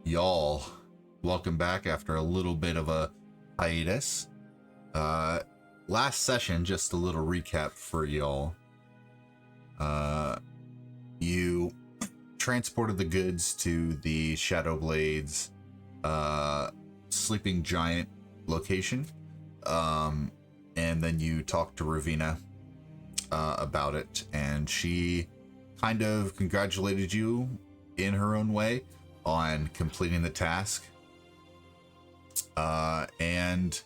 Y'all, welcome back after a little bit of a hiatus. Last session, just a little recap for y'all. You transported the goods to the Shadowblade's sleeping giant location, and then you talked to Ravenna about it, and she kind of congratulated you in her own way on completing the task. And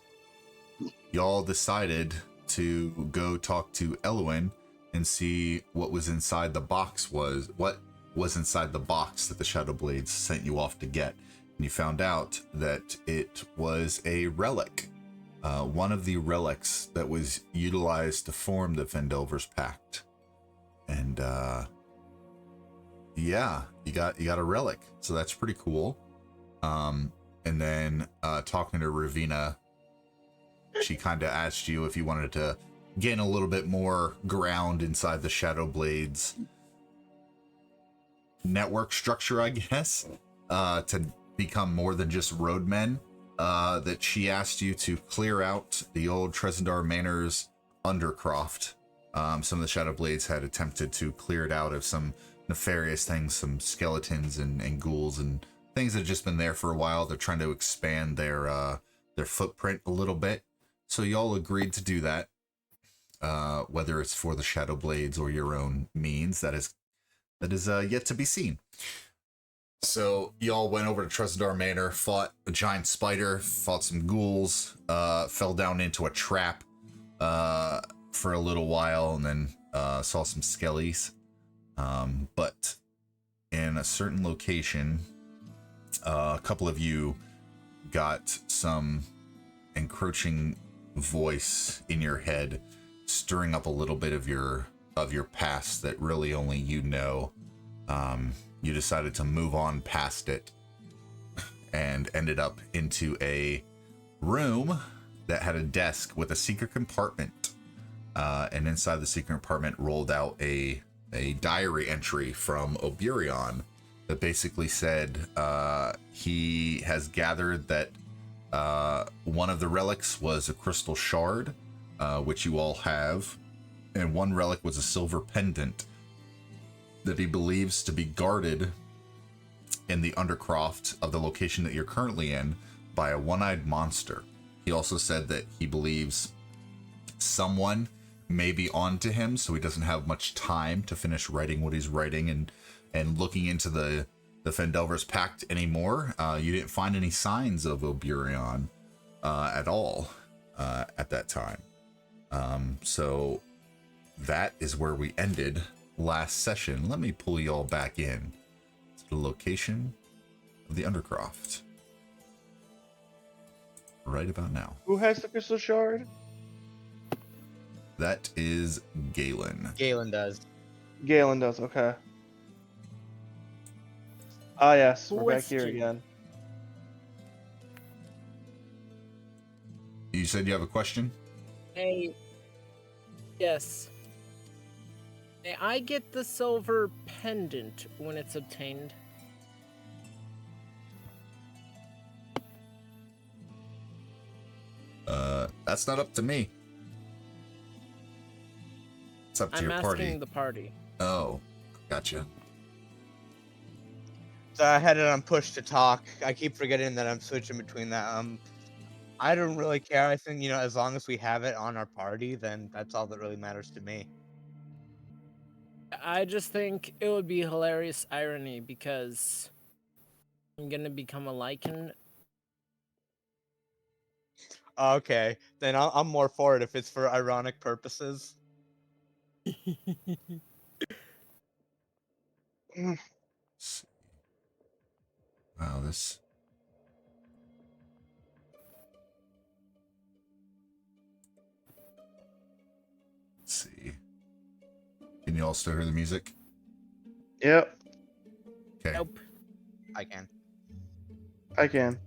y'all decided to go talk to Elwyn and see what was inside the box what was inside the box that the Shadowblades sent you off to get. And you found out that it was a relic, one of the relics that was utilized to form the Phandelver's Pact. And yeah, you got a relic, so that's pretty cool. And then talking to Ravenna, she kind of asked you if you wanted to gain a little bit more ground inside the Shadowblades network structure, I guess, to become more than just roadmen. That she asked you to clear out the old Tresendar Manor's undercroft. Some of the Shadowblades had attempted to clear it out of some nefarious things, some skeletons and ghouls and things that have just been there for a while. They're trying to expand their footprint a little bit. So y'all agreed to do that. Whether it's for the Shadowblades or your own means, that is yet to be seen. So y'all went over to Tresendar Manor, fought a giant spider, fought some ghouls, fell down into a trap for a little while, and then saw some skellies. But in a certain location, a couple of you got some encroaching voice in your head, stirring up a little bit of your past that really only you know. You decided to move on past it and ended up into a room that had a desk with a secret compartment. And inside the secret compartment rolled out a diary entry from Oburian that basically said he has gathered that one of the relics was a crystal shard, which you all have, and one relic was a silver pendant that he believes to be guarded in the undercroft of the location that you're currently in by a one-eyed monster. He also said that he believes someone may be onto him, so he doesn't have much time to finish writing what he's writing and looking into the Phandelver's Pact anymore. You didn't find any signs of Oburian at all at that time. So that is where we ended last session. Let me pull y'all back in to the location of the undercroft right about now. Who has the crystal shard? That is Galen. Galen does. Galen does, okay. Ah, yes, we're back here Question. again. You said you have a question? Hey, yes. May I get the silver pendant when it's obtained? That's not up to me. It's up to your party. I'm asking the party. Oh, gotcha. So I had it on push to talk. I keep forgetting that I'm switching between that. I don't really care. I think, as long as we have it on our party, then that's all that really matters to me. I just think it would be hilarious irony because I'm gonna become a lichen. Okay, then I'm more for it if it's for ironic purposes. Wow, this... Let's see. Can you all still hear the music? Yep, Okay. Nope. I can. I can.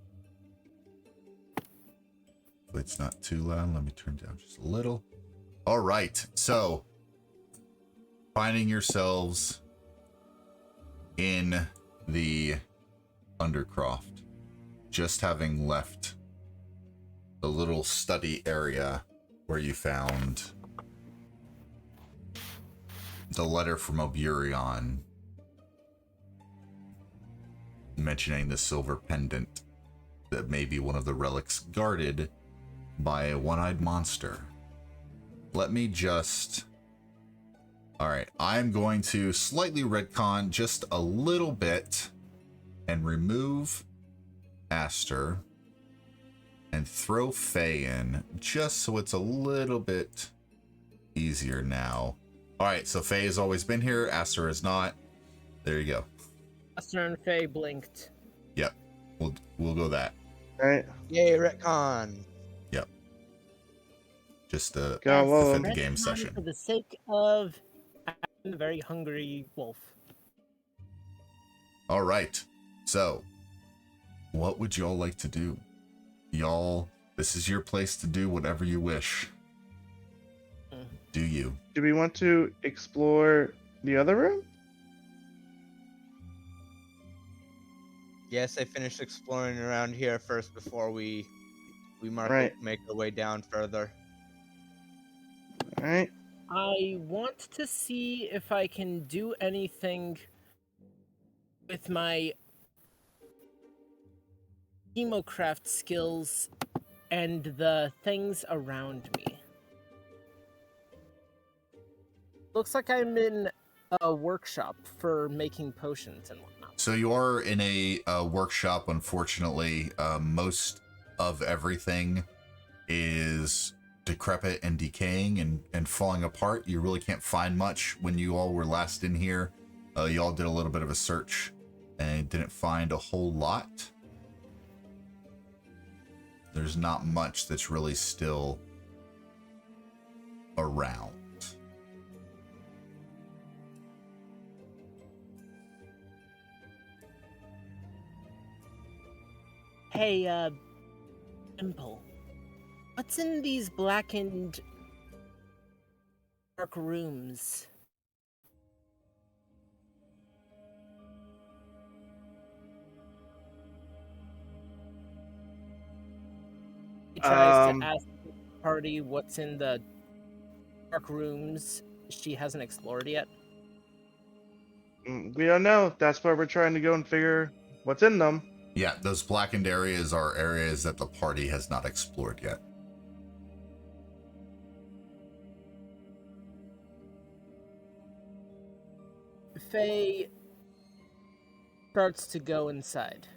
Hopefully it's not too loud. Let me turn down just a little. All right, so finding yourselves in the undercroft, just having left the little study area where you found the letter from Oburian mentioning the silver pendant that may be one of the relics guarded by a one-eyed monster. Let me just... Alright, I'm going to slightly retcon just a little bit and remove Aster and throw Faye in just so it's a little bit easier now. Alright, so Faye has always been here, Aster is not. There you go. Aster and Faye blinked. Yep, we'll go that. Right. Yay, retcon. Yep. Just to Go, fit the Retcon game session. For the sake of I'm a very hungry wolf. All right. So, what would y'all like to do? Y'all, this is your place to do whatever you wish. Do you? Do we want to explore the other room? Yes, I finished exploring around here first before we make our way down further. All right. I want to see if I can do anything with my hemocraft skills and the things around me. Looks like I'm in a workshop for making potions and whatnot. So you are in a workshop. Unfortunately, most of everything is decrepit and decaying and falling apart. You really can't find much. When you all were last in here, you all did a little bit of a search and didn't find a whole lot. There's not much that's really still around. Hey, Imple, what's in these blackened dark rooms? He tries to ask the party what's in the dark rooms she hasn't explored yet. We don't know. That's why we're trying to go and figure what's in them. Yeah, those blackened areas are areas that the party has not explored yet. Faye starts to go inside,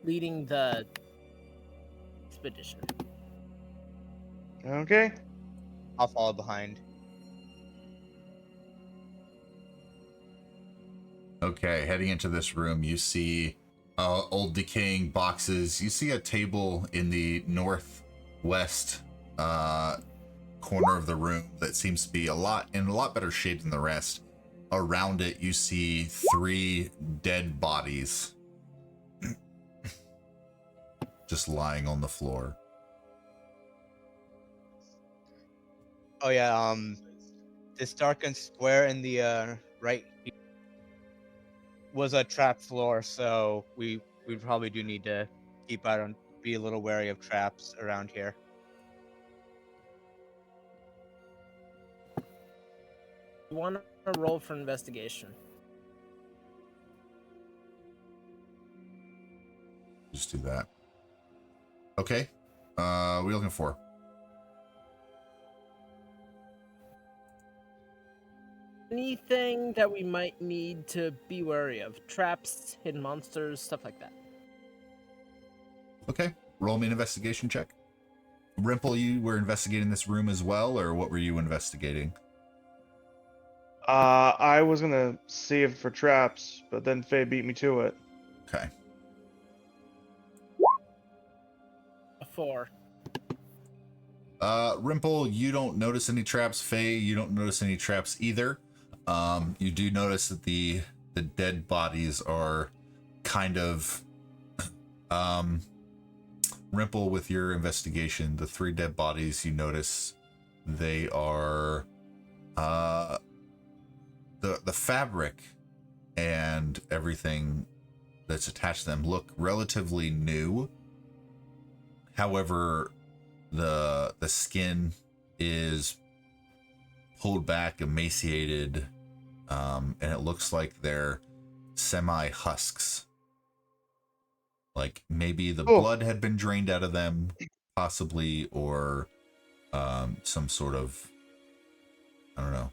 leading the expedition. Okay. I'll follow behind. Okay, heading into this room, you see old decaying boxes. You see a table in the northwest corner of the room that seems to be in a lot better shape than the rest. Around it, you see 3 dead bodies just lying on the floor. Oh yeah, this darkened square in the right was a trap floor, so we probably do need to keep out and be a little wary of traps around here. You want to roll for investigation? Just do that. Okay. What are we looking for? Anything that we might need to be wary of. Traps, hidden monsters, stuff like that. Okay. Roll me an investigation check. Rimple, you were investigating this room as well, or what were you investigating? I was gonna save for traps, but then Faye beat me to it. Okay. A 4. Rimple, you don't notice any traps. Faye, you don't notice any traps either. You do notice that the dead bodies are kind of Rimple, with your investigation, the 3 dead bodies you notice They are the fabric and everything that's attached to them look relatively new. However, the skin is pulled back, emaciated, and it looks like they're semi-husks. Like maybe the blood had been drained out of them, possibly, or some sort of, I don't know,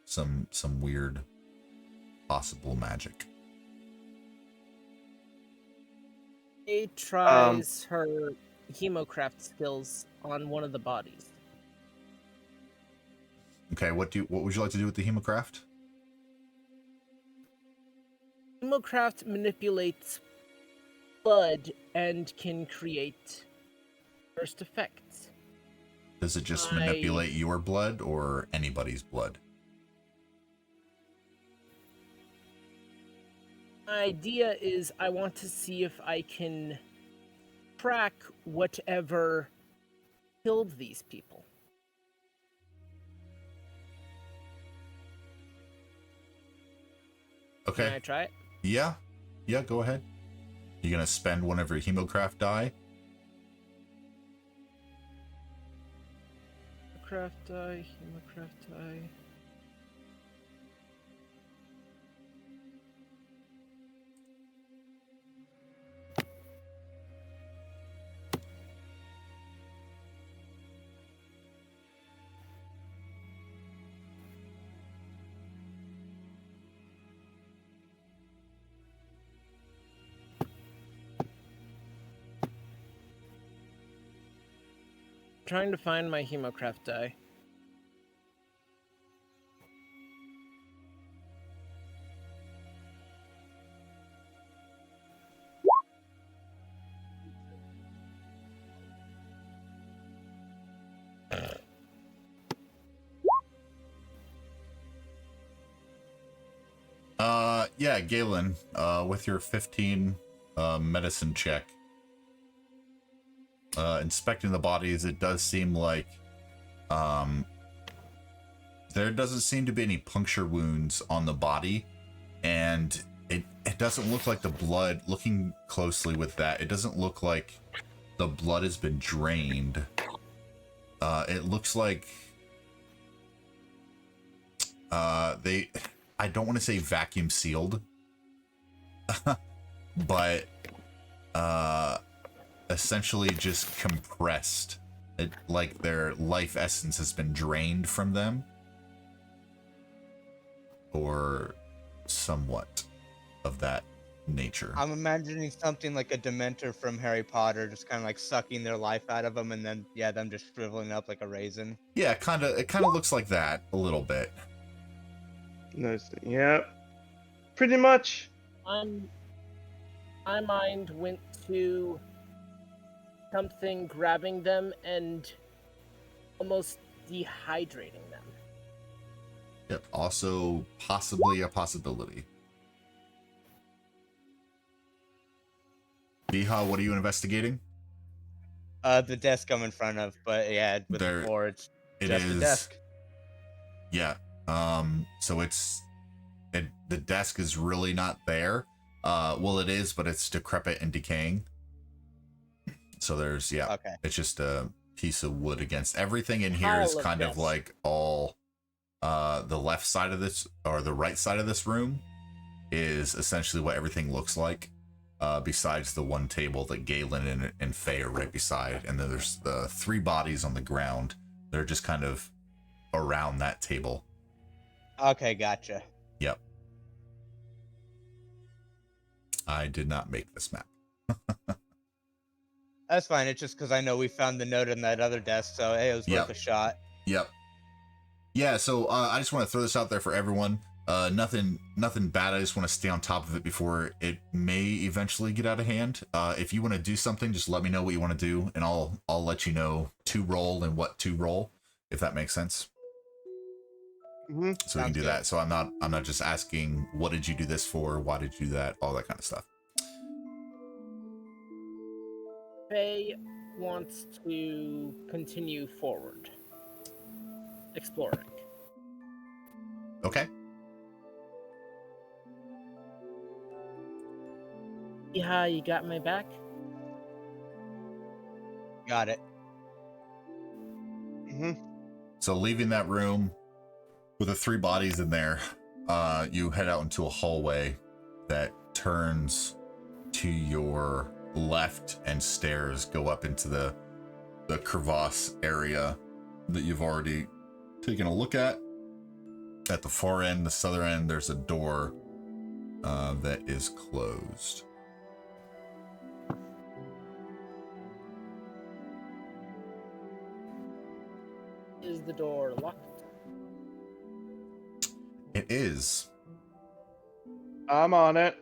some weird possible magic. She tries her hemocraft skills on one of the bodies. Okay, what would you like to do with the hemocraft? Hemocraft manipulates blood and can create burst effects. Does it just manipulate your blood or anybody's blood? My idea is I want to see if I can track whatever killed these people. Okay. Can I try it? Yeah, go ahead. You gonna spend one of your hemocraft die? Hemocraft die. Trying to find my hemocraft die. Yeah, Galen, with your 15 medicine check, inspecting the bodies, it does seem like there doesn't seem to be any puncture wounds on the body, and it doesn't look like the blood, looking closely with that, it doesn't look like the blood has been drained. It looks like I don't want to say vacuum sealed, but essentially just compressed. It, like their life essence has been drained from them, or somewhat of that nature. I'm imagining something like a Dementor from Harry Potter, just kind of like sucking their life out of them, and then them just shriveling up like a raisin. Yeah, it kind of looks like that a little bit. Nice. Yeah, pretty much. My mind went to something grabbing them and almost dehydrating them. Yep, also possibly a possibility. Biha, what are you investigating? The desk I'm in front of, but yeah, with the floor, it's just the desk. Yeah. So the desk is really not there. Well, it is, but it's decrepit and decaying. So there's, okay. It's just a piece of wood against everything in here is kind of like all, the left side of this, or the right side of this room is essentially what everything looks like. Besides the one table that Galen and Faye are right beside. And then there's the 3 bodies on the ground. They're just kind of around that table. Okay, gotcha. Yep. I did not make this map. That's fine. It's just because I know we found the note in that other desk, so hey, it was worth a shot. Yep. Yeah, so I just want to throw this out there for everyone. Nothing bad. I just want to stay on top of it before it may eventually get out of hand. If you want to do something, just let me know what you want to do, and I'll let you know to roll and what to roll, if that makes sense. Mm-hmm. So we can do that. So I'm not just asking what did you do this for, why did you do that, all that kind of stuff. Faye wants to continue forward. exploring. Okay. Yeah, you got my back? Got it. So leaving that room with the 3 bodies in there, you head out into a hallway that turns to your left, and stairs go up into the crevasse area that you've already taken a look at. At the far end, the southern end, there's a door that is closed. Is the door locked? It is. I'm on it.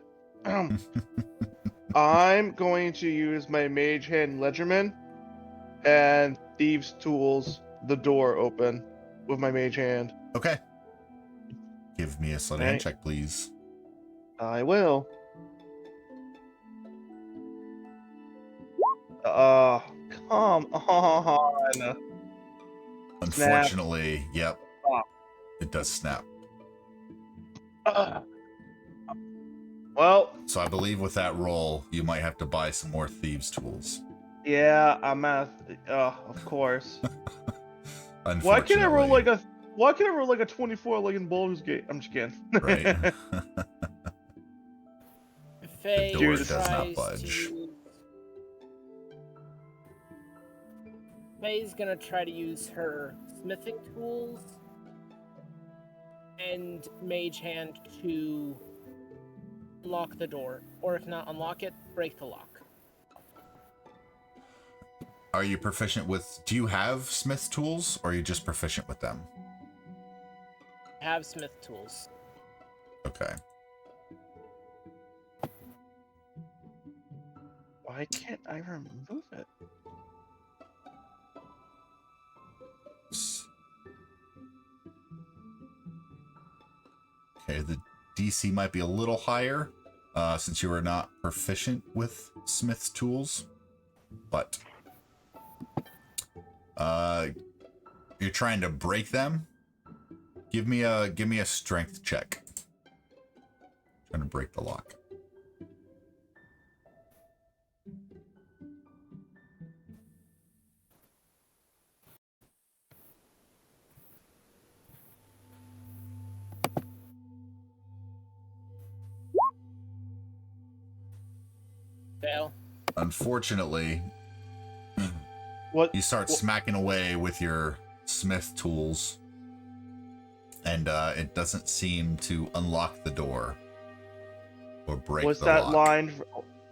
I'm going to use my mage hand ledgerman and thieves tools the door open with my mage hand. Okay. Give me a sleight of hand Right. check, please. I will. Come on. Unfortunately, yep. Ah. It does snap. Well, So I believe with that roll, you might have to buy some more thieves' tools. yeah, I'm at. Of course. Unfortunately. Why can't I roll like a 24 like in Baldur's Gate? I'm just kidding. Right. Faye door does not tries budge. to... Faye's gonna try to use her smithing tools and mage hand to unlock the door, or if not unlock it, break the lock. Are you proficient with... Do you have smith's tools, or are you just proficient with them? Have smith tools. Okay. Why can't I remove it? Okay, the DC might be a little higher, since you are not proficient with smith's tools, but you're trying to break them. Give me a strength check. Trying to break the lock. Fail. Unfortunately, What? you start smacking away with your smith tools, and it doesn't seem to unlock the door or break What's the that lock. line?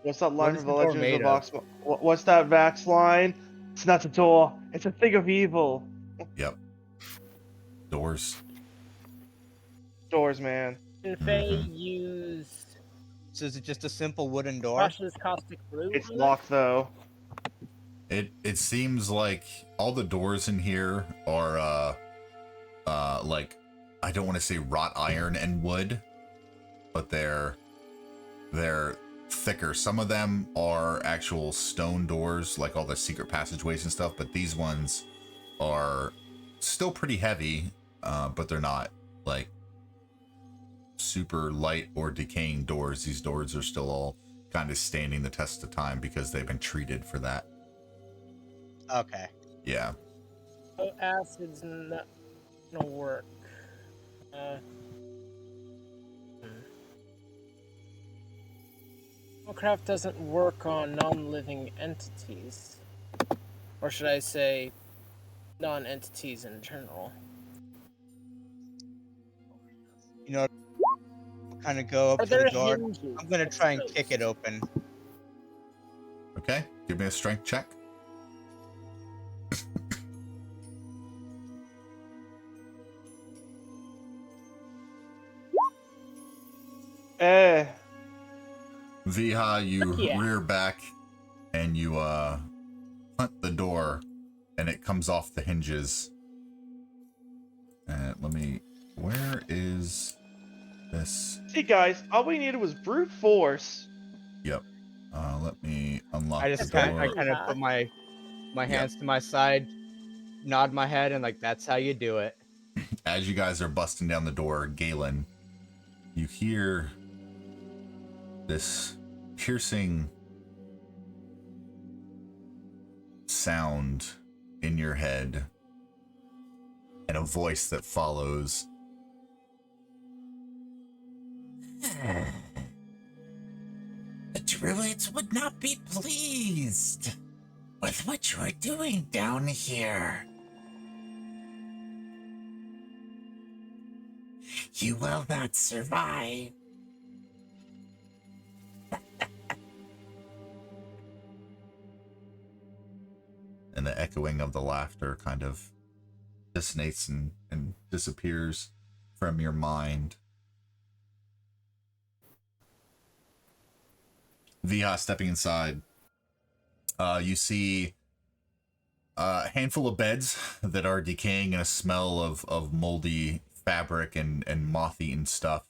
What's that line is from the the door Legends made of of? Oxford? What's that Vax line? It's not the door. It's a thing of evil. Yep. Doors. Doors, man. And Faye used So is it just a simple wooden door? Russia's caustic brew. It's on it? locked though. It seems like all the doors in here are like, I don't want to say wrought iron and wood, but they're thicker. Some of them are actual stone doors, like all the secret passageways and stuff, but these ones are still pretty heavy, but they're not like super light or decaying doors. These doors are still all kind of standing the test of time because they've been treated for that. Okay. Yeah. So acid's not gonna work. Craft doesn't work on non-living entities. Or should I say non-entities in general. You know, kind of go up Are to there the door. hinges? I'm gonna try and kick it open. Okay. Give me a strength check. Eh. Viha, you Yeah. rear back and you hunt the door, and it comes off the hinges. And where is this? See, guys, all we needed was brute force. Yep. Let me unlock I the just door. kind of put my hands to my side, nod my head, and like that's how you do it. as you guys are busting down the door, Galen, you hear this piercing sound in your head and a voice that follows. The druids would not be pleased with what you are doing down here. You will not survive. And the echoing of the laughter kind of dissonates and disappears from your mind. Viha stepping inside. You see a handful of beds that are decaying and a smell of moldy fabric and moth-eaten stuff.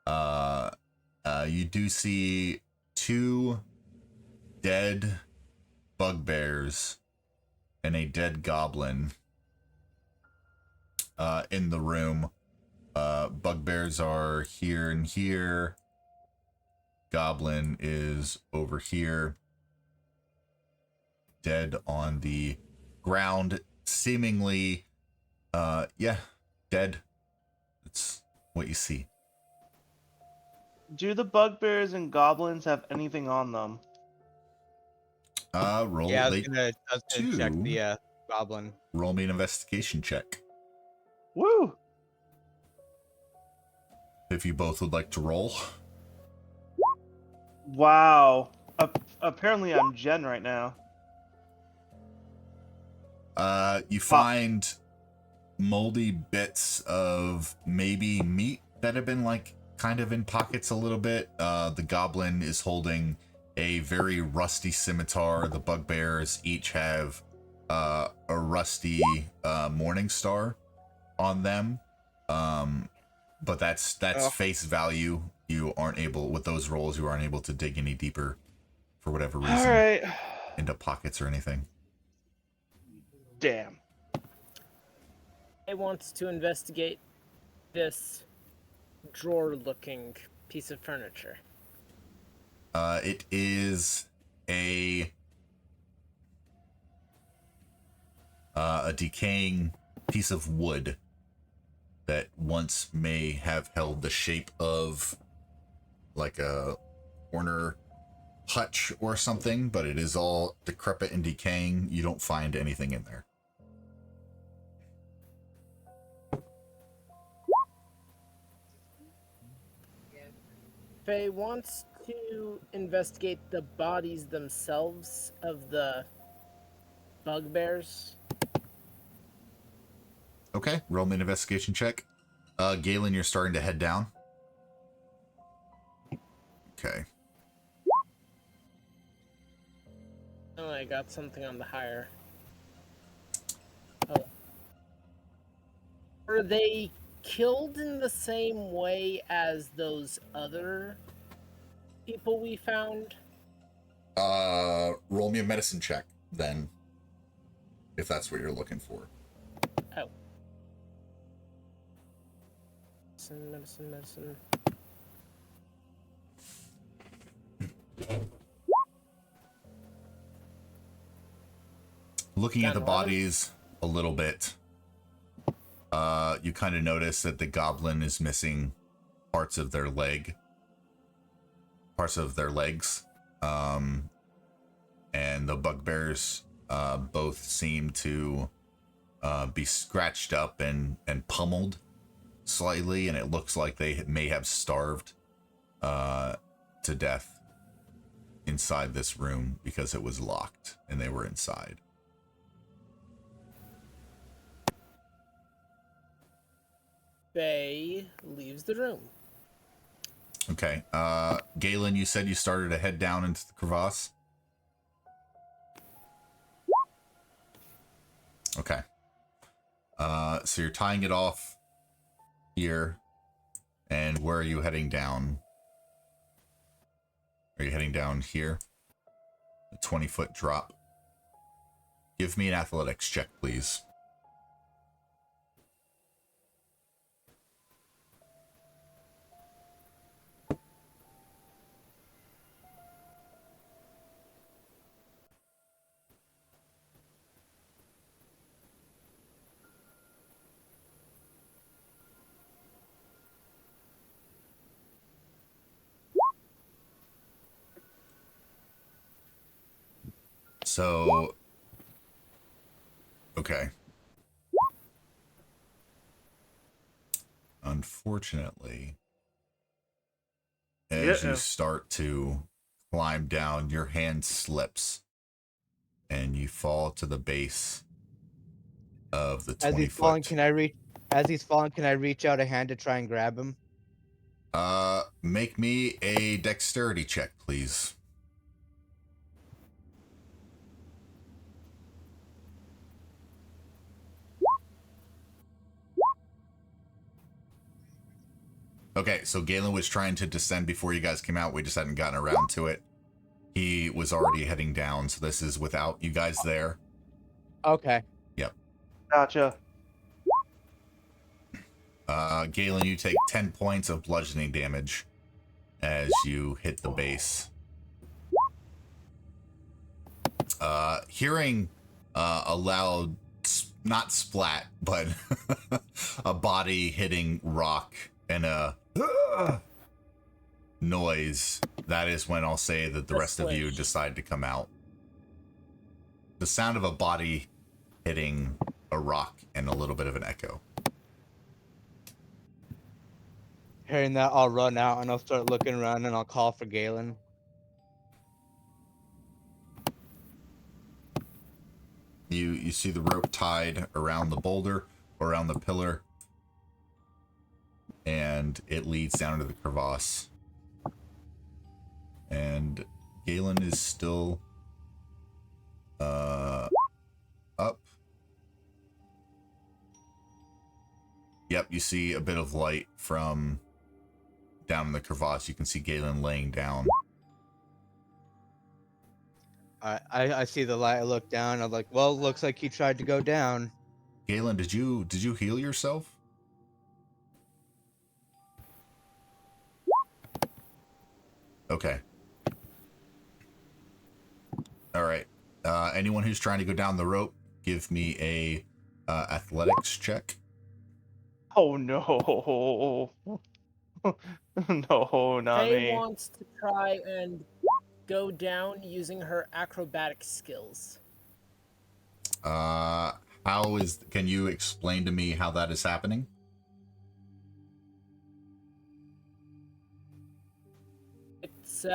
You do see 2 dead bugbears and a dead goblin in the room. Bugbears are here and here. Goblin is over here. Dead on the ground, seemingly, dead. That's what you see. Do the bugbears and goblins have anything on them? Roll. Yeah, I was gonna check two. the goblin. Roll me an investigation check. Woo! If you both would like to roll. Wow. Apparently I'm Jen right now. You find moldy bits of maybe meat that have been like kind of in pockets a little bit. The goblin is holding a very rusty scimitar. The bugbears each have a rusty morning star on them. But that's face value. You aren't able, with those rolls, you aren't able to dig any deeper for whatever reason. All right. Into pockets or anything. Damn. I want to investigate this drawer-looking piece of furniture. It is a decaying piece of wood that once may have held the shape of like a corner hutch or something, but it is all decrepit and decaying. You don't find anything in there. Faye wants to investigate the bodies themselves of the bugbears. Okay, roll me an investigation check. Galen, you're starting to head down. Okay. Oh, I got something on the higher. Oh. Were they killed in the same way as those other people we found? Roll me a medicine check, then, if that's what you're looking for. Oh. Medicine. Looking at the bodies a little bit, you kind of notice that the goblin is missing parts of their legs. And the bugbears both seem to be scratched up and pummeled slightly, and it looks like they may have starved to death inside this room because it was locked and they were inside. Faye leaves the room. Okay. Galen, you said you started to head down into the crevasse? Okay. So you're tying it off here. And where are you heading down? Are you heading down here? A 20-foot drop. Give me an athletics check, please. So, okay. Unfortunately, as you start to climb down, your hand slips and you fall to the base of the 20 As he's falling, foot. can I reach? As he's falling, can I reach out a hand to try and grab him? Make me a dexterity check, please. Okay, so Galen was trying to descend before you guys came out. We just hadn't gotten around to it. He was already heading down, so this is without you guys there. Okay. Yep. Gotcha. Galen, you take 10 points of bludgeoning damage as you hit the base. Hearing a loud, not splat, but a body hitting rock and a noise, that is when I'll say that the rest of you decide to come out. The sound of a body hitting a rock and a little bit of an echo. Hearing that, I'll run out and I'll start looking around and I'll call for Galen. You see the rope tied around the boulder, or around the pillar, and it leads down into the crevasse. And Galen is still up. Yep, you see a bit of light from down in the crevasse. You can see Galen laying down. I see the light. I look down. I'm like, well, looks like he tried to go down. Galen, did you heal yourself? Okay. All right. Anyone who's trying to go down the rope, give me a athletics check. Oh no. No, not Faye me. wants to try and go down using her acrobatic skills. Can you explain to me how that is happening? It's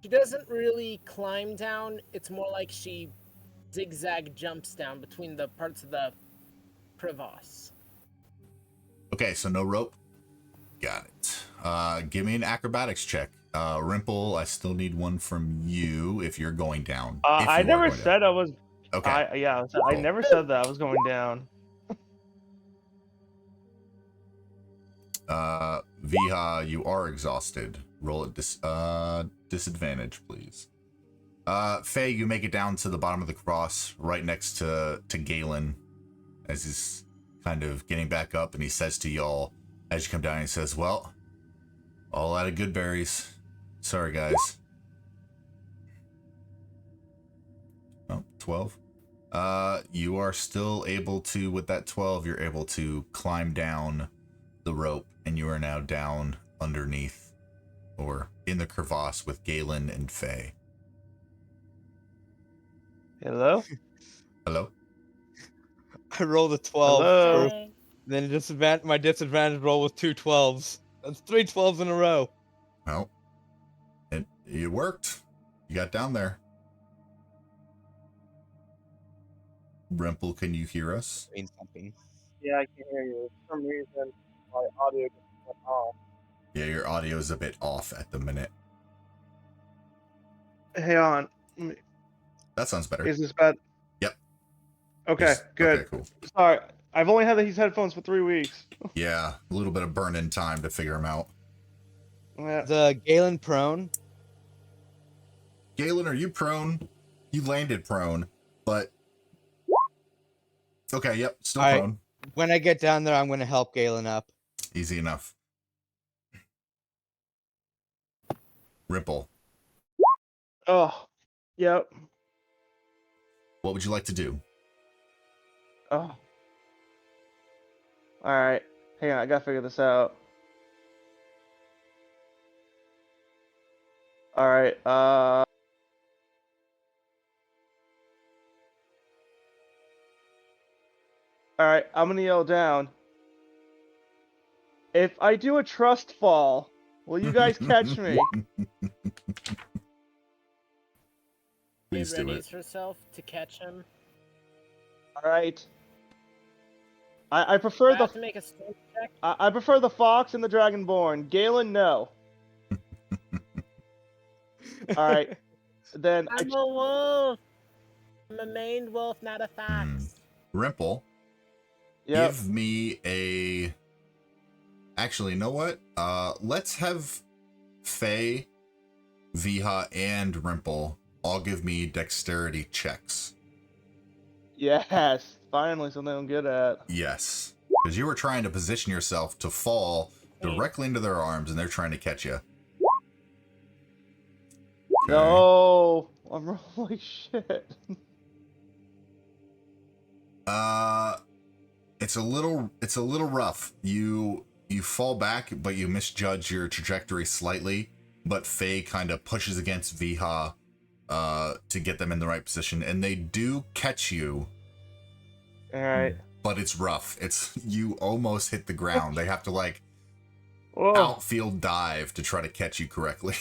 she doesn't really climb down. It's more like she zigzag jumps down between the parts of the crevasse. Okay, so no rope. Got it. Give me an acrobatics check. Rimple, I still need one from you if you're going down. I never said I was. Okay. I never said that I was going down. Viha, you are exhausted. Roll at disadvantage, please. Faye, you make it down to the bottom of the cross, right next to Galen, as he's kind of getting back up, and he says to y'all, as you come down, he says, well, all out of good berries. Sorry, guys. Oh, 12. You are still able to, with that 12, you're able to climb down the rope, and you are now down underneath, or in the crevasse with Galen and Faye. Hello? Hello? I rolled a 12 Hello? first, then my disadvantage roll was 2 12s. That's 3 12s in a row. Well, it worked. You got down there. Rimple, can you hear us? Means something. Yeah, I can hear you. For some reason, my audio just went off. Yeah, your audio is a bit off at the minute. Hey, on. That sounds better. Is this bad? Yep. Okay, good. Okay, cool. Sorry, I've only had these headphones for 3 weeks. Yeah, a little bit of burn-in time to figure them out. Yeah. The Galen prone. Galen, are you prone? You landed prone, but... Okay, yep, still All right. prone. When I get down there, I'm going to help Galen up. Easy enough. Rimple, Oh, yep. what would you like to do? Oh. Alright. Hang on, I gotta figure this out. All right. All right. I'm gonna yell down. If I do a trust fall, will you guys catch me? Please do it. readies herself to catch him. All right. I prefer I the have to make a strength check. I prefer the fox and the dragonborn. Galen, no. All right. Then I'm a wolf. I'm a maned wolf, not a fox. Rimple, Yep. give me a. Actually, you know what? Let's have Faye, Viha, and Rimple all give me dexterity checks. Yes. Finally, something I'm good at. Yes, because you were trying to position yourself to fall directly into their arms, and they're trying to catch you. Okay. No, I'm rolling shit. It's a little rough. You fall back, but you misjudge your trajectory slightly. But Faye kind of pushes against Viha to get them in the right position, and they do catch you. All right. But it's rough. You almost hit the ground. They have to like Whoa. outfield dive to try to catch you correctly.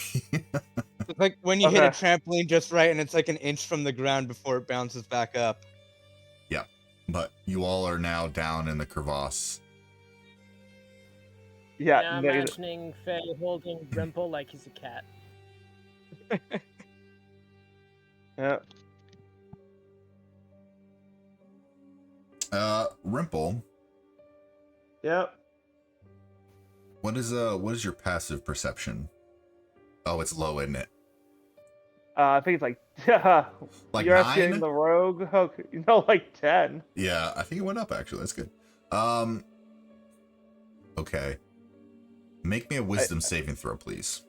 It's like when you hit a Okay. trampoline just right, and it's like an inch from the ground before it bounces back up. Yeah, but you all are now down in the crevasse. Yeah. Now imagining Faye holding Rimple like he's a cat. Yeah. Rimple, Yep. what is your passive perception? Oh, it's low, isn't it? I think it's like Like you're 9? asking the rogue. Okay. No, like 10. Yeah, I think it went up actually. That's good. Okay. Make me a wisdom saving throw, please.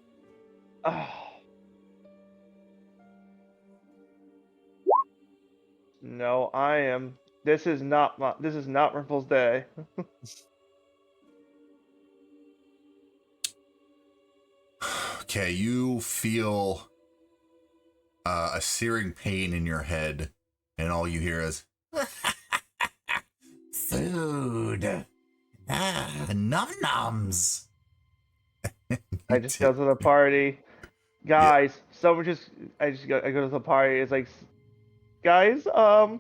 No, I am. This is not Rimple's day. Okay, you feel a searing pain in your head, and all you hear is Food. Num nums. I just go to the party, guys. I go to the party. It's like, guys, someone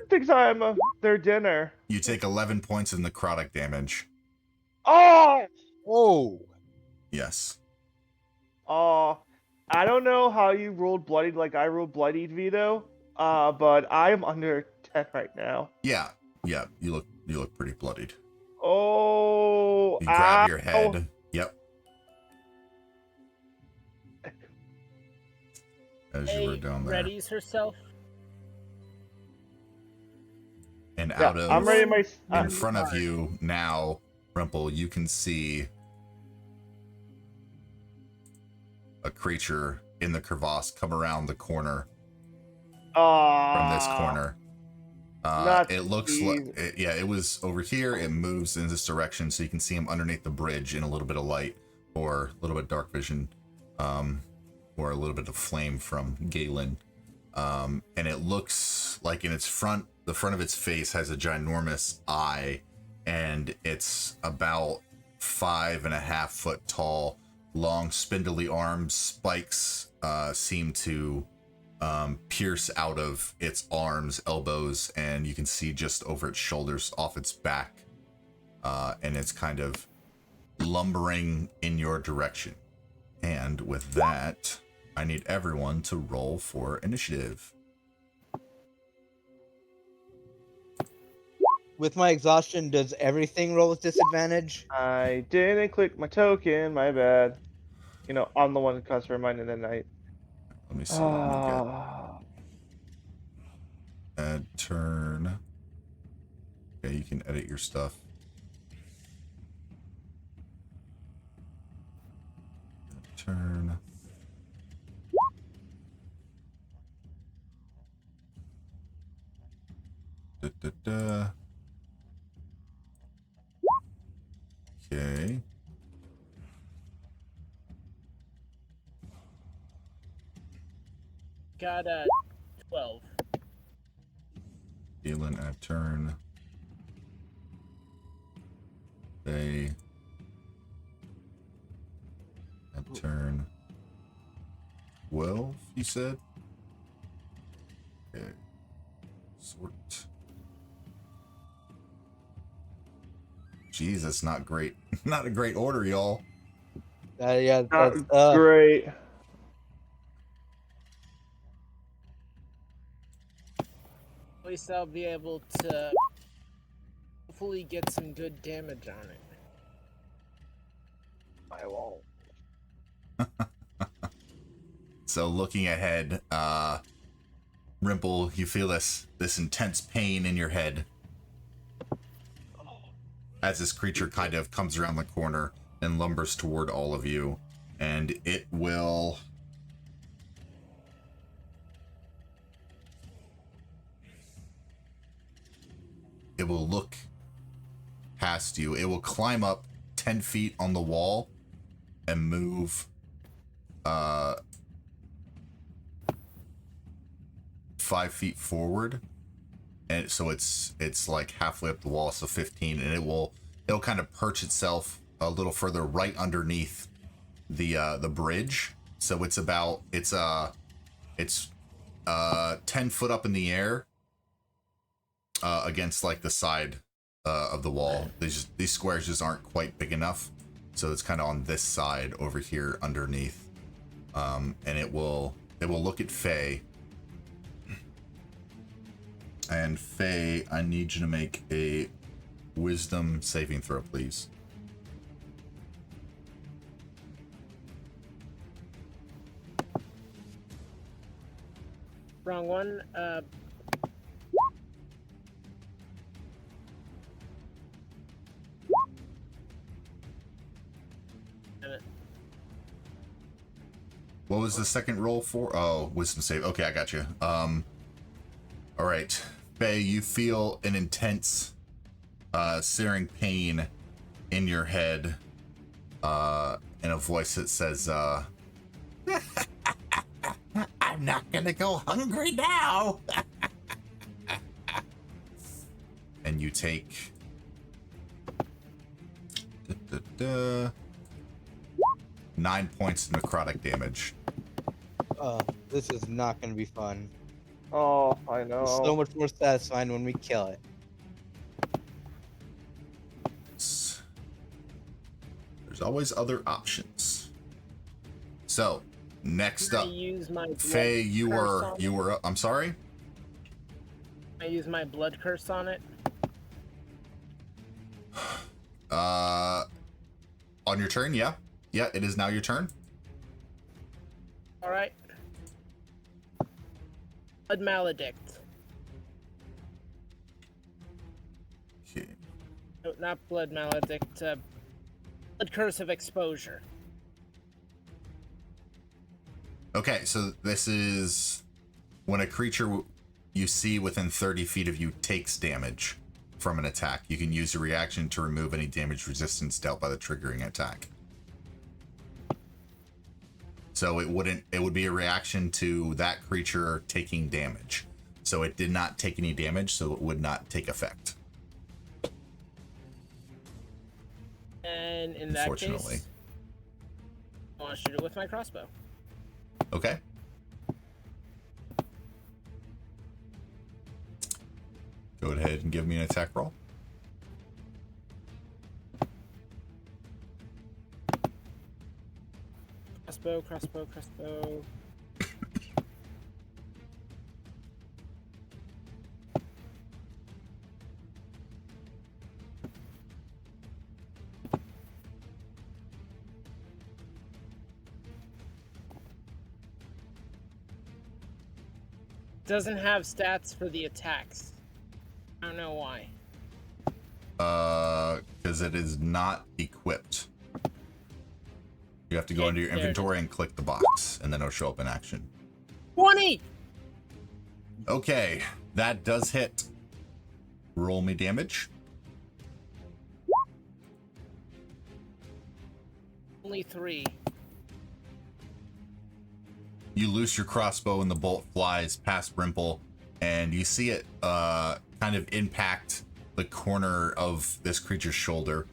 thinks I'm their dinner. You take 11 points of necrotic damage. Oh, Oh, Yes. oh, I don't know how you ruled bloodied like I ruled bloodied, Vito. But I am under 10 right now. Yeah. Yeah. You look pretty bloodied. Oh, You grab ow. your head. Yep. As you were Faye down there. readies herself. And Yeah, out of I'm ready. in front of you now, Rimple, you can see a creature in the crevasse come around the corner from this corner. It looks like it was over here. It moves in this direction, so you can see him underneath the bridge in a little bit of light, or a little bit of dark vision, or a little bit of flame from Galen. And it looks like in its front, the front of its face has a ginormous eye, and it's about 5.5 foot tall. Long, spindly arms, spikes seem to pierce out of its arms, elbows, and you can see just over its shoulders, off its back, and it's kind of lumbering in your direction. And with that, I need everyone to roll for initiative. with my exhaustion, does everything roll with disadvantage? I didn't click my token. My bad. You know, I'm the one who caused reminded at night. Let me see what I'm gonna get. Add turn. Okay, you can edit your stuff. Add turn. Da, da, da. Okay. Got a 12. Galen at turn. They at turn 12, you said? Okay. Sort. Jesus, not great. Not a great order, y'all. Yeah, Not that's great. At least I'll be able to hopefully get some good damage on it. I won't. So looking ahead, Rimple, you feel this intense pain in your head as this creature kind of comes around the corner and lumbers toward all of you, and it will look past you. It will climb up 10 feet on the wall and move 5 feet forward, and so it's like halfway up the wall, so 15, and it'll kind of perch itself a little further right underneath the bridge. So it's 10 foot up in the air against like the side of the wall. These squares just aren't quite big enough, so it's kind of on this side over here underneath, and it will look at Faye. And Faye, I need you to make a wisdom saving throw, please. Wrong one. Damn it. What was the second roll for? Oh, wisdom save. Okay, I got you. All right, Faye, you feel an intense, searing pain in your head, in a voice that says, I'm not gonna go hungry now. and you take 9 points of necrotic damage. This is not going to be fun. Oh, I It's know. so much more satisfying when we kill it. There's always other options. So, next Can I up, use my blood Faye, you curse were on you it? were up. I'm sorry. I use my blood curse on it. On your turn, yeah, it is now your turn. All right. Blood maledict. Okay. No, not blood maledict. Blood curse of exposure. Okay, so this is when a creature you see within 30 feet of you takes damage from an attack. You can use your reaction to remove any damage resistance dealt by the triggering attack. So it would be a reaction to that creature taking damage. So it did not take any damage, so it would not take effect. And in that Unfortunately. case, I want to shoot it with my crossbow. Okay. Go ahead and give me an attack roll. Crossbow, crossbow, crossbow. Doesn't have stats for the attacks. I don't know why. Because it is not equipped. You have to go into your There it is. inventory and click the box, and then it'll show up in action. 20! Okay, that does hit. Roll me damage. Only 3. You loose your crossbow and the bolt flies past Rimple, and you see it kind of impact the corner of this creature's shoulder.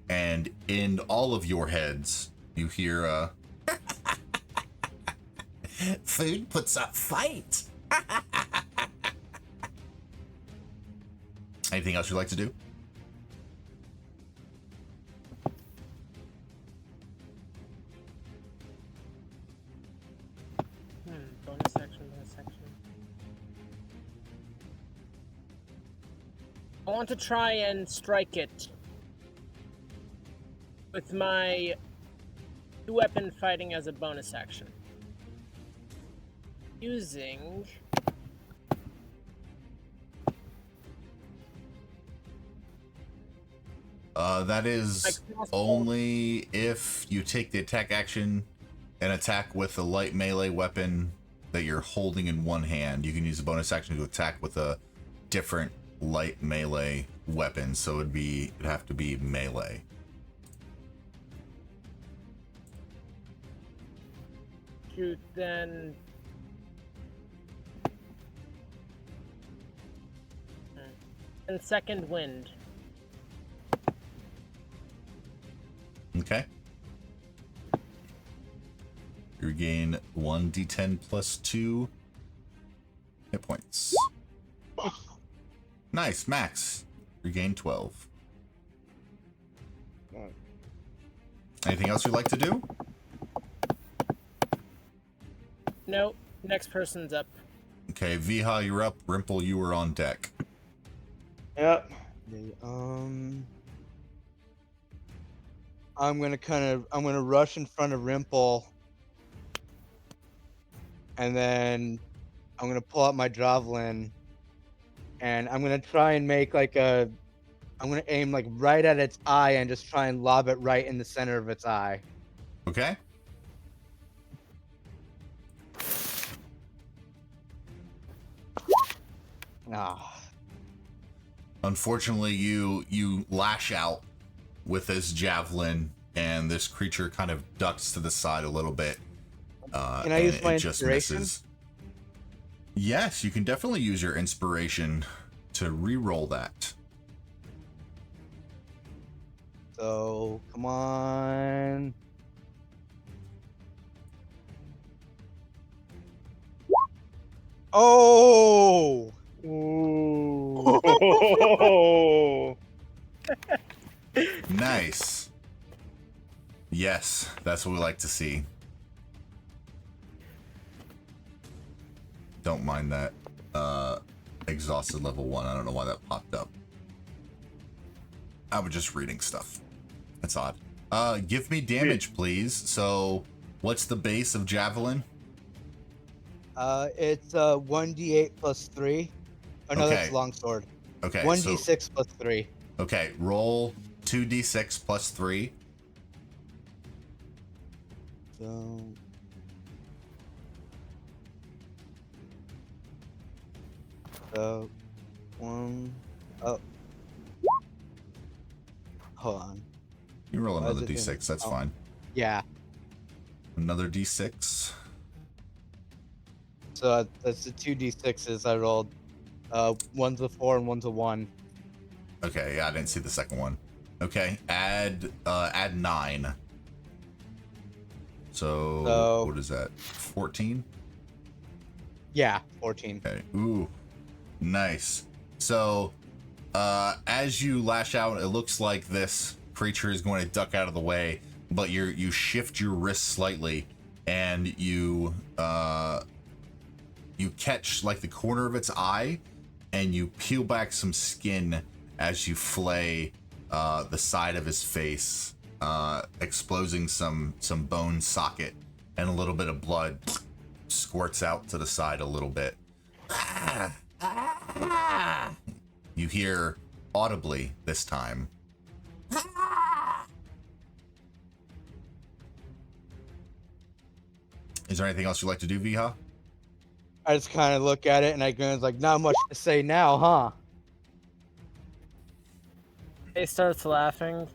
And in all of your heads, you hear Food puts up fight. anything else you'd like to do? Bonus action, bonus action. I want to try and strike it with my two-weapon fighting as a bonus action. Using... That is only if you take the attack action and attack with a light melee weapon that you're holding in one hand. You can use a bonus action to attack with a different light melee weapon, so it'd have to be melee. Shoot, then... And second wind. Okay. You regain 1d10 plus 2 hit points. Nice, Max. Regain 12. Anything else you'd like to do? Nope. Next person's up. Okay, Viha, you're up. Rimple, you were on deck. Yep. I'm gonna rush in front of Rimple, and then I'm gonna pull out my javelin, and I'm gonna try and make I'm gonna aim like right at its eye and just try and lob it right in the center of its eye. Okay. Ah. Unfortunately, you lash out with this javelin, and this creature kind of ducks to the side a little bit. Can I use my inspiration? Yes, you can definitely use your inspiration to re-roll that. So come on. Oh! Ooh. Nice. Yes, that's what we like to see. Don't mind that. Exhausted level 1. I don't know why that popped up. I was just reading stuff. That's odd. Give me damage, please. So, what's the base of javelin? It's 1d8 plus 3. Oh no, Okay. that's longsword. Okay. 1d6 plus 3. Okay, roll 2d6 plus 3. So, one. Oh. Hold on. You roll another is it doing- d6, that's oh. fine. Yeah. Another d6. So that's the 2d6s I rolled. One's a 4 and one's a 1. Okay, yeah, I didn't see the second one. Okay, add 9. So what is that? 14? Yeah, 14. Okay. Ooh. Nice. So as you lash out, it looks like this creature is going to duck out of the way, but you shift your wrist slightly, and you catch like the corner of its eye, and you peel back some skin as you flay the side of his face, exposing some bone socket, and a little bit of blood squirts out to the side a little bit. You hear audibly this time. Is there anything else you'd like to do, Viha? I just kind of look at it and I go, like, not much to say now, huh? He starts laughing.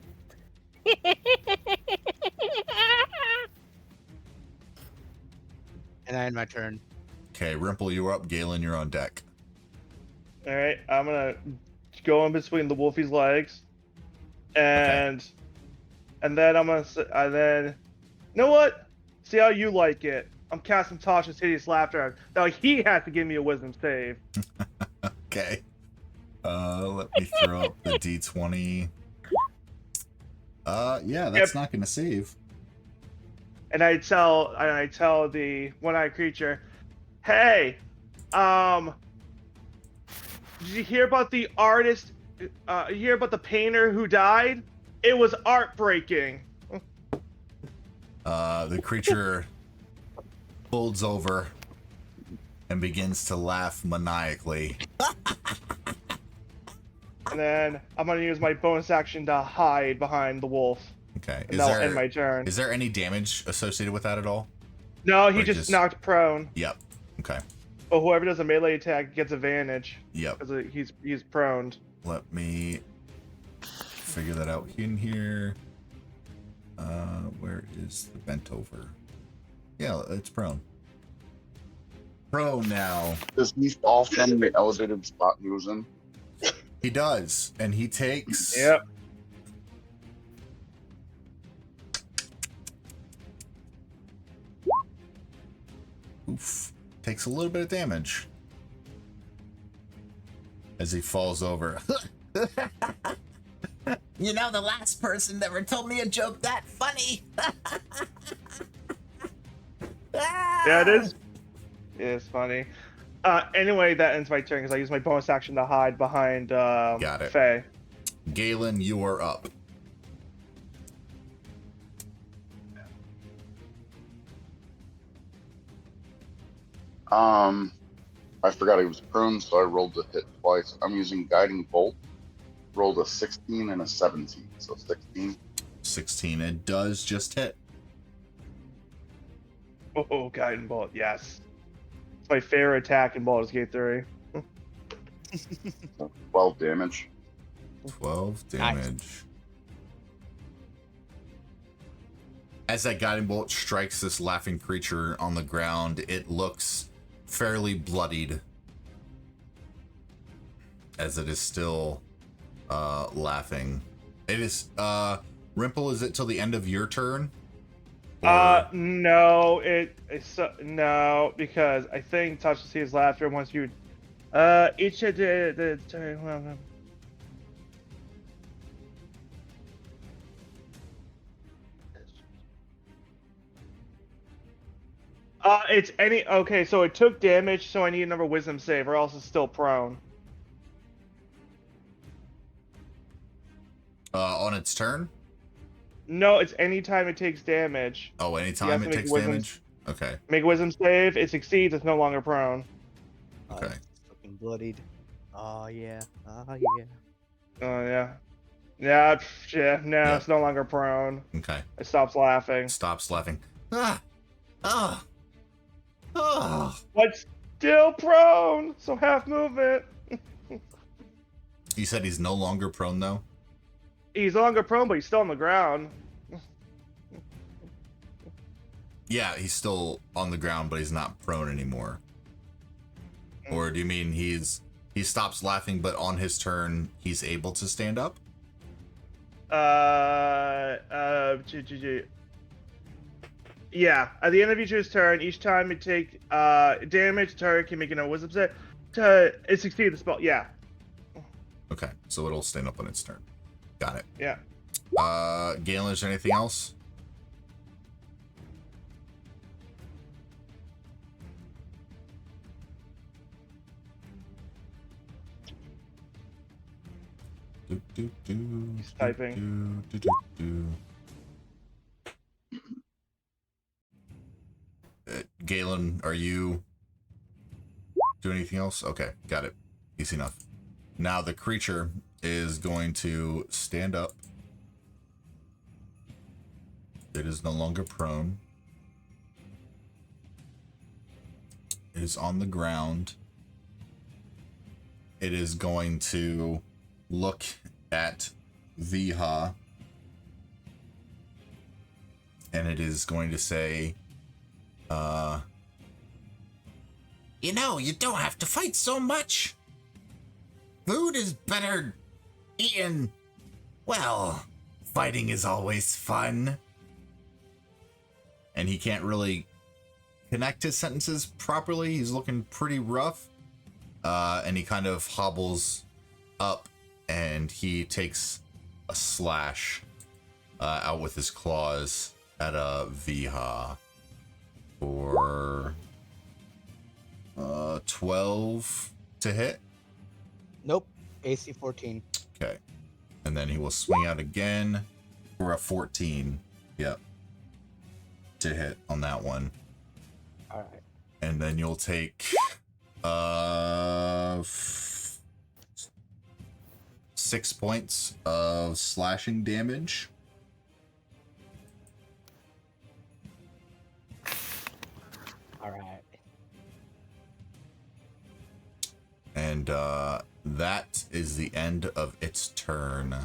And I end my turn. Okay, Rimple, you're up. Galen, you're on deck. All right, I'm gonna go in between the Wolfie's legs, and then I'm gonna and then, you know what? See how you like it. I'm casting Tasha's hideous laughter. Now he has to give me a wisdom save. Okay. Let me throw up the D20. Yeah, that's not gonna save. And I tell the one-eyed creature, "Hey, did you hear about the artist? You hear about the painter who died? It was art breaking." The creature folds over and begins to laugh maniacally. And then I'm gonna use my bonus action to hide behind the wolf. Okay. And that'll end my turn. Is there any damage associated with that at all? No, he Or just knocked prone. Yep. Okay. But whoever does a melee attack gets advantage. Yep. Because he's prone. Let me figure that out in here. Where is the bent over? Yeah, it's prone. Prone now. Does he fall from the elevated spot he was in? He does, and he takes. Yep. Oof. Takes a little bit of damage as he falls over. You know, the last person never told me a joke that funny. Yeah, it is. It's funny. Anyway, that ends my turn because I use my bonus action to hide behind Got it. Faye. Galen, you are up. I forgot he was prone, so I rolled the hit twice. I'm using Guiding Bolt. Rolled a 16 and a 17, so 16. 16. It does just hit. Oh, guiding bolt, yes. It's my favorite attack in Baldur's Gate 3. 12 damage. 12 damage. As that guiding bolt strikes this laughing creature on the ground, it looks fairly bloodied as it is still laughing. It is Rimple, is it till the end of your turn? No, it's no, because I think Touch to See His Laughter once you each of the it's any okay, so it took damage, so I need another wisdom save, or else it's still prone. On its turn? No, it's anytime it takes damage. Oh, anytime it takes damage? Okay. Make a wisdom save, it succeeds, it's no longer prone. Okay. Fucking bloodied. Oh yeah. Oh yeah. Oh yeah. Yeah, no, Yeah. it's no longer prone. Okay. It stops laughing. Stops laughing. Ah! Ah! Ah! But still prone, so half movement. You said he's no longer prone, though? He's no longer prone, but he's still on the ground. Yeah, he's still on the ground, but he's not prone anymore. Or do you mean he stops laughing, but on his turn, he's able to stand up? Yeah, at the end of each turn, each time it takes damage, the target can make a wisdom save to it succeed the spell. Yeah. Okay, so it'll stand up on its turn. Got it. Yeah. Galen, is there anything else? He's typing. Galen, are you doing anything else? Okay, got it. Easy enough. Now the creature is going to stand up. It is no longer prone. It is on the ground. It is going to look at Viha. And it is going to say, You know, you don't have to fight so much. Food is better eaten. Well, fighting is always fun. And he can't really connect his sentences properly. He's looking pretty rough. And he kind of hobbles up and he takes a slash out with his claws at Viha for 12 to hit. Nope. AC 14. Okay. And then he will swing out again for a 14. Yep. To hit on that one. All right. And then you'll take 6 points of slashing damage. All right. And that is the end of its turn.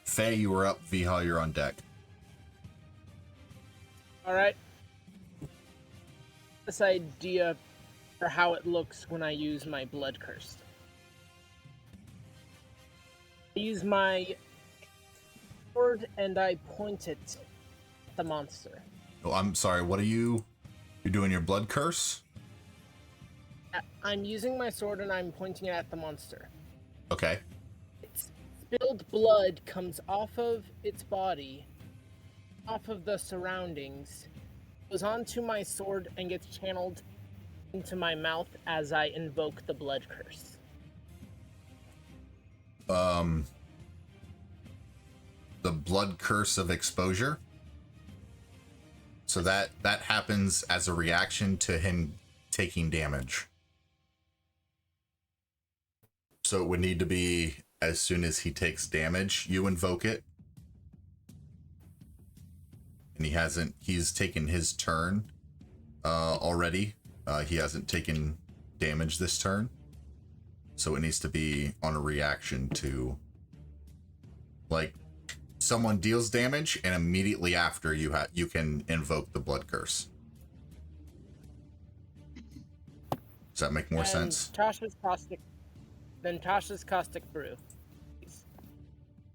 Faye, you were up. Viha, you're on deck. All right. This idea for how it looks when I use my blood curse. I use my sword and I point it at the monster. Oh, I'm sorry. What are you? You're doing your blood curse? I'm using my sword and I'm pointing it at the monster. Okay. Its spilled blood comes off of its body, off of the surroundings, goes onto my sword and gets channeled into my mouth as I invoke the blood curse. The blood curse of exposure. So that happens as a reaction to him taking damage. So it would need to be as soon as he takes damage, you invoke it. And he's taken his turn already. He hasn't taken damage this turn. So it needs to be on a reaction to, like, someone deals damage and immediately after you can invoke the blood curse. Does that make more sense? Tasha's caustic brew.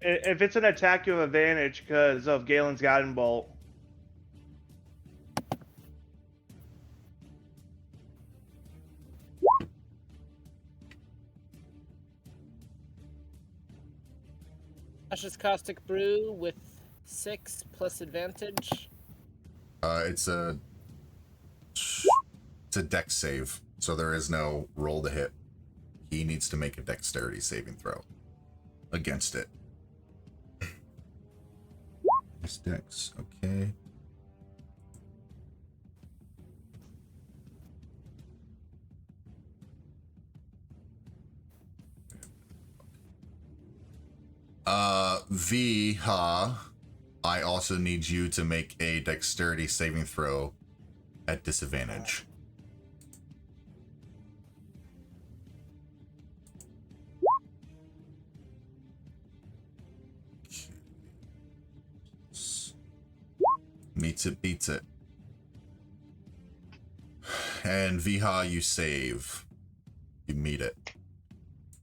If it's an attack, you have advantage because of Galen's guiding bolt. Tasha's caustic brew with 6 plus advantage. It's a dex save, so there is no roll to hit. He needs to make a dexterity saving throw against it. His dex, okay. Viha, I also need you to make a dexterity saving throw at disadvantage. Meets it, beats it. And Viha, you save. You meet it.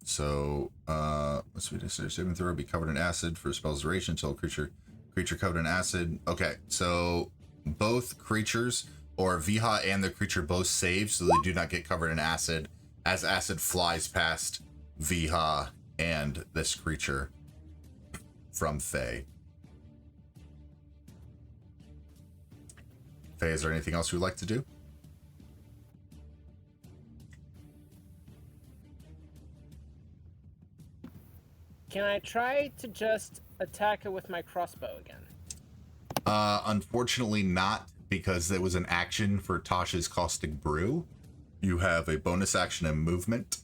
So, let's see, dexterity saving throw, be covered in acid for a spell's duration until creature covered in acid. Okay, so both creatures, or Viha and the creature, both save, so they do not get covered in acid as acid flies past Viha and this creature from Faye. Faye, is there anything else you'd like to do? Can I try to just attack it with my crossbow again? Unfortunately not, because it was an action for Tasha's Caustic Brew. You have a bonus action and movement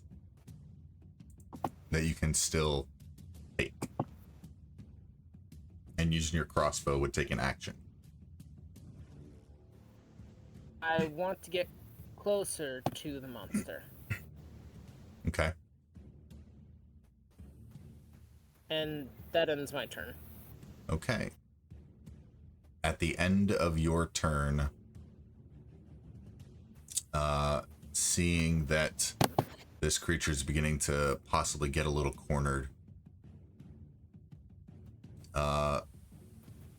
that you can still take. And using your crossbow would take an action. I want to get closer to the monster. Okay. And that ends my turn. Okay. At the end of your turn, seeing that this creature is beginning to possibly get a little cornered.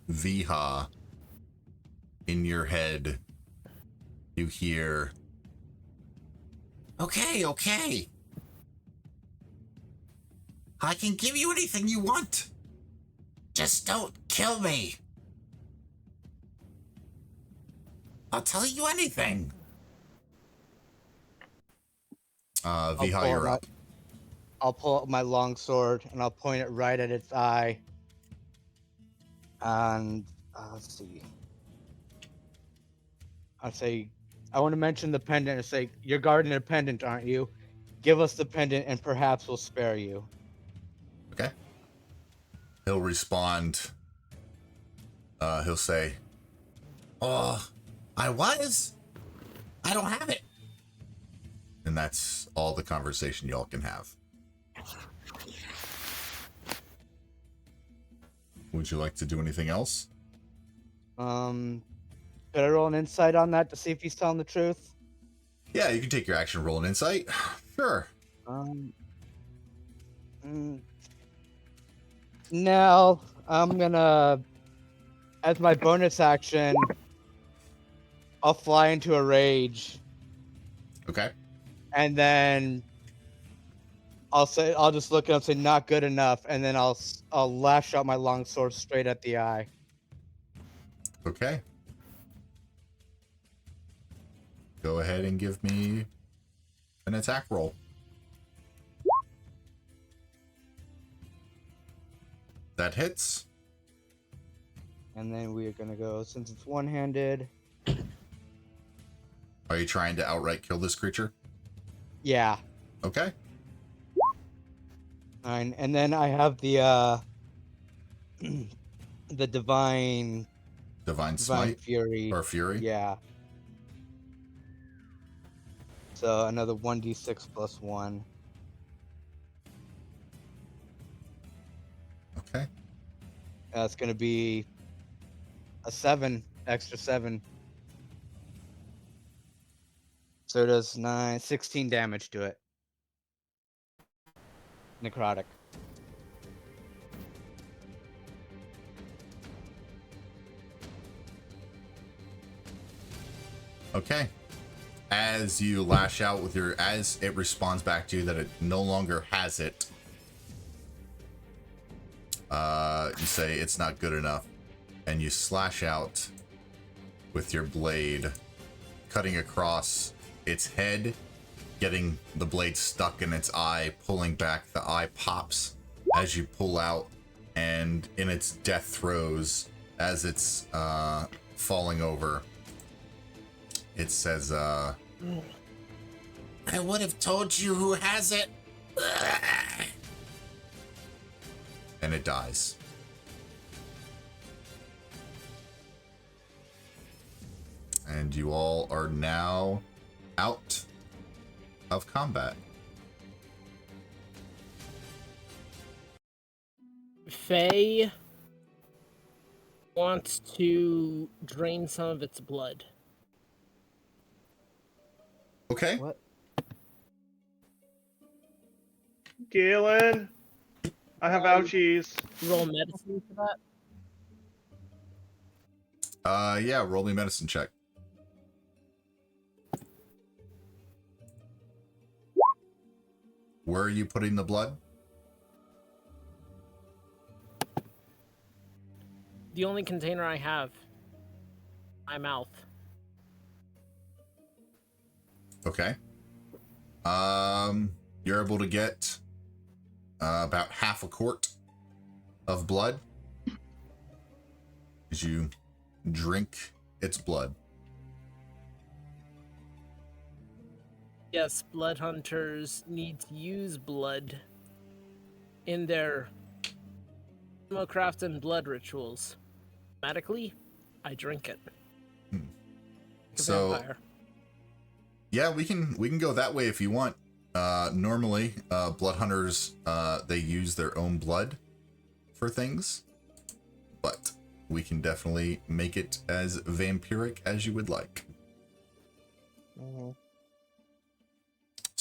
Viha, in your head, you hear, Okay, okay. I can give you anything you want. Just don't kill me. I'll tell you anything. Viha, you're up. I'll pull up my longsword and I'll point it right at its eye. And let's see. I'll say, I want to mention the pendant and say, you're guarding a pendant, aren't you? Give us the pendant and perhaps we'll spare you. Okay. He'll respond. He'll say, Oh, I was? I don't have it. and that's all the conversation y'all can have. Would you like to do anything else? Could I roll an insight on that to see if he's telling the truth? Yeah, you can take your action, roll an insight. Sure. No, I'm gonna, as my bonus action, I'll fly into a rage, Okay. and then I'll just look at him and say, not good enough, and then I'll lash out my longsword straight at the eye. Okay. Go ahead and give me an attack roll. That hits. And then we are gonna go, since it's one-handed. Are you trying to outright kill this creature? Yeah. Okay. Fine. And then I have the the divine Smite fury. or fury? Yeah. So another 1d6 plus 1. Okay. That's gonna be a 7, extra 7. So it does 16 damage to it. Necrotic. Okay. As you lash out with as it responds back to you that it no longer has it, you say it's not good enough, and you slash out with your blade, cutting across its head, getting the blade stuck in its eye, pulling back. The eye pops as you pull out, and in its death throes, as it's falling over, it says, I would have told you who has it. and it dies. And you all are now out of combat. Faye wants to drain some of its blood. Okay. What? Galen, I have ouchies. Roll medicine for that. Yeah, roll me medicine check. Where are you putting the blood? The only container I have. My mouth. Okay. You're able to get about half a quart of blood as you drink its blood. Yes, blood hunters need to use blood in their craft and blood rituals. Automatically, I drink it. Like a So vampire. yeah, we can go that way if you want. Normally, blood hunters they use their own blood for things, but we can definitely make it as vampiric as you would like.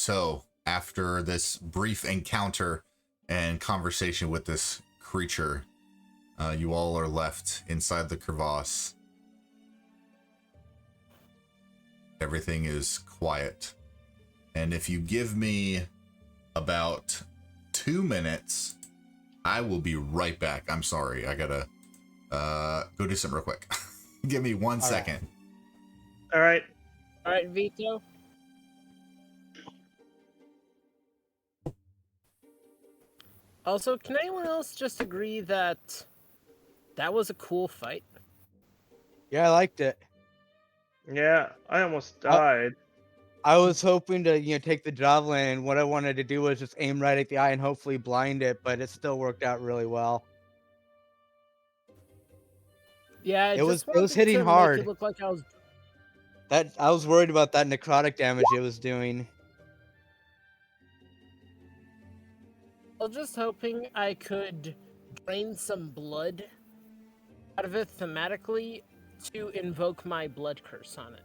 So after this brief encounter and conversation with this creature, you all are left inside the crevasse. Everything is quiet. And if you give me about 2 minutes, I will be right back. I'm sorry. I gotta go do something real quick. Give me 1 second. All right. All right, Vito. Also, can anyone else just agree that that was a cool fight? Yeah, I liked it. Yeah, I almost died. I was hoping to, take the javelin, and what I wanted to do was just aim right at the eye and hopefully blind it, but it still worked out really well. Yeah, I It was wanted hitting to hard. Make it look like I was. I was worried about that necrotic damage it was doing. I was just hoping I could drain some blood out of it thematically to invoke my blood curse on it.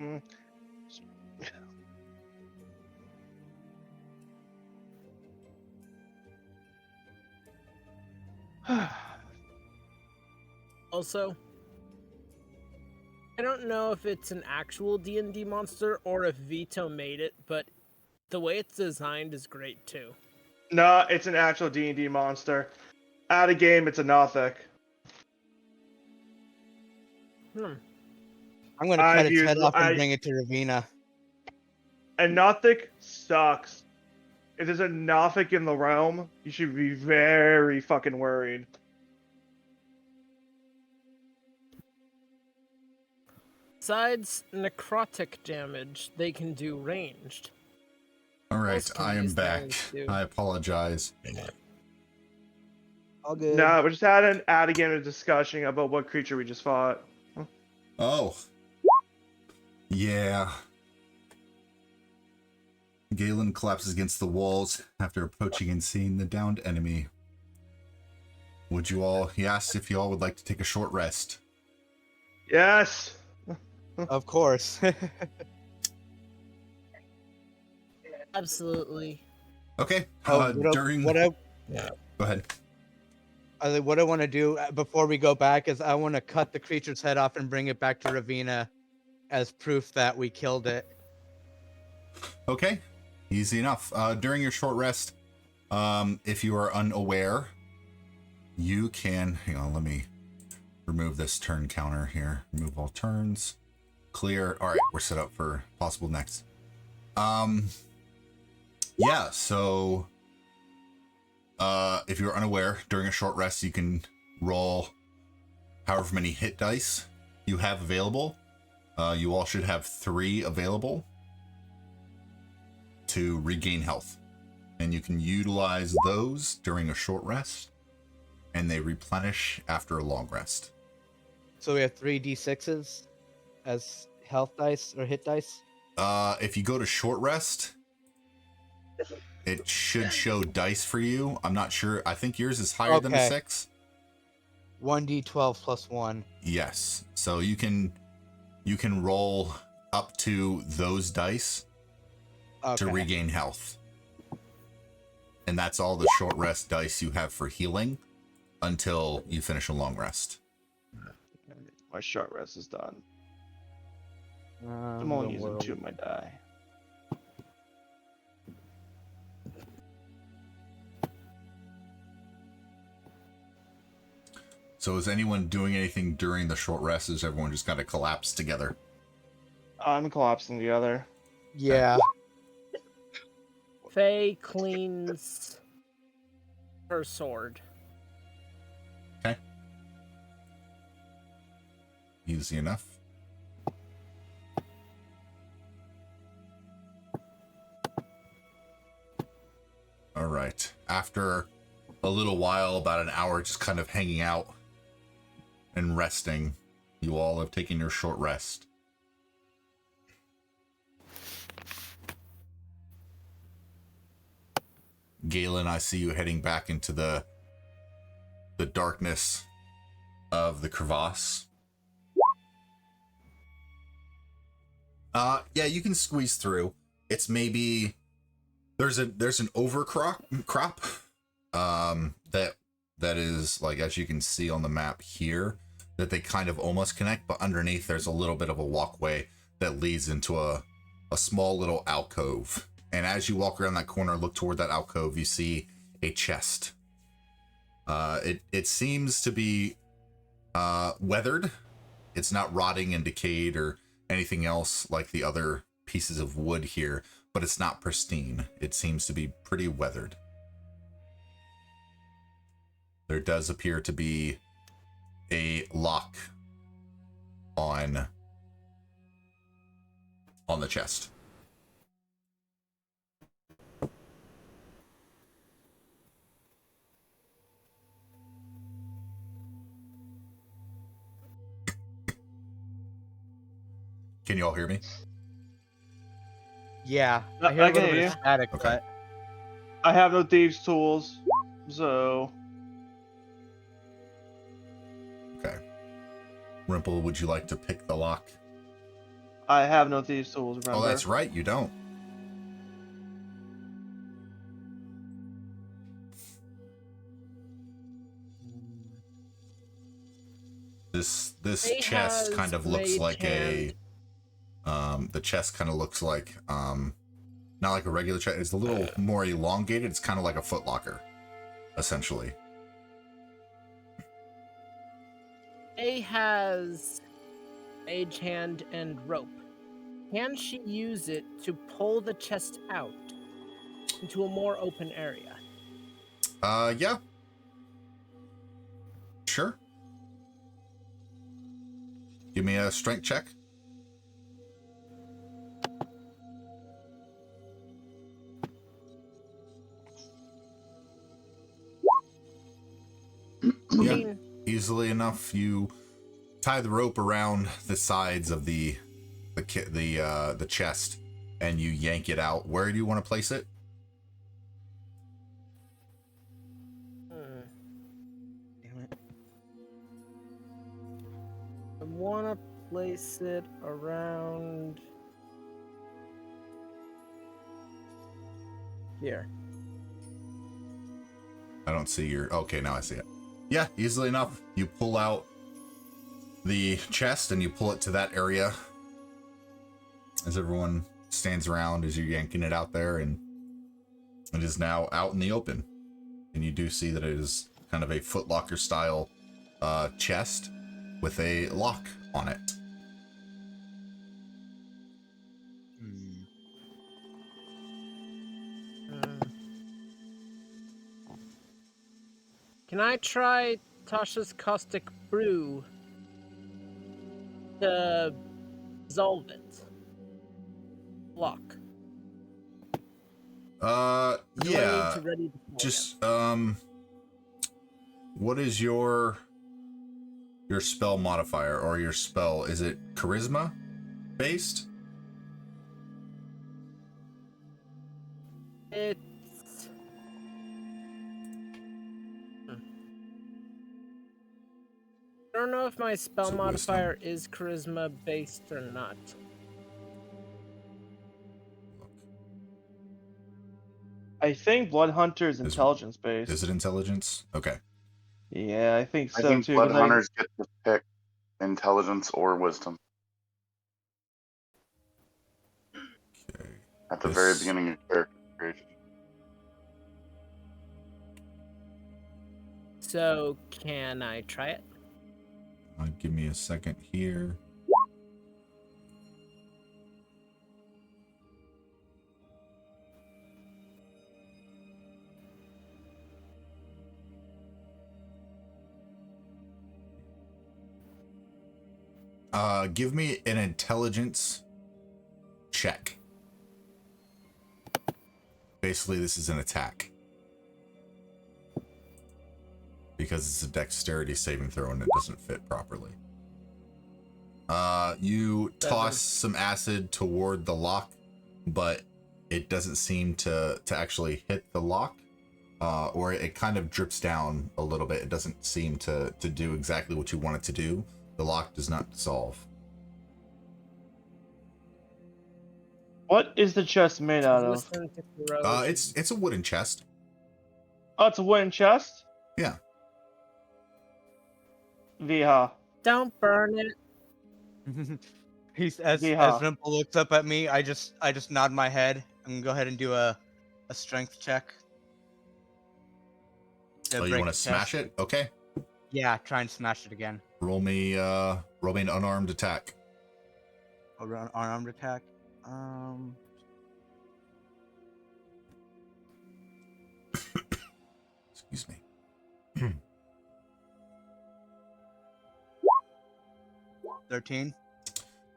Mm. Also, I don't know if it's an actual D&D monster or if Vito made it, but the way it's designed is great too. No, it's an actual D&D monster. Out of game, it's a Nothic. Hmm. I'm gonna cut its head off and bring it to Ravenna. And Nothic sucks. If there's a Nothic in the realm, you should be very fucking worried. Besides necrotic damage, they can do ranged. All right, else can I am these back. things do? I apologize. All good. No, we just had an out of game discussion about what creature we just fought. Oh. Yeah. Galen collapses against the walls after approaching and seeing the downed enemy. He asked if you all would like to take a short rest. Yes. Of course. Absolutely. Okay. Go ahead. What I want to do before we go back is I want to cut the creature's head off and bring it back to Ravenna as proof that we killed it. Okay. Easy enough. During your short rest, if you are unaware, you can... Hang on, let me remove this turn counter here. Remove all turns. Clear. All right, we're set up for possible next. Yeah, so... if you're unaware, during a short rest, you can roll however many hit dice you have available. You all should have 3 available to regain health. And you can utilize those during a short rest, and they replenish after a long rest. So we have 3 d6s as health dice or hit dice? If you go to short rest, it should show dice for you. I'm not sure. I think yours is higher than a 6. 1d12 plus 1. Yes. So you can roll up to those dice to regain health. And that's all the short rest dice you have for healing until you finish a long rest. My short rest is done. I'm only using 2 of my die. So is anyone doing anything during the short rest? Is everyone just kind of collapsed together? I'm collapsing together. Yeah. Faye cleans her sword. Okay. Easy enough. All right. After a little while, about an hour, just kind of hanging out and resting, you all have taken your short rest. Galen, I see you heading back into the darkness of the crevasse. Yeah, you can squeeze through. it's maybe there's an overcrop that is, like, as you can see on the map here, that they kind of almost connect, but underneath there's a little bit of a walkway that leads into a small little alcove. And as you walk around that corner, look toward that alcove, you see a chest. It seems to be weathered. It's not rotting and decayed or anything else like the other pieces of wood here, but it's not pristine. It seems to be pretty weathered. There does appear to be a lock on the chest. Can you all hear me? Yeah, I I hear a can little hear bit you. of static, Okay. but I have no thieves' tools, so Okay. Rimple, would you like to pick the lock? I have no thieves' tools. Remember? Oh, that's right, you don't. This They chest has kind of looks mage like hand. the chest kind of looks like not like a regular chest. It's a little more elongated. It's kind of like a footlocker, essentially. A has mage hand and rope. Can she use it to pull the chest out into a more open area? Yeah. Sure. Give me a strength check. Yeah, easily enough. You tie the rope around the sides of the chest, and you yank it out. Where do you want to place it? damn it. I want to place it around here. I don't see your... Okay, now I see it. Yeah, easily enough. You pull out the chest and you pull it to that area. As everyone stands around as you're yanking it out there, and it is now out in the open. And you do see that it is kind of a footlocker style chest with a lock on it. Can I try Tasha's caustic brew to dissolve it? Lock. Do I need Yeah. to ready the fire? Just what is your spell modifier or your spell? Is it charisma based? It's I don't know if my spell It's a modifier is charisma based or not. I think Blood Hunter is intelligence based. Is it intelligence? Okay. Yeah, I think so I think too. blood 'cause hunters get to pick intelligence or wisdom Okay. at the very This- beginning of character creation. So can I try it? Give me a second here. Give me an intelligence check. Basically, this is an attack. Because it's a dexterity saving throw and it doesn't fit properly. You toss some acid toward the lock, but it doesn't seem to actually hit the lock. Or it kind of drips down a little bit. It doesn't seem to do exactly what you want it to do. The lock does not dissolve. What is the chest made out of? Listen to corrosion. It's a wooden chest. Oh, it's a wooden chest? Yeah. Viha. Don't burn it. He's as Yeehaw. Rimple looks up at me, I just nod my head. I'm gonna go ahead and do a strength check. Oh, you want to smash it? Okay. Yeah, try and smash it again. Roll me an unarmed attack. Unarmed attack. Excuse me. 13.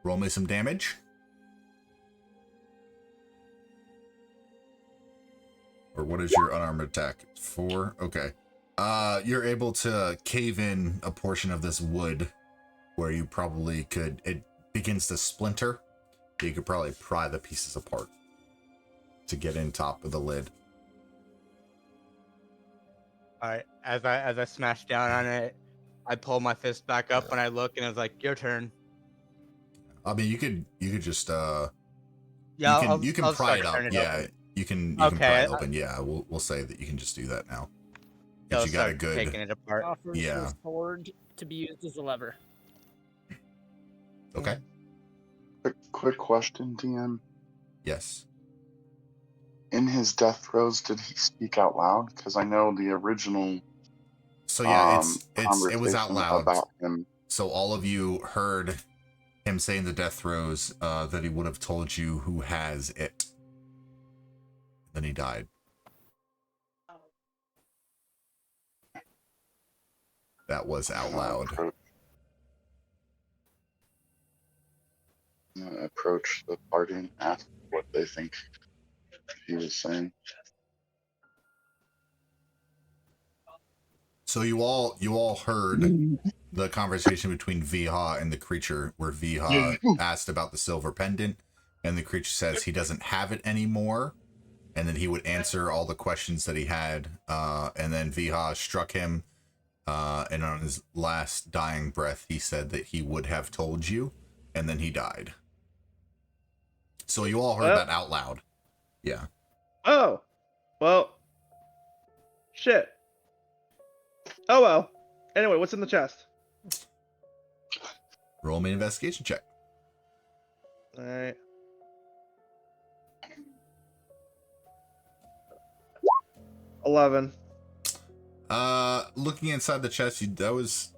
Roll me some damage. Or what is your unarmed attack? 4? Okay. You're able to cave in a portion of this wood where you probably could, it begins to splinter. You could probably pry the pieces apart to get in top of the lid. All right, as I smash down on it, I pull my fist back up and I look and it's like, your turn. I mean, you could just Yeah, you can I'll pry start it up. turning Yeah, open. you can Okay, pry it open. Yeah, we'll say that you can just do that now. I'll Because you got a start good. taking it apart. Offers Yeah. her sword to be used as a lever. Okay. Quick question, DM. Yes. In his death throes, did he speak out loud? Because I know the original So yeah, it was conversation out loud. about him. So all of you heard him say in the death throes that he would have told you who has it. Then he died. That was out loud. Approach the party and ask what they think he was saying. So you all heard the conversation between Viha and the creature, where Viha asked about the silver pendant, and the creature says he doesn't have it anymore, and then he would answer all the questions that he had, and then Viha struck him, and on his last dying breath, he said that he would have told you, and then he died. So you all heard that out loud. Yeah. Oh. Well. Shit. Oh well. Anyway, what's in the chest? Roll me an investigation check. Alright. $11. Looking inside the chest, that was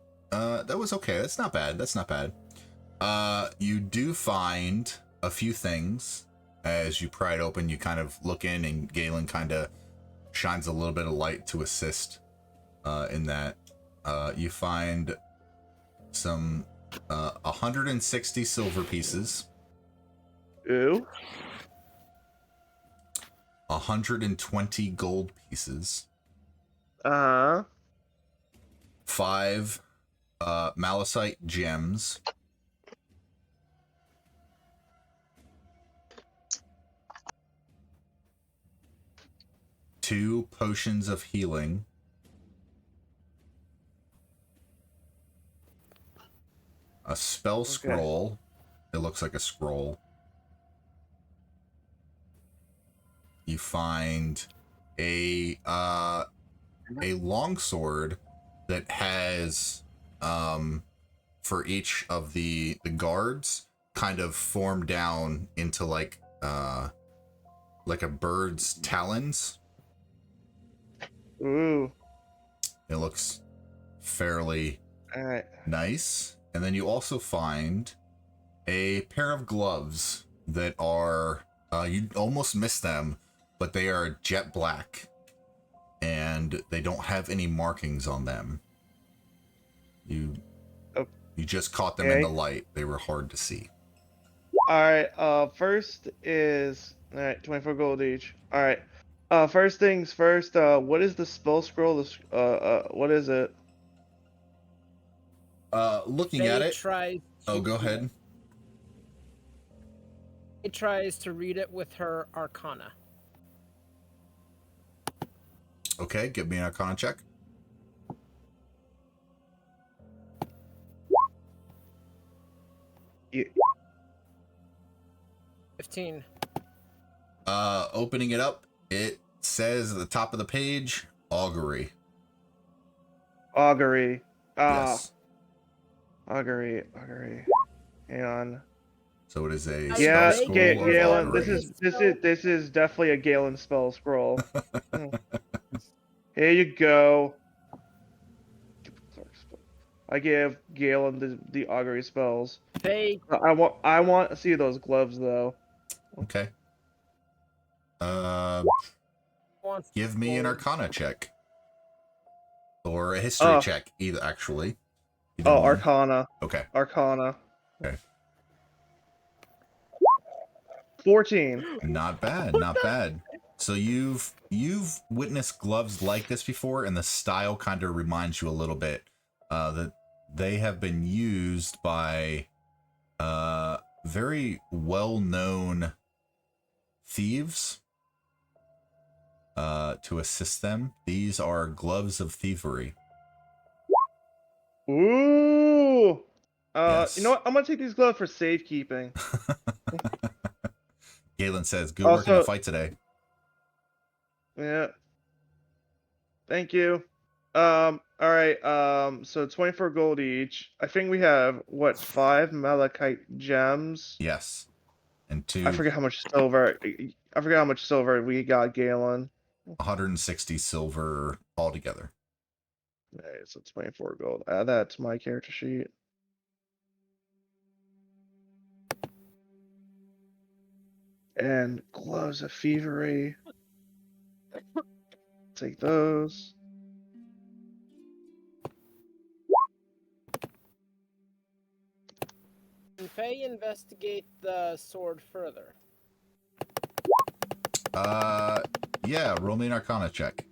okay. That's not bad. That's not bad. You do find a few things as you pry it open. You kind of look in, and Galen kind of shines a little bit of light to assist in that. You find some 160 silver pieces, Ooh. 120 gold pieces, 5 malachite gems, 2 potions of healing, a spell scroll. It looks like a scroll. You find a longsword that has for each of the guards kind of formed down into like a bird's talons. Ooh. It looks fairly Alright. nice. And then you also find a pair of gloves that are you almost miss them, but they are jet black and they don't have any markings on them. You just caught them in the light. They were hard to see. Alright, first is 24 gold each. Alright. First things first, what is the spell scroll? What is it? Looking at it. Oh, go ahead. It tries to read it with her arcana. Okay, give me an arcana check. Yeah. 15. Opening it up, it says at the top of the page, augury. Augury. Yes. Augury. Hang on. So it is a Yeah, spell scroll of Galen. augury. This is definitely a Galen spell scroll. Here you go. I gave Galen the augury spells. Fake. I want to see those gloves though. Okay. Wants Give me an gold. Arcana check. Or a history check, either actually. Either one. Arcana. Okay. Arcana. Okay. 14. Not bad, not bad. So you've witnessed gloves like this before, and the style kind of reminds you a little bit that they have been used by very well-known thieves to assist them. These are gloves of thievery. Ooh. Yes. You know what? I'm gonna take these gloves for safekeeping. Galen says, "Good work in the Also- fight today." Yeah. Thank you. All right. So 24 gold each. I think we have what 5 malachite gems. Yes. And I forget how much silver. I forget how much silver we got, Galen. 160 silver altogether. Alright, so 24 gold. Add that to my character sheet. And gloves of thievery. Take those. Can Faye investigate the sword further? Yeah, roll me an Arcana check.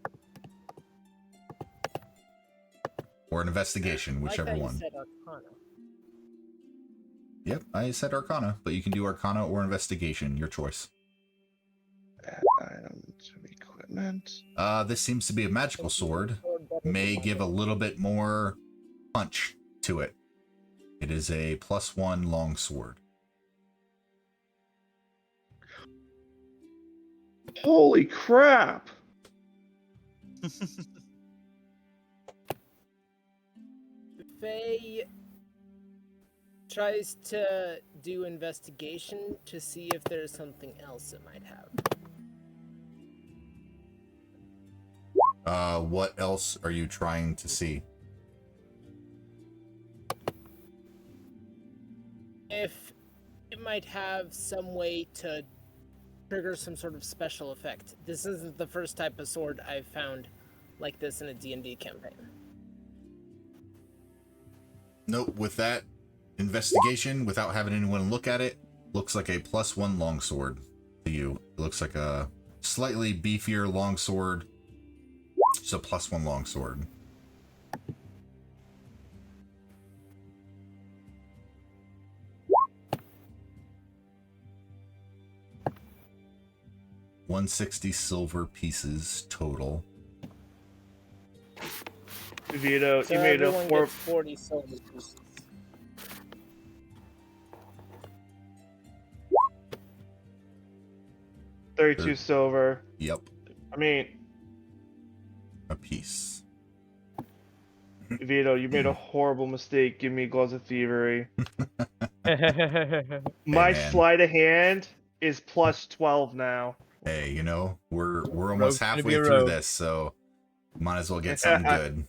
Or an investigation, whichever I thought you one. said Arcana. Yep, I said Arcana, but you can do Arcana or investigation, your choice. Add item to equipment. This seems to be a magical sword. May give a little bit more punch to it. It is a +1 longsword. Holy crap! Faye tries to do investigation to see if there's something else it might have. What else are you trying to see? If it might have some way to trigger some sort of special effect. This isn't the first type of sword I've found like this in a D&D campaign. Nope, with that investigation, without having anyone look at it, looks like a +1 longsword to you. It looks like a slightly beefier longsword. It's a +1 longsword. $160 silver pieces total. Vito, So you made a everyone gets 40 silver pieces. $32 silver. Yep, I mean, a piece. Vito, you made a horrible mistake. Give me gloves of thievery. My man. sleight of hand is +12 now. Hey, you know, we're almost Rogue's gonna halfway be a through rogue. this, so might as well get something good.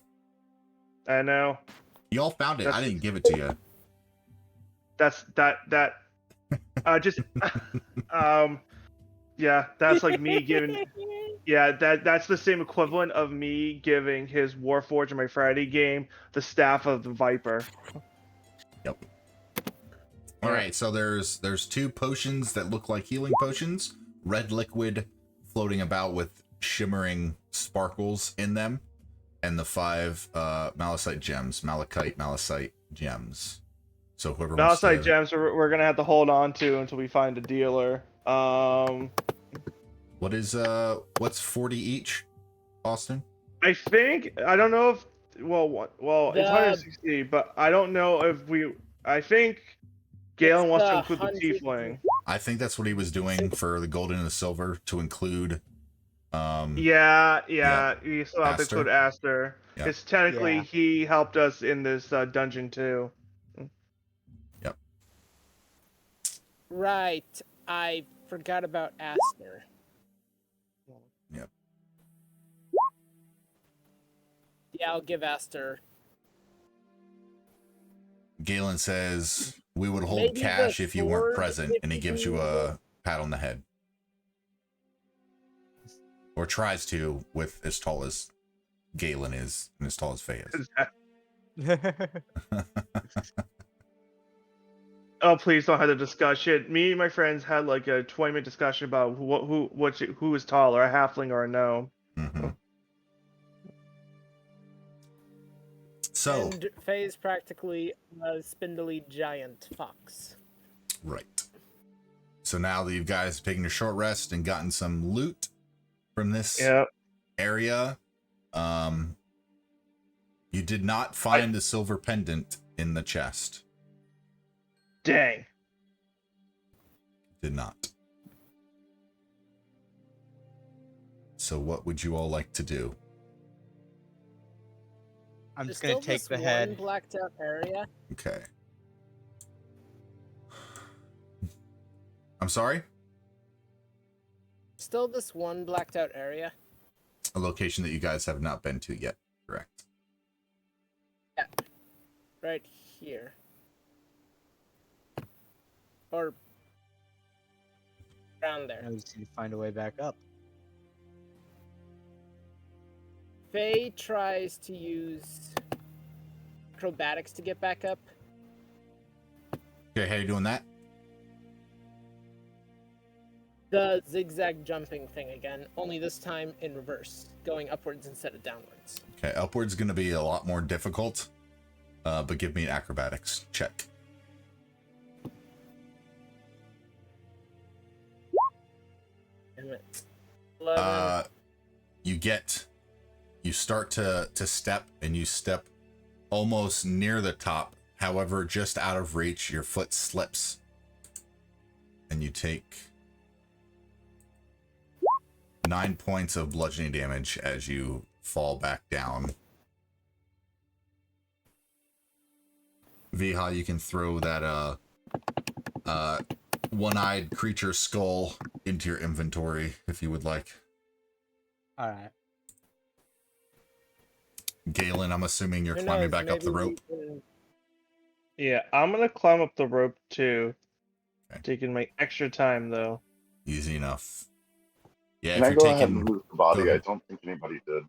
I know. Y'all found it. I That's- didn't give it to you. Just yeah, that's like me giving. Yeah, that's the same equivalent of me giving his Warforged in my Friday game the Staff of the Viper. Yep. All right, so there's 2 potions that look like healing potions. Red liquid floating about with shimmering sparkles in them, and the 5 malachite gems. So whoever wants Malachite to... gems we're gonna have to hold on to until we find a dealer. What is what's 40 each, Austin? I think I don't know if it's The- 160, but I don't know if we. I think Galen It's wants to the include the 100 tiefling. I think that's what he was doing for the gold and the silver to include. Yeah, Yep. you still have to Aster? include Aster. Yep. Because technically Yeah. he helped us in this dungeon too. Yep. Right. I forgot about Aster. Yep. Yeah, I'll give Aster. Galen says we would hold Maybe the cash if you weren't sword, present, if and he gives you you- a pat on the head, or tries to, with as tall as Galen is and as tall as Faye is. Oh, please don't have the discussion. Me and my friends had like a 20-minute discussion about who is taller, a halfling or a gnome. Mm-hmm. So, And Faye is practically a spindly giant fox. right. So now that you guys have taken a short rest and gotten some loot from this Yep. area, you did not find the silver pendant in the chest. Dang. Did not. So what would you all like to do? I'm There's just gonna still take this the one head. blacked out area. Okay. I'm sorry? Still this one blacked out area. A location that you guys have not been to yet, correct? Yeah. Right here. Or around there. I just need to find a way back up. Faye tries to use acrobatics to get back up. Okay, how you doing that? The zigzag jumping thing again, only this time in reverse, going upwards instead of downwards. Okay, upward's going to be a lot more difficult, but give me an acrobatics check. Damn it. 11. You start to step, and you step almost near the top. However, just out of reach, your foot slips, and you take 9 points of bludgeoning damage as you fall back down. Viha, you can throw that one-eyed creature skull into your inventory if you would like. All right. Galen, I'm assuming you're Who climbing knows, back up the maybe we rope. can- Yeah, I'm gonna climb up the rope too. Okay. Taking my extra time though. Easy enough. Yeah, Can if I you're go ahead taking, and move the body? go I ahead. don't think anybody did.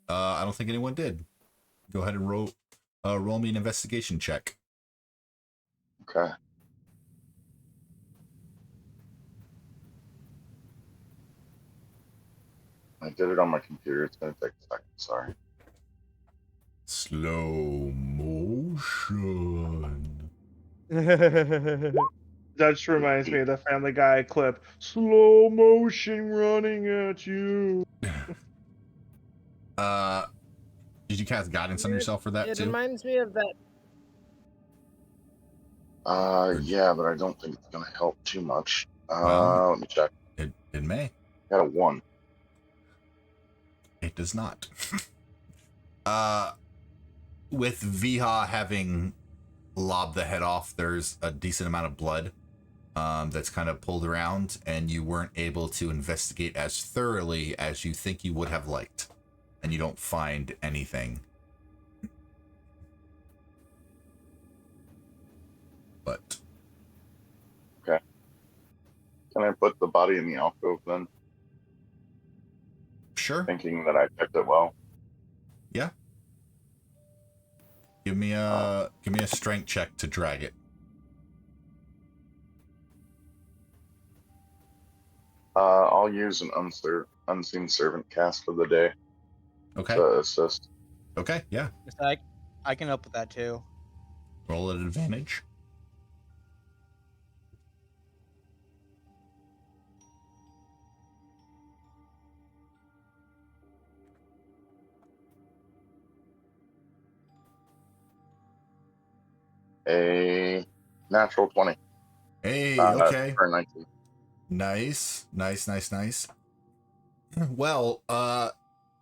I don't think anyone did. Go ahead and roll me an investigation check. Okay. I did it on my computer. It's gonna take a second. Sorry. Slow motion. That just reminds me of the Family Guy clip. Slow motion running at you. Did you cast guidance on yourself for that It too? reminds me of that. Yeah, but I don't think it's gonna help too much. Well, Let me check. it may. Got a 1. It does not. With Viha having lobbed the head off, there's a decent amount of blood that's kind of pulled around, and you weren't able to investigate as thoroughly as you think you would have liked, and you don't find anything. But Can I put the body in the alcove then? sure, Thinking that I kept it well. yeah. Give me a strength check to drag it. I'll use an unseen servant cast for the day Okay. to assist. Okay, yeah. I can help with that too. Roll at advantage. A Natural 20. Hey, okay. For 19. Nice. Well,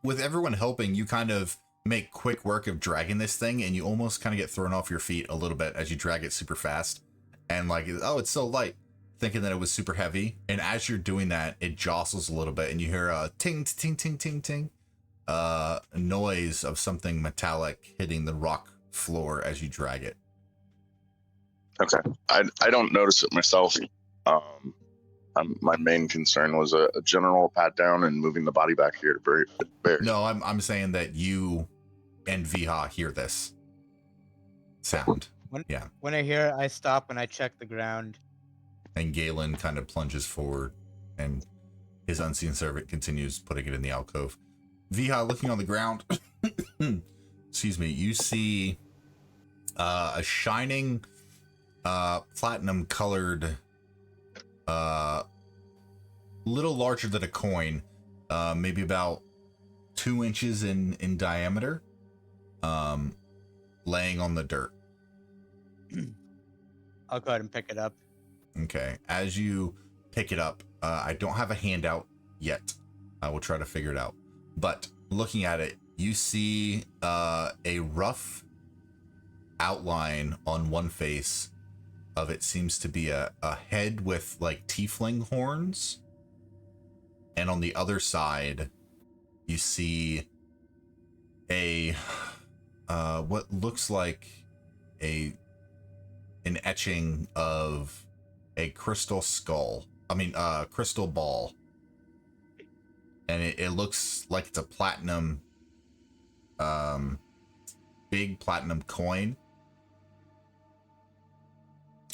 with everyone helping, you kind of make quick work of dragging this thing, and you almost kind of get thrown off your feet a little bit as you drag it super fast. And like, oh, it's so light, thinking that it was super heavy. And as you're doing that, it jostles a little bit, and you hear a ting, ting, ting, ting, ting, noise of something metallic hitting the rock floor as you drag it. Okay. I don't notice it myself. My main concern was a general pat down and moving the body back here to bury. No, I'm saying that you and Viha hear this sound. When I hear it, I stop and I check the ground. And Galen kind of plunges forward, and his unseen servant continues putting it in the alcove. Viha, looking on the ground, excuse me, you see a shining platinum colored, little larger than a coin, maybe about 2 inches in diameter, laying on the dirt. I'll go ahead and pick it up. Okay. As you pick it up, I don't have a handout yet. I will try to figure it out. But looking at it, you see a rough outline on one face of it. Seems to be a head with like tiefling horns. And on the other side, you see a what looks like an etching of a crystal skull. Crystal ball. And it looks like it's a platinum, big platinum coin.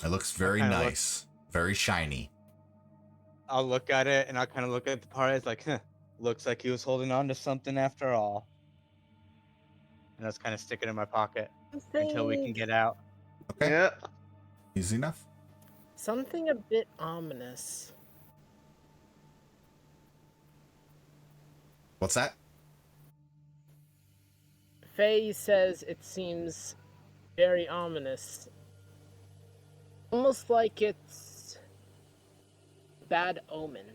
It looks very nice, very shiny. I'll look at it and I'll kind of look at the part. It's like, looks like he was holding on to something after all. And let's kind of stick it in my pocket until we can get out. Okay. Yeah. Easy enough. Something a bit ominous. What's that? Faye says it seems very ominous. Almost like it's a bad omen.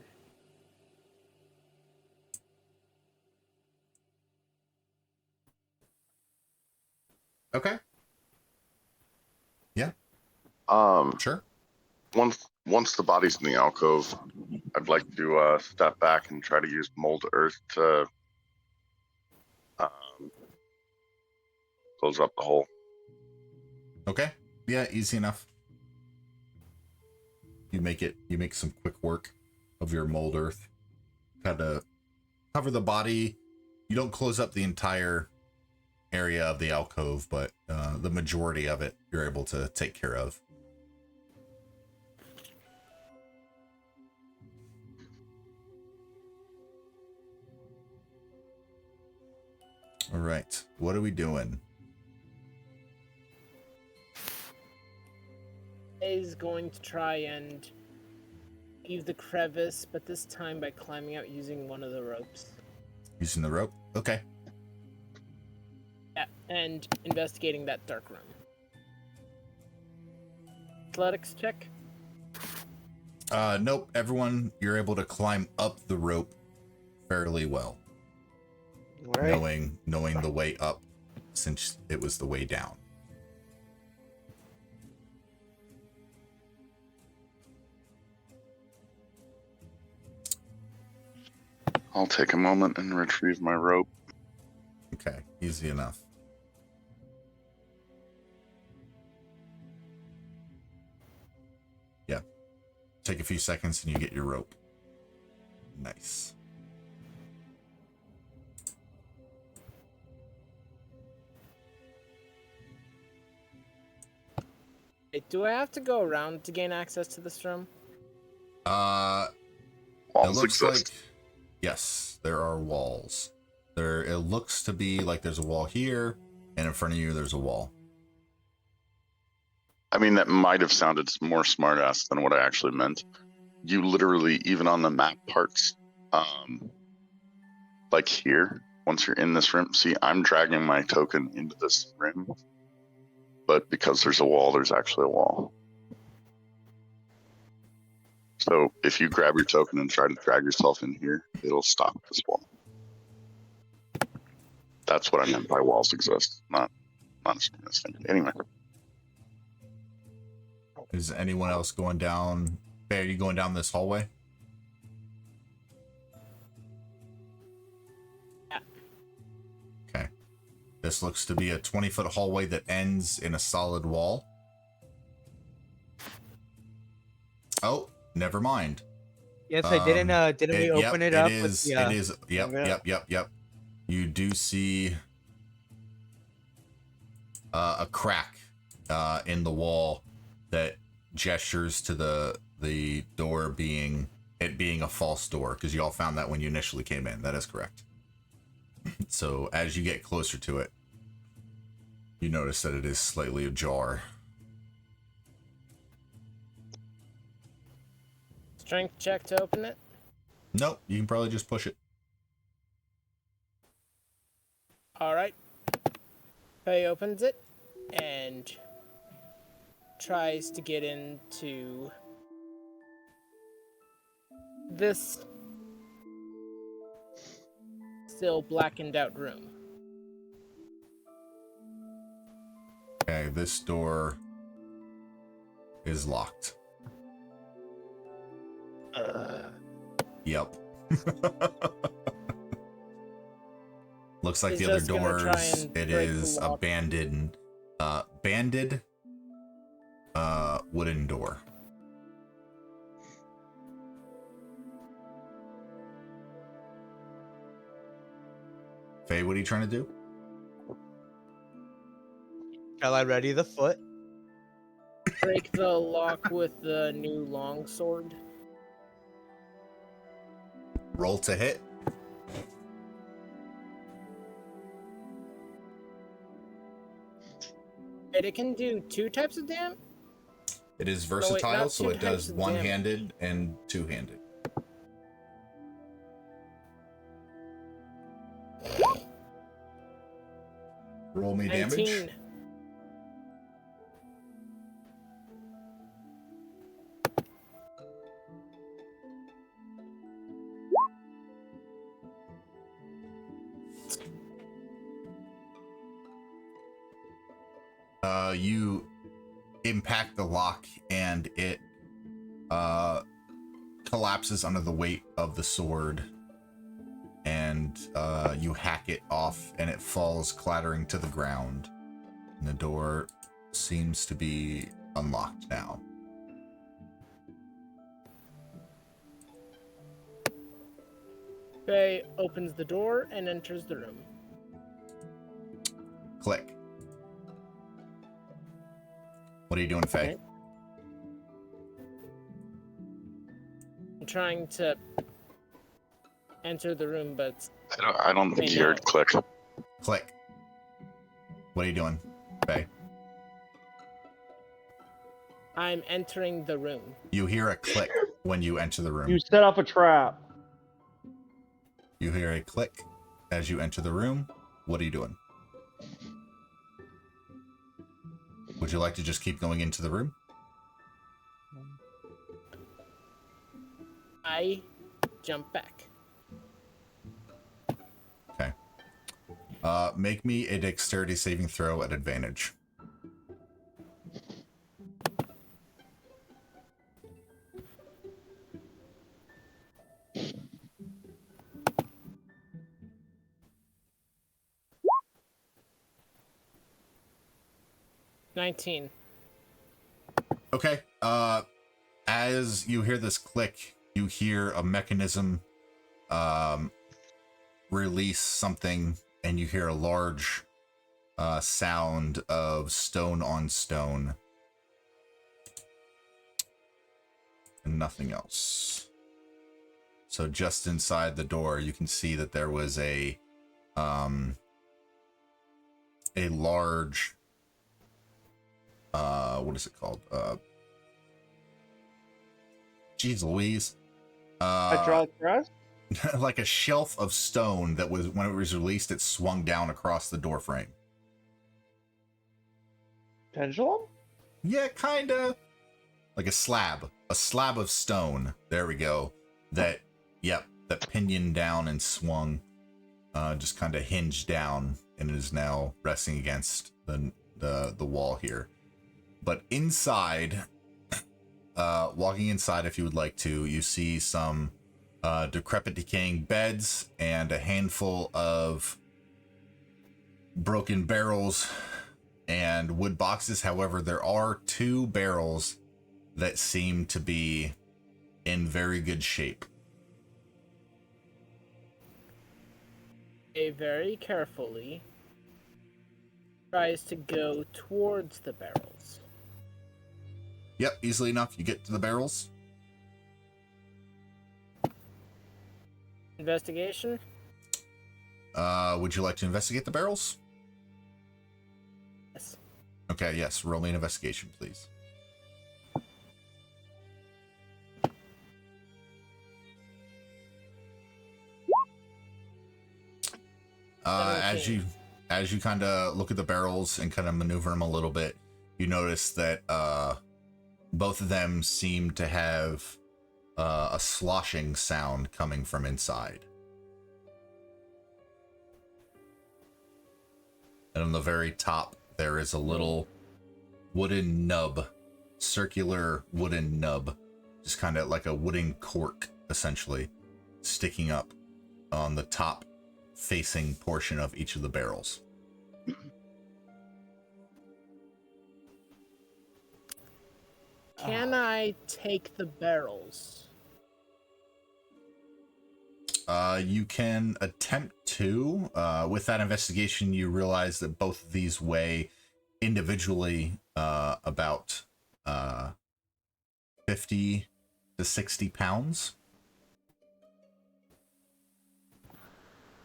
Okay. Yeah. Sure. Once the body's in the alcove, I'd like to step back and try to use mold earth to close up the hole. Okay. Yeah, easy enough. You make some quick work of your mold earth. Kind of cover the body. You don't close up the entire area of the alcove, but the majority of it you're able to take care of. All right, what are we doing? Is going to try and leave the crevice, but this time by climbing out using one of the ropes. Using the rope? Okay. Yeah, and investigating that dark room. Athletics check? Nope. Everyone, you're able to climb up the rope fairly well. Right. Knowing the way up since it was the way down. I'll take a moment and retrieve my rope. Okay, easy enough. Yeah. Take a few seconds and you get your rope. Nice. Wait, do I have to go around to gain access to this room? Walls It looks exist. like, yes, there are walls. It looks to be like there's a wall here, and in front of you there's a wall. I mean, that might have sounded more smartass than what I actually meant. You literally, even on the map parts, like here, once you're in this room, see, I'm dragging my token into this rim, but because there's a wall, there's actually a wall. So if you grab your token and try to drag yourself in here, it'll stop this wall. That's what I meant by walls exist, not a thing. Anyway. Is anyone else going down? Faye, are you going down this hallway? Yeah. Okay. This looks to be a 20-foot hallway that ends in a solid wall. Oh, never mind. Yes, I didn't. Didn't we open it up? It is. With the, It is. Yep. You do see a crack in the wall that gestures to the door being a false door, because you all found that when you initially came in. That is correct. So as you get closer to it, you notice that it is slightly ajar. Strength check to open it. Nope, you can probably just push it. All right. Faye opens it and tries to get into this still blackened out room. Okay, this door is locked. Yep. Looks like He's the other just gonna try doors, and it break the is a lock. banded wooden door. Faye, what are you trying to do? shall I ready the foot? Break the lock with the new longsword. Roll to hit. And it can do 2 types of damage. It is wait, versatile, not so two it does types of one-handed and two-handed. Roll me damage. 19. You impact the lock and it collapses under the weight of the sword, and you hack it off and it falls clattering to the ground. And the door seems to be unlocked now. Faye opens the door and enters the room. Click. What are you doing, Faye? Okay. I'm trying to enter the room, but I don't think Wait, you heard no. click. Click. What are you doing, Faye? I'm entering the room. You hear a click when you enter the room. You set up a trap. You hear a click as you enter the room. What are you doing? Would you like to just keep going into the room? I jump back. Okay. Make me a dexterity saving throw at advantage. $19. Okay. As you hear this click, you hear a mechanism release something, and you hear a large sound of stone on stone. And nothing else. So just inside the door, you can see that there was a large what is it called? Jeez Louise. Hydraulic press? Like a shelf of stone that was, when it was released, it swung down across the door frame. Pendulum? Yeah, kinda. Like a slab a slab of stone. There we go. That pinioned down and swung, just kind of hinged down, and is now resting against the wall here. But inside, walking inside, if you would like to, you see some decrepit, decaying beds and a handful of broken barrels and wood boxes. However, there are 2 barrels that seem to be in very good shape. Very carefully tries to go towards the barrels. Yep, easily enough. You get to the barrels. Investigation? Would you like to investigate the barrels? Yes. Okay, yes. Roll me an investigation, please. As you kind of look at the barrels and kind of maneuver them a little bit, you notice that both of them seem to have a sloshing sound coming from inside. And on the very top, there is a little wooden nub, circular wooden nub, just kind of like a wooden cork, essentially, sticking up on the top facing portion of each of the barrels. Can I take the barrels? You can attempt to. With that investigation, you realize that both of these weigh individually about 50 to 60 pounds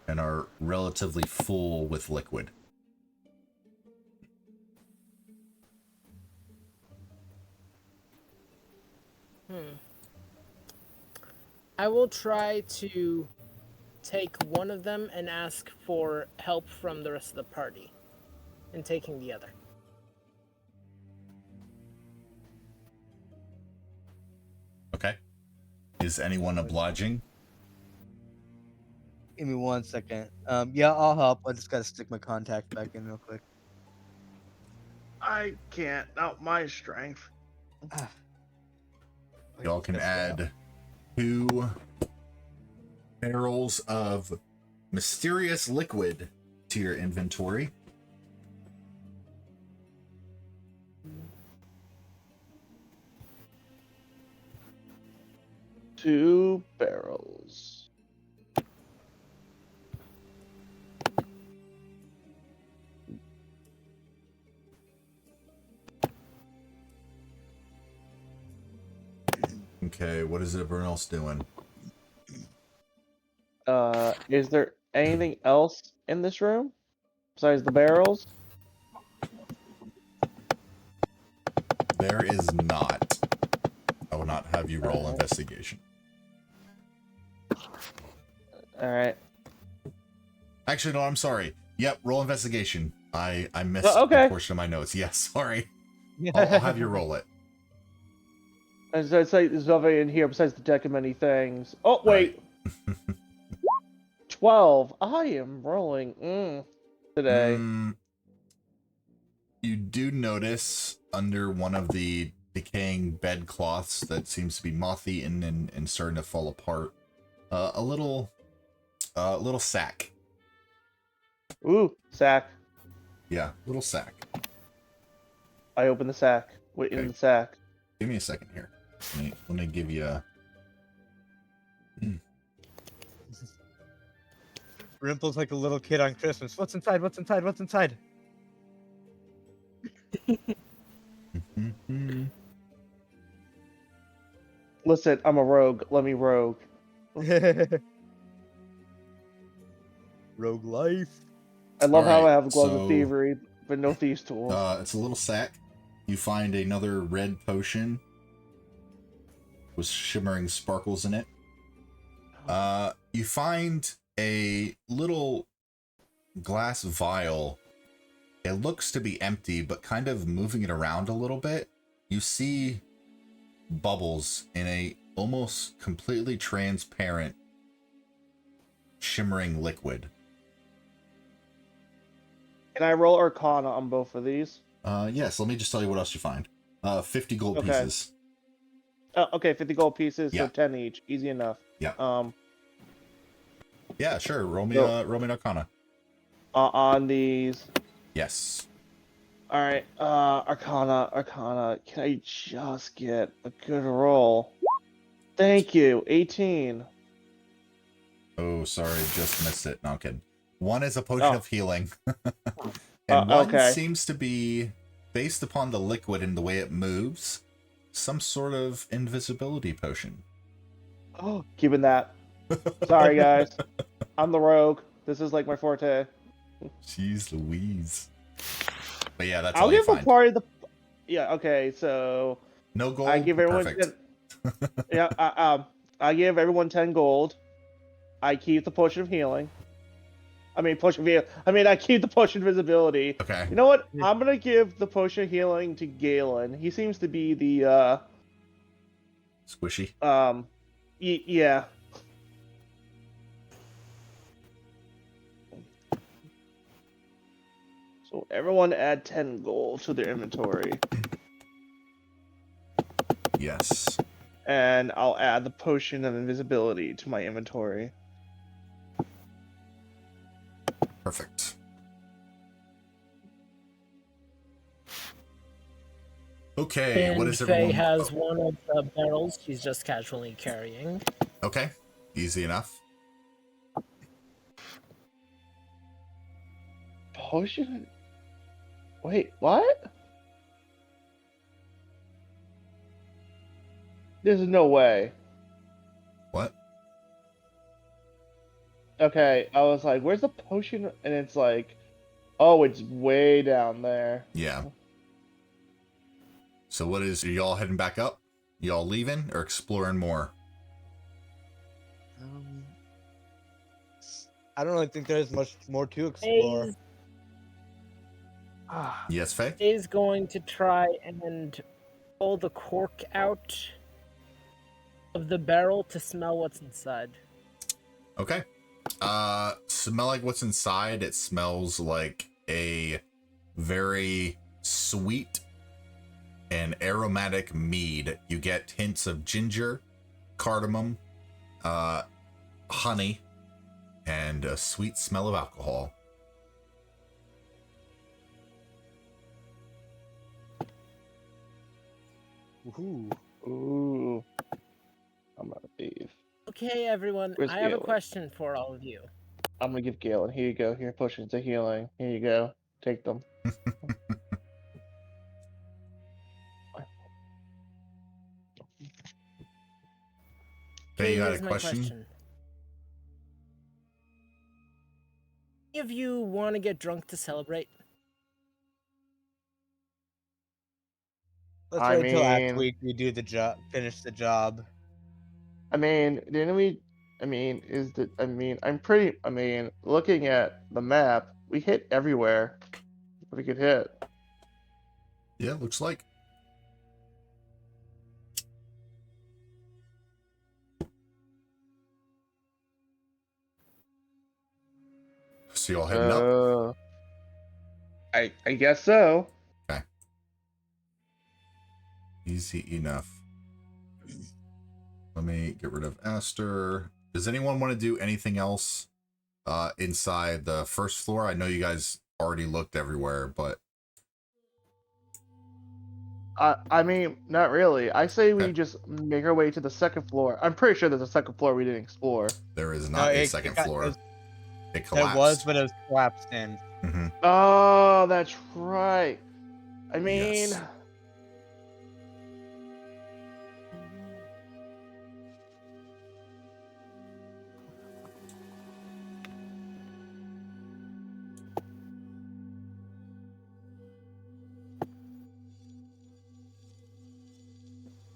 and are relatively full with liquid. I will try to take one of them and ask for help from the rest of the party in taking the other. Okay. Is anyone obliging? Give me 1 second. Yeah, I'll help. I just gotta stick my contact back in real quick. I can't. Not my strength. Y'all can add 2 barrels of mysterious liquid to your inventory. Two barrels. Okay, what is everyone else doing? Is there anything else in this room besides the barrels? There is not. I will not have you roll investigation. Alright. Actually, no, I'm sorry. Yep, roll investigation. I missed okay. a portion of my notes. Yes, sorry. I'll have you roll it. As I say, there's nothing in here besides the deck of many things. Oh, wait. Right. 12. I am rolling today. You do notice under one of the decaying bedcloths that seems to be moth-eaten and starting to fall apart, a little sack. Ooh, sack. Yeah, little sack. I open the sack. Wait, Okay. in the sack. Give me a second here. Let me give you a... Rimple's like a little kid on Christmas. What's inside? What's inside? What's inside? Listen, I'm a rogue. Let me rogue. Rogue life. I love how Alright, I have gloves so- of thievery, but no thieves tools. It's a little sack. You find another red potion with shimmering sparkles in it. You find a little glass vial. It looks to be empty, but kind of moving it around a little bit, you see bubbles in a almost completely transparent, shimmering liquid. Can I roll Arcana on both of these? Yes, let me just tell you what else you find. 50 gold Okay. pieces. Oh, okay, 50 gold pieces, Yeah. so 10 each. Easy enough. Yeah. Um, Yeah, sure. Roll me So- an Arcana. on these. Yes. All right, Arcana. Can I just get a good roll? Thank you. 18. Oh, sorry, just missed it. No, I'm kidding. One is a potion Oh. of healing. And one okay. seems to be, based upon the liquid and the way it moves, some sort of invisibility potion. Oh, keeping that. Sorry, guys. I'm the rogue. This is like my forte. Jeez Louise. But yeah, that's I'll all you give the find. party the. Yeah. Okay. So No gold. I give everyone. Perfect. I give everyone 10 gold. I keep the potion of healing. I keep the potion of visibility. Okay. You know what? I'm gonna give the potion of healing to Galen. He seems to be the Squishy. yeah. So everyone add 10 gold to their inventory. Yes. And I'll add the potion of invisibility to my inventory. Perfect. Okay, And what is Faye everyone? has one of the barrels she's just casually carrying. Okay, easy enough. Potion? Wait, what? There's no way. What? Okay, I was like, where's the potion? And it's like, oh, it's way down there. Yeah. So what is, are y'all heading back up? Y'all leaving or exploring more? I don't really think there's much more to explore. Yes, Faye? Is going to try and pull the cork out of the barrel to smell what's inside. Okay. Smell like what's inside. It smells like a very sweet and aromatic mead. You get hints of ginger, cardamom, honey, and a sweet smell of alcohol. Ooh. I'm gonna leave. Okay, everyone, Where's I have a Galen? question for all of you. I'm gonna give Galen. Here you go. Here, potions of healing. Here you go. Take them. Faye, you got a here's my question? Any of you want to get drunk to celebrate? Let's I wait until after mean- we do the job, finish the job. I mean, didn't we? Looking at the map, we hit everywhere we could hit. Yeah, looks like. So y'all heading up? I guess so. Okay. Easy enough. Let me get rid of Aster. Does anyone want to do anything else inside the first floor? I know you guys already looked everywhere, but... I mean, not really. I say we Okay. just make our way to the second floor. I'm pretty sure there's a second floor we didn't explore. There is not a it second got- floor. It There collapsed. was, but it was collapsed in. Mm-hmm. Oh, that's right. I mean, Yes.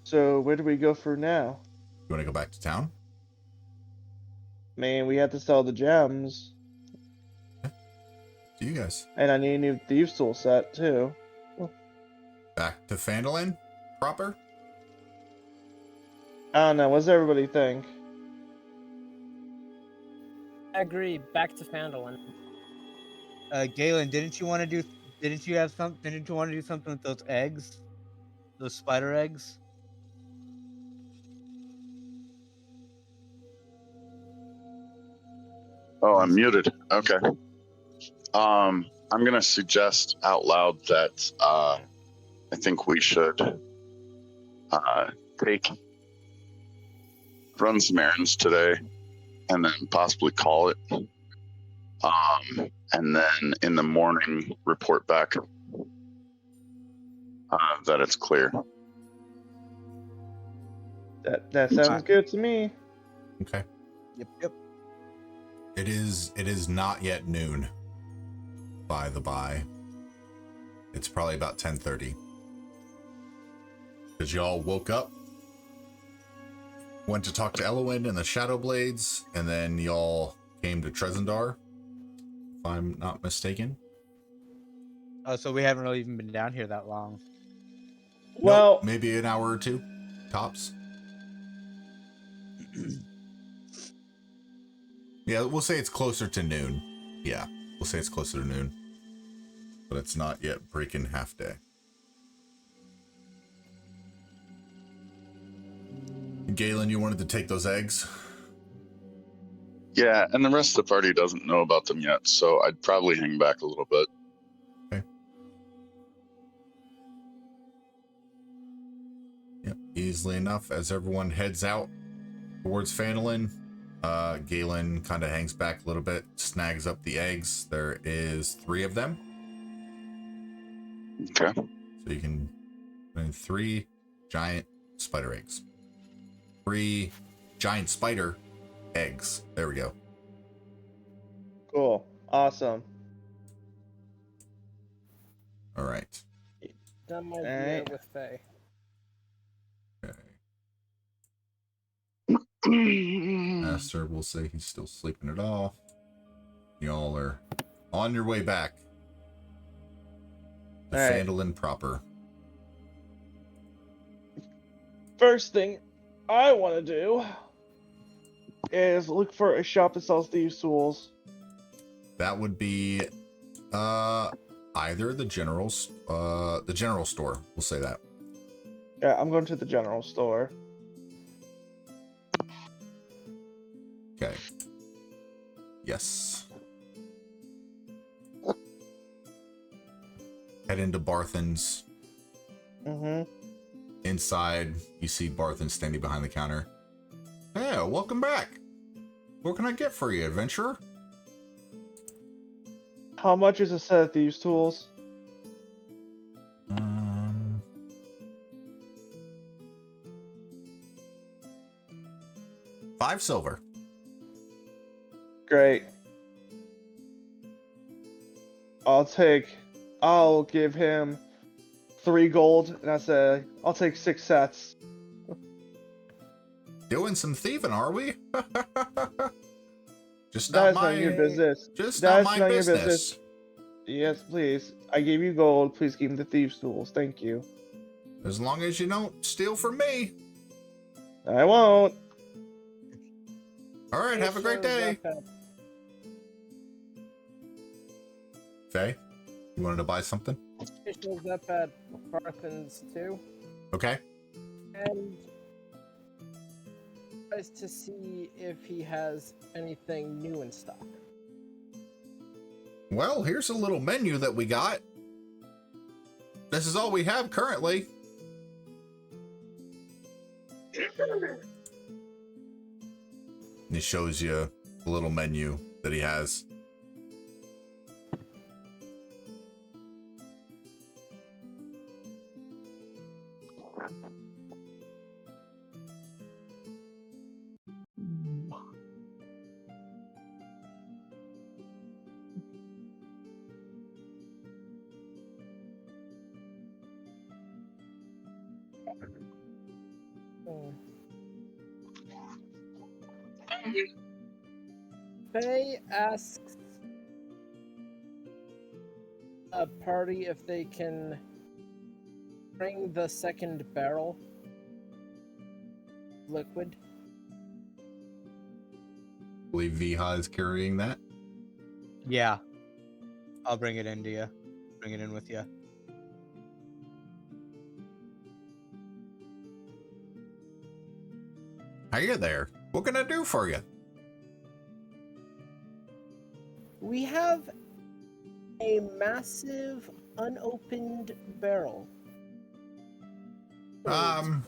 so where do we go for now? You want to go back to town? Man, we have to sell the gems, Do you guys? and I need a new thieves tool set too. Back to Phandelver proper? I don't know. What does everybody think? I agree. Back to Phandelver. Galen, didn't you want to do? Didn't you want to do something with those eggs? Those spider eggs? Oh, I'm muted. Okay. I'm gonna suggest out loud that I think we should run some errands today, and then possibly call it. And then in the morning report back that it's clear. That sounds good to me. Okay. Yep. It is not yet noon, by the by. It's probably about 10:30. Because y'all woke up, went to talk to Elowin and the Shadowblades, and then y'all came to Tresendar, if I'm not mistaken. Oh, so we haven't really even been down here that long. Well, Nope, maybe an hour or two, tops. Yeah, we'll say it's closer to noon. Yeah, we'll say it's closer to noon. But it's not yet breaking half day. Galen, you wanted to take those eggs? Yeah, and the rest of the party doesn't know about them yet, so I'd probably hang back a little bit. Okay. Yep, easily enough. As everyone heads out towards Phandelver, Galen kind of hangs back a little bit, snags up the eggs. There is 3 of them. Okay. So you can find 3 giant spider eggs. 3 giant spider eggs. There we go. cool. Awesome. All right. Done my Alright. beer with Faye. Okay. Master will say he's still sleeping it off. Y'all are on your way back to Alright. Phandelver proper. First thing I want to do is look for a shop that sells thieves' tools. That would be either the general store. We'll say that. Yeah, I'm going to the general store. Okay. Yes. Head into Barthen's. Mm-hmm. Inside, you see Barthen standing behind the counter. Hey, welcome back. What can I get for you, adventurer? How much is a set of thieves' tools? 5 silver. Great. I'll give him 3 gold, and I'll take 6 sets. Doing some thieving, are we? Just That not is my none of your business. Just That not is my none of your business. business. Yes, please. I gave you gold. Please give me the thieves' tools. Thank you. As long as you don't steal from me. I won't. All right, have a great day. Faye, you wanted to buy something? It shows up at Barthen's too, Okay. and tries to see if he has anything new in stock. Well, here's a little menu that we got. This is all we have currently. And he shows you the little menu that he has. Faye asks a party if they can bring the second barrel. liquid. I believe Viha is carrying that. Yeah. I'll bring it into you. Bring it in with you. Hiya there. What can I do for you? We have a massive unopened barrel.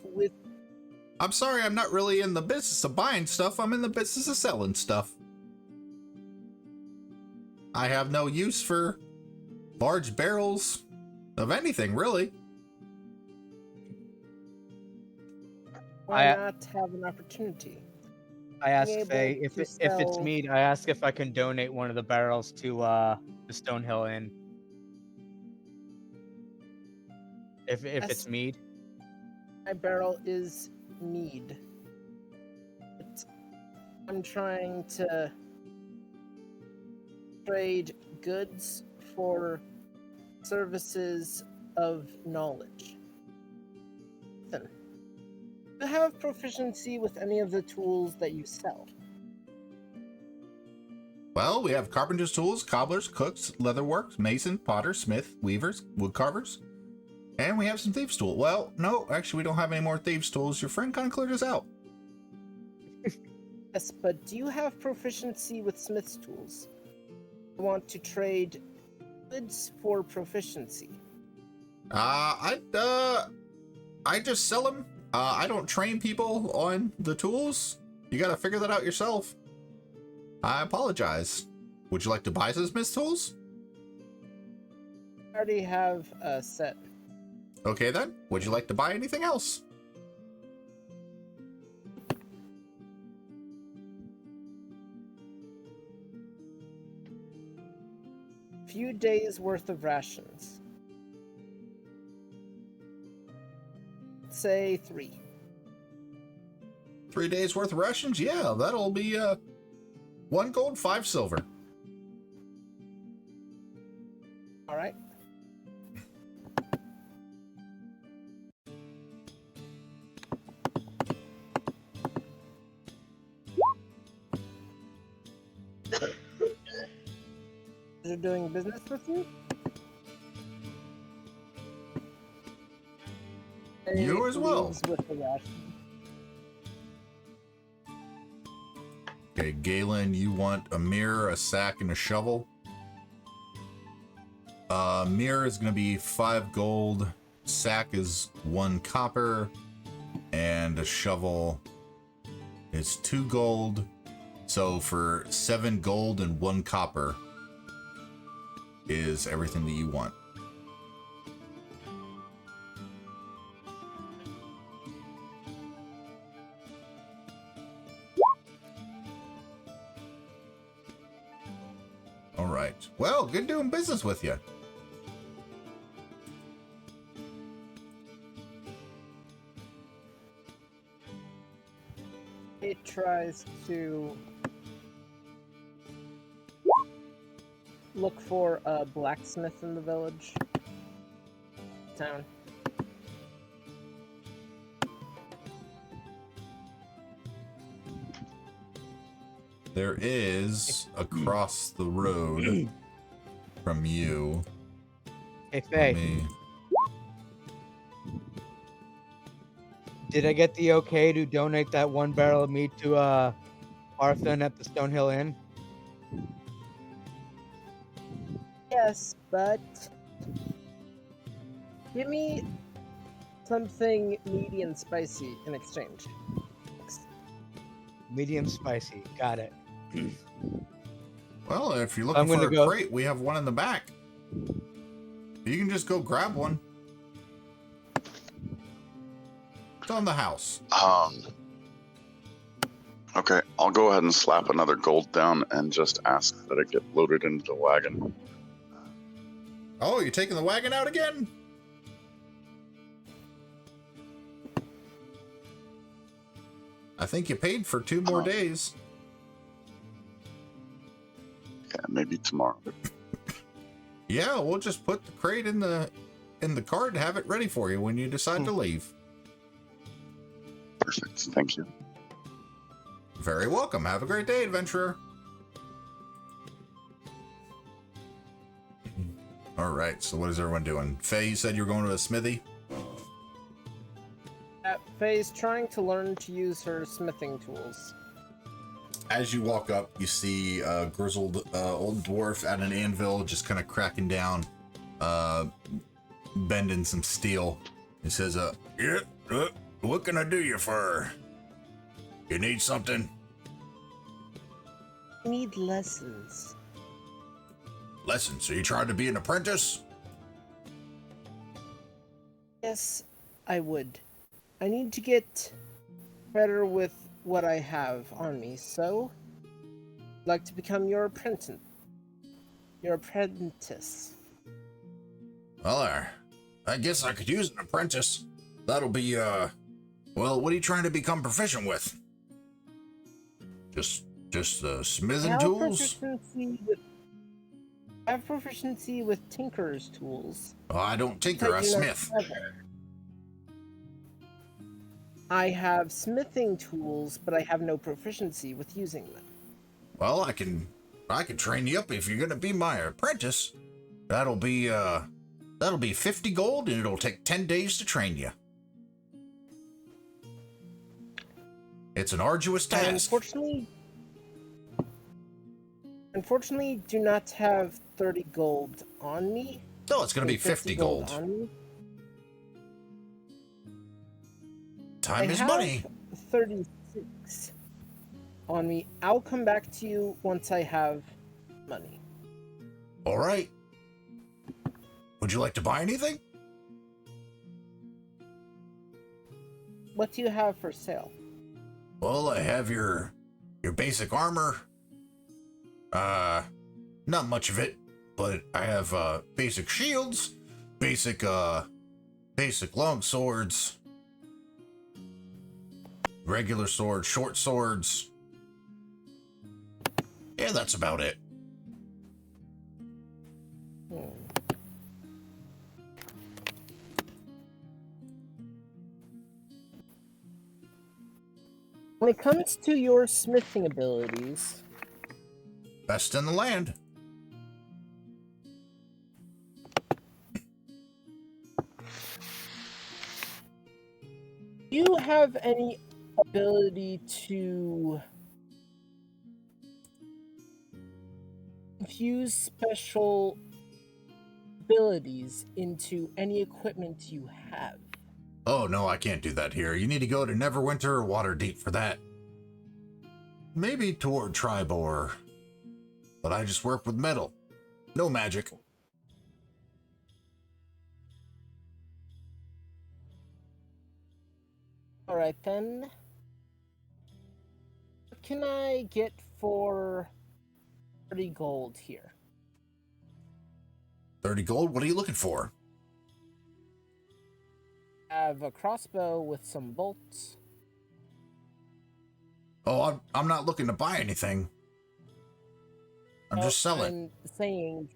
With I'm sorry, I'm not really in the business of buying stuff. I'm in the business of selling stuff. I have no use for large barrels of anything, really. why not have an opportunity? I asked Being Faye able if to it's sell- mead. I asked if I can donate one of the barrels to the Stonehill Inn. If Yes. it's mead. My barrel is mead. But I'm trying to trade goods for services of knowledge. Listen, do you have proficiency with any of the tools that you sell? Well, we have carpenter's tools, cobblers, cooks, leatherworks, mason, potter, smith, weavers, wood carvers, and we have some thieves' tools. Well, no, actually, we don't have any more thieves' tools. Your friend kind of cleared us out. Yes, but do you have proficiency with smith's tools? I want to trade goods for proficiency. I just sell them. I don't train people on the tools. You got to figure that out yourself. I apologize. Would you like to buy some smith's tools? I already have a set. Okay then. Would you like to buy anything else? Few days worth of rations. Say 3. 3 days worth of rations? Yeah, that'll be 1 gold, 5 silver. All right. They're doing business with you? You as well. Leaves with the ration. Okay, Galen, you want a mirror, a sack, and a shovel. Mirror is going to be 5 gold. Sack is 1 copper. And a shovel is 2 gold. So for 7 gold and 1 copper is everything that you want. All right. Well, good doing business with you. It tries to look for a blacksmith in the village. Town. There is across the road from you. Hey, Let Faye. me- Did I get the okay to donate that 1 barrel of meat to Arthur at the Stonehill Inn? Yes, but give me something meaty and spicy in exchange. Medium spicy. Got it. Well, if you're I'm looking for gonna a go- crate, we have one in the back. You can just go grab one. It's on the house. Okay, I'll go ahead and slap another gold down and just ask that it get loaded into the wagon. Oh, you're taking the wagon out again? I think you paid for 2 more days. Yeah, maybe tomorrow. Yeah, we'll just put the crate in the cart and have it ready for you when you decide to leave. Perfect. Thank you. Very welcome. Have a great day, adventurer. All right, so what is everyone doing? Faye, you said you were going to a smithy? Faye's trying to learn to use her smithing tools. As you walk up, you see a grizzled old dwarf at an anvil, just kind of cracking down, bending some steel. He says, yeah, what can I do you for? You need something? I need lessons. Lessons? So you trying to be an apprentice? Yes, I would. I need to get better with what I have on me, so I'd like to become your apprentice. Your apprentice. Well, I guess I could use an apprentice. That'll be, well, what are you trying to become proficient with? Just smithing tools? I have proficiency with tinker's tools. Oh, I don't tinker, I smith. I have smithing tools, but I have no proficiency with using them. Well, I can train you up if you're gonna be my apprentice. That'll be 50 gold, and it'll take 10 days to train you. It's an arduous task. Unfortunately, do not have 30 gold on me. No, it's gonna be 50 gold. On me. Time is money. 36 on me. I'll come back to you once I have money. All right. Would you like to buy anything? What do you have for sale? Well, I have your basic armor. Not much of it, but I have basic shields, basic long swords, regular swords, short swords. Yeah, that's about it. When it comes to your smithing abilities, Best in the land. do you have any ability to infuse special abilities into any equipment you have? Oh, no, I can't do that here. You need to go to Neverwinter or Waterdeep for that. Maybe toward Tribor. But I just work with metal. No magic. Alright then. What can I get for 30 gold here? 30 gold? What are you looking for? I have a crossbow with some bolts. Oh, I'm not looking to buy anything. I'm just selling. I'm saying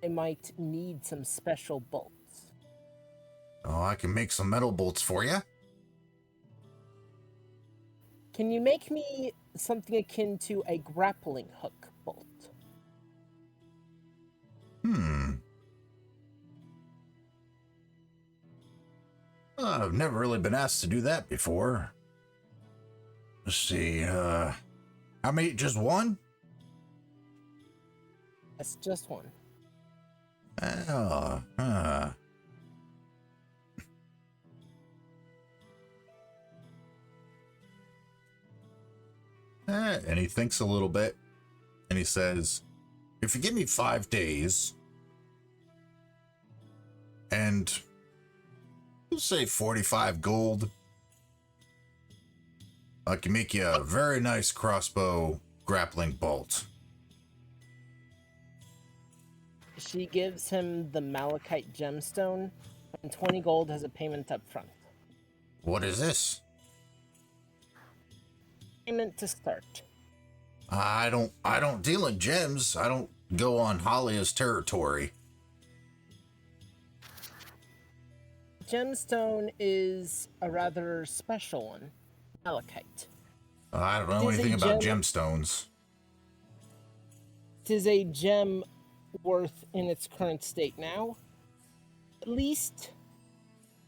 I might need some special bolts. Oh, I can make some metal bolts for you. Can you make me something akin to a grappling hook bolt? I've never really been asked to do that before. Let's see, how many? Just one? That's just one. Oh, And he thinks a little bit, and he says, if you give me 5 days, and we'll say 45 gold, I can make you a very nice crossbow grappling bolt. She gives him the malachite gemstone, and 20 gold as a payment up front. What is this? Payment to start. I don't deal in gems. I don't go on Halia's territory. Gemstone is a rather special one. malachite. I don't know It is a anything about gem- gemstones. It is a gem worth in its current state now at least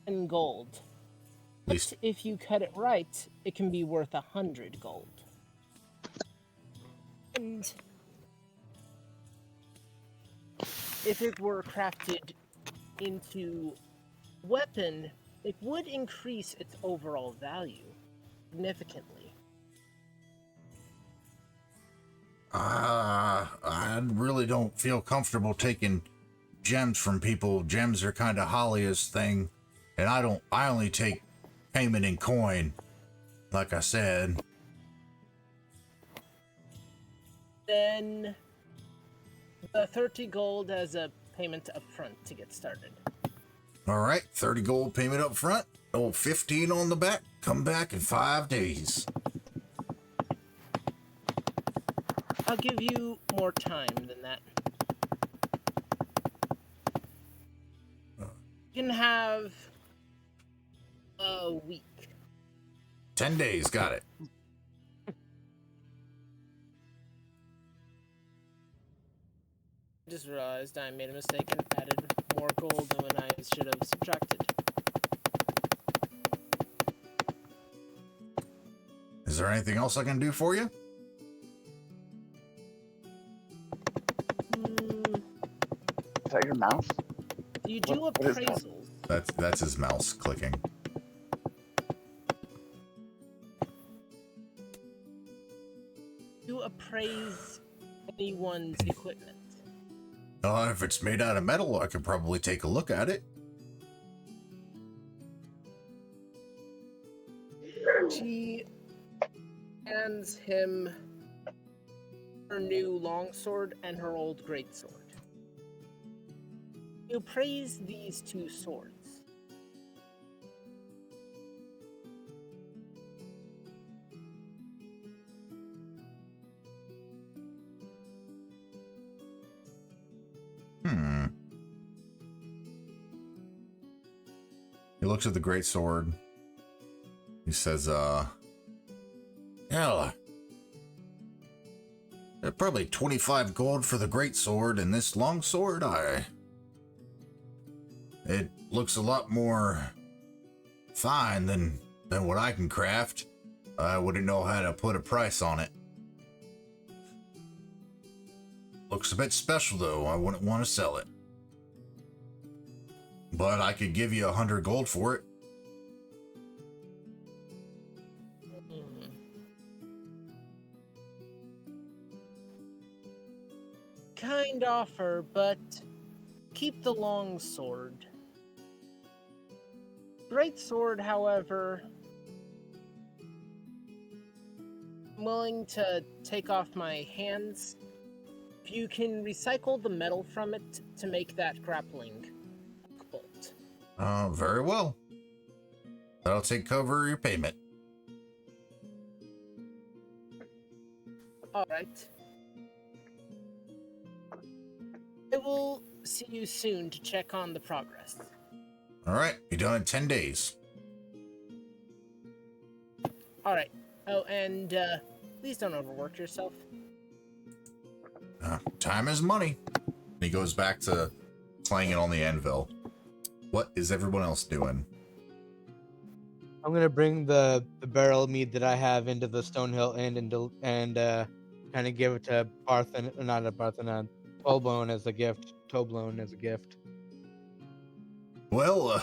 10 gold. At least, But if you cut it right, it can be worth 100 gold. And if it were crafted into weapon, it would increase its overall value significantly. I really don't feel comfortable taking gems from people. Gems are kind of Holly's thing, and I only take payment in coin, like I said. Then the 30 gold as a payment up front to get started. All right, 30 gold payment up front, 15 on the back. Come back in 5 days. I'll give you more time than that. You can have a week. 10 days, got it. Just realized I made a mistake and added more gold than when I should have subtracted. Is there anything else I can do for you? Is that your mouse? You do What is that? appraisals. That's his mouse clicking. You appraise anyone's equipment. If it's made out of metal, I could probably take a look at it. She hands him her new longsword and her old greatsword. You praise these two swords. He looks at the great sword. He says, yeah, probably 25 gold for the great sword, and this long sword, it looks a lot more fine than what I can craft. I wouldn't know how to put a price on it. Looks a bit special, though. I wouldn't want to sell it. But I could give you 100 gold for it. Kind offer, but keep the long sword. Great sword, however, I'm willing to take off my hands if you can recycle the metal from it to make that grappling bolt. Very well. That'll take cover of your payment. All right. I will see you soon to check on the progress. All right, be done in 10 days. All right. Oh, and please don't overwork yourself. Time is money. And he goes back to playing it on the anvil. What is everyone else doing? I'm gonna bring the barrel mead that I have into the Stonehill Inn and kind of give it to Barthen, not a Barthen, Tolbone as a gift. Toblerone as a gift. Well,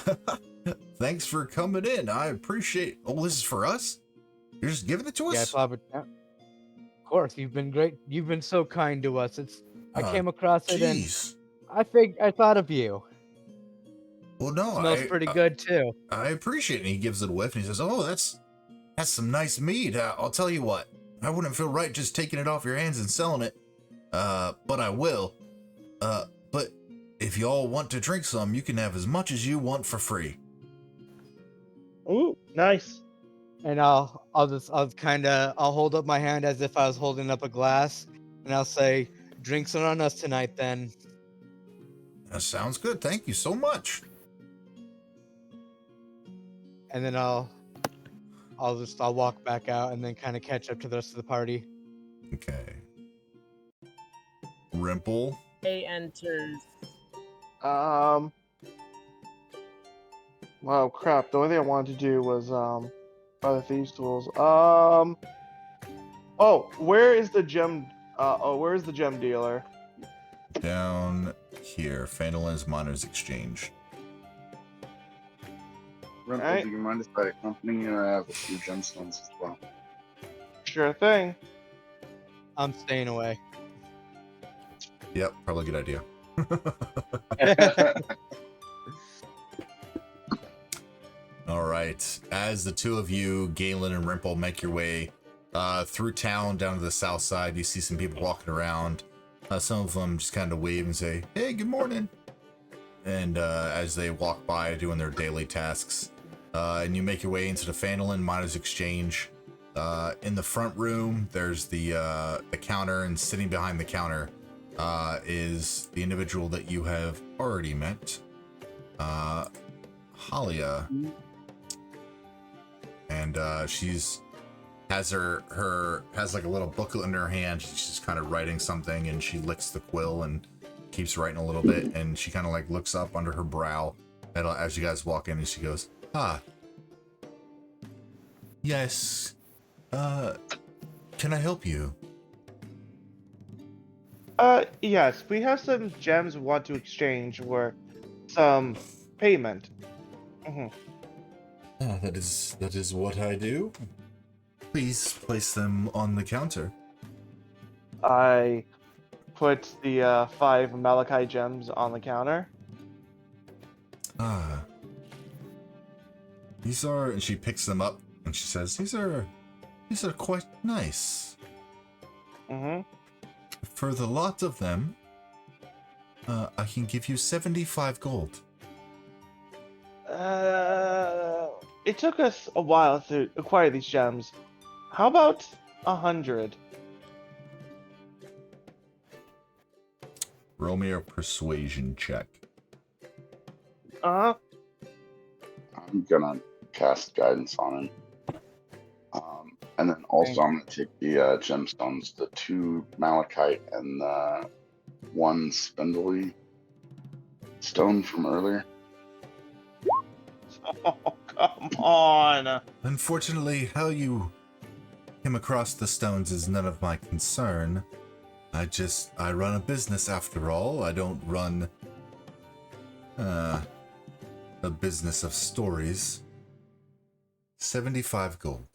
thanks for coming in. I appreciate. Oh, this is for us? You're just giving it to us? Yeah, Father. Of course, you've been great. You've been so kind to us. I came across it Jeez. and I thought of you. Well, no, Smells pretty good too. I appreciate it. And he gives it a whiff and he says, "Oh, that's some nice mead. I'll tell you what. I wouldn't feel right just taking it off your hands and selling it. But I will. But if you all want to drink some, you can have as much as you want for free." Ooh, nice. And I'll hold up my hand as if I was holding up a glass, and I'll say, "Drinks are on us tonight, then." That sounds good. Thank you so much. And then I'll I'll walk back out and then kind of catch up to the rest of the party. Okay. Rimple. A enters. Wow, crap. The only thing I wanted to do was other thieves tools. Oh, where is the gem? Where is the gem dealer? Down here. Phandelver's Miners Exchange. Rimple, Alright. do you mind if I accompany you? I have a few gemstones as well. Sure thing. I'm staying away. Yep, probably a good idea. All right. As the two of you, Galen and Rimple, make your way through town down to the south side, you see some people walking around. Some of them just kind of wave and say, "Hey, good morning." And as they walk by doing their daily tasks, and you make your way into the Phandelver Miners Exchange. In the front room, there's the counter, and sitting behind the counter is the individual that you have already met, Halia. And she's has has like a little booklet in her hand. She's just kind of writing something, and she licks the quill and keeps writing a little bit, and she kind of like looks up under her brow as you guys walk in, and she goes, "Ah, yes, can I help you?" Yes, we have some gems we want to exchange for some payment. That is what I do. Please place them on the counter. I put the 5 Malachi gems on the counter. Ah. These are, and she picks them up and she says, these are quite nice. For the lot of them, I can give you 75 gold. It took us a while to acquire these gems. How about 100? Roll me a persuasion check. Uh-huh. I'm gonna cast guidance on him. And then also I'm gonna take the gemstones, the 2 malachite and the 1 spindly stone from earlier. Oh, come on. Unfortunately, how you came across the stones is none of my concern. I run a business after all. I don't run a business of stories. 75 gold.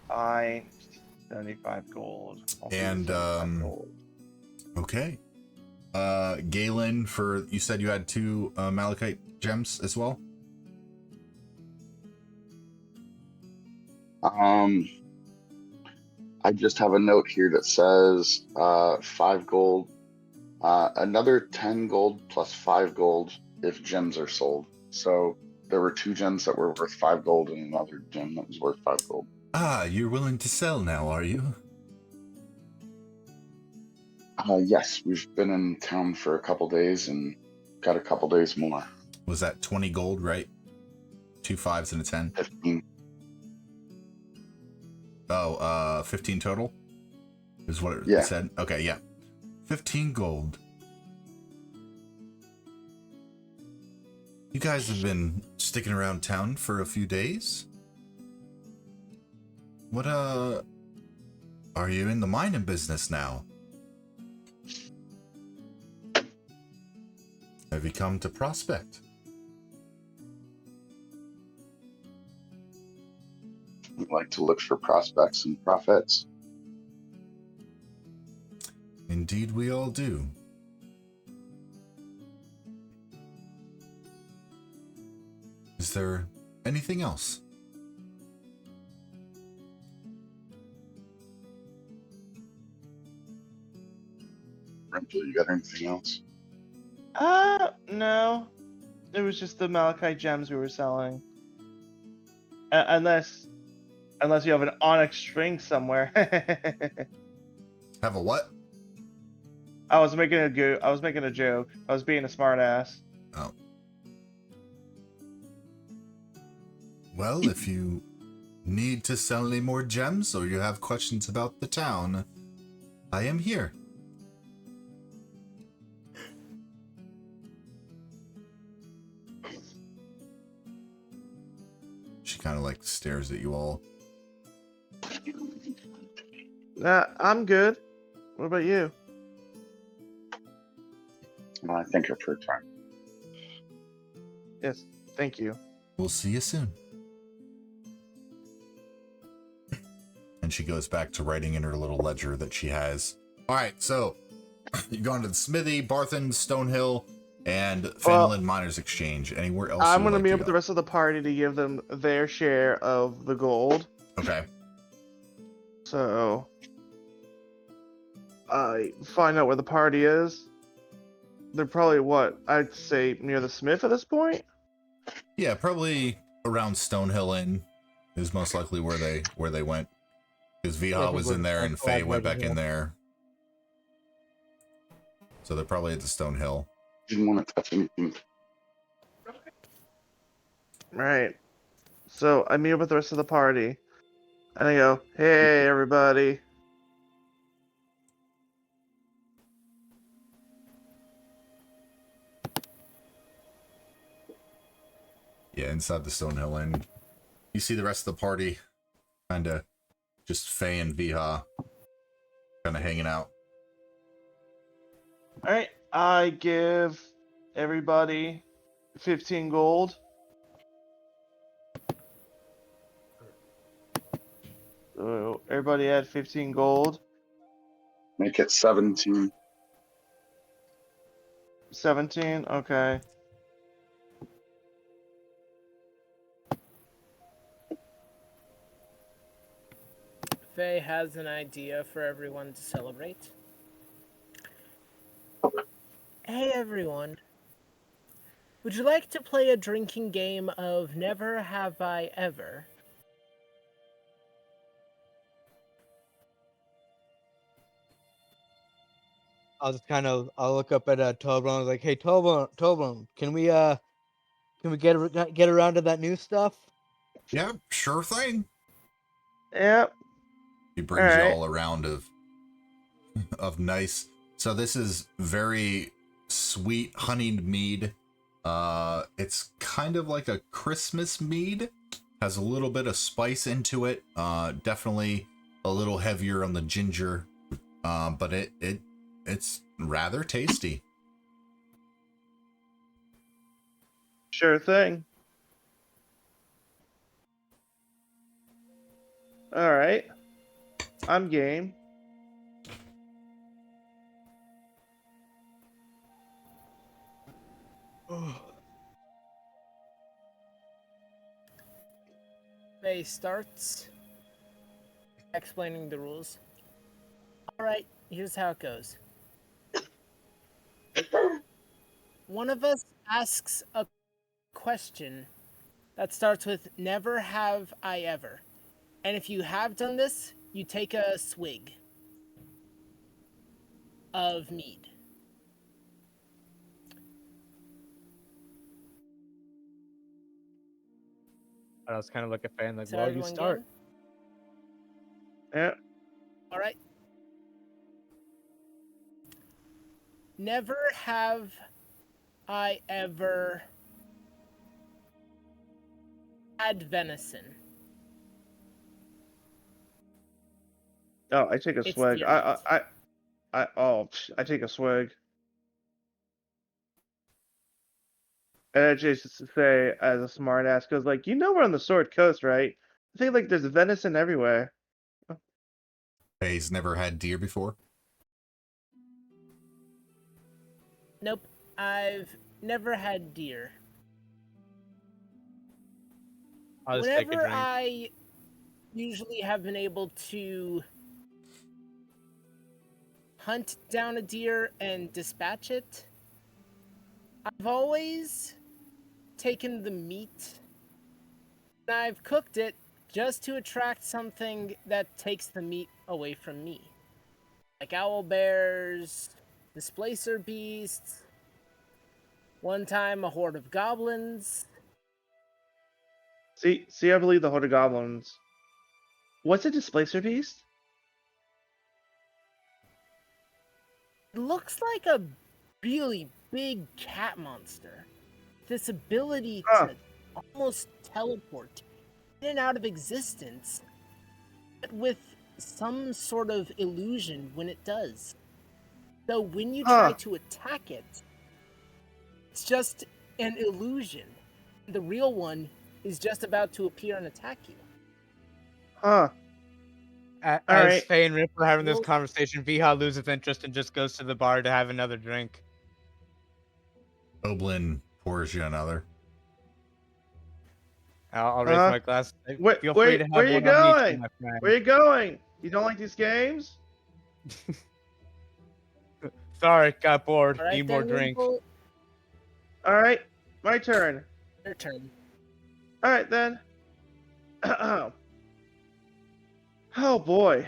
Fine. 75 gold. I'll do And 75 gold. okay. Galen, you said you had 2 malachite gems as well? I just have a note here that says 5 gold, another 10 gold plus 5 gold if gems are sold. So there were 2 gems that were worth 5 gold and another gem that was worth 5 gold. Ah, you're willing to sell now, are you? Yes, we've been in town for a couple days and got a couple days more. Was that 20 gold, right? 2 5s and a 10? 15. Oh, 15 total? Is what it Yeah. said? Okay, yeah. 15 gold. You guys have been sticking around town for a few days? What, are you in the mining business now? Have you come to prospect? We like to look for prospects and profits. Indeed, we all do. Is there anything else? Rimple, you got anything else? No. It was just the Malachite gems we were selling. Unless you have an onyx string somewhere. Have a what? I was making a joke. I was being a smartass. Oh. Well, if you need to sell any more gems or you have questions about the town, I am here. She kind of like stares at you all. I'm good. What about you? Well, I think it's her time. Yes, thank you. We'll see you soon. And she goes back to writing in her little ledger that she has. All right, so you go into the smithy, Barthen, Stonehill, and Phandelver Miners Exchange. Anywhere else? I'm going to meet up with the rest of the party to give them their share of the gold. Okay. So I find out where the party is. They're probably I'd say near the smith at this point. Yeah, probably around Stonehill Inn is most likely where they went. Because Viha was in there and Faye went back in there. So they're probably at the Stonehill. Didn't want to touch anything. Right. So I meet up with the rest of the party. And I go, hey, everybody. Yeah, inside the Stonehill Inn. You see the rest of the party. Kind of just Faye and Viha. Kind of hanging out. Alright. I give everybody 15 gold. So everybody had 15 gold. Make it 17. 17? Okay. Faye has an idea for everyone to celebrate. Hey everyone. Would you like to play a drinking game of Never Have I Ever? I'll look up at Toblerone. I was like, hey Toblerone, can we get around to that new stuff? Yeah, sure thing. Yep. He brings you Alright. all around of nice. So this is very sweet honeyed mead. It's kind of like a Christmas mead. Has a little bit of spice into it. Definitely a little heavier on the ginger. But it's rather tasty. Sure thing. Alright. I'm game. Faye starts explaining the rules. Alright, here's how it goes. One of us asks a question that starts with never have I ever. And if you have done this, you take a swig of mead. I was kind of like a fan, like, So well, you everyone start. game? Yep. All right. Never have I ever had venison. Oh, I take a It's swig. deer I take a swig. And I just say, as a smart ass, goes like, we're on the Sword Coast, right? I think like there's venison everywhere. Faye's never had deer before. Nope, I've never had deer. I'll just take a Whenever drink. I usually have been able to hunt down a deer and dispatch it, I've always taken the meat and I've cooked it just to attract something that takes the meat away from me. Like owl bears, displacer beasts, one time a horde of goblins. See, I believe the Horde of Goblins. What's a displacer beast? It looks like a really big cat monster. This ability to almost teleport in and out of existence, but with some sort of illusion when it does. So when you try to attack it, it's just an illusion. The real one is just about to appear and attack you. Huh. As right. Faye and Rip are having this Well- conversation, Viha loses interest and just goes to the bar to have another drink. Oblin pours you another. I'll raise my glass. Feel free to have where you one on me, going? my friend. Where you going? You don't like these games? Sorry, got bored. All right, Need more then, drink. Wimple, All right, my turn. your turn. All right then. Oh boy.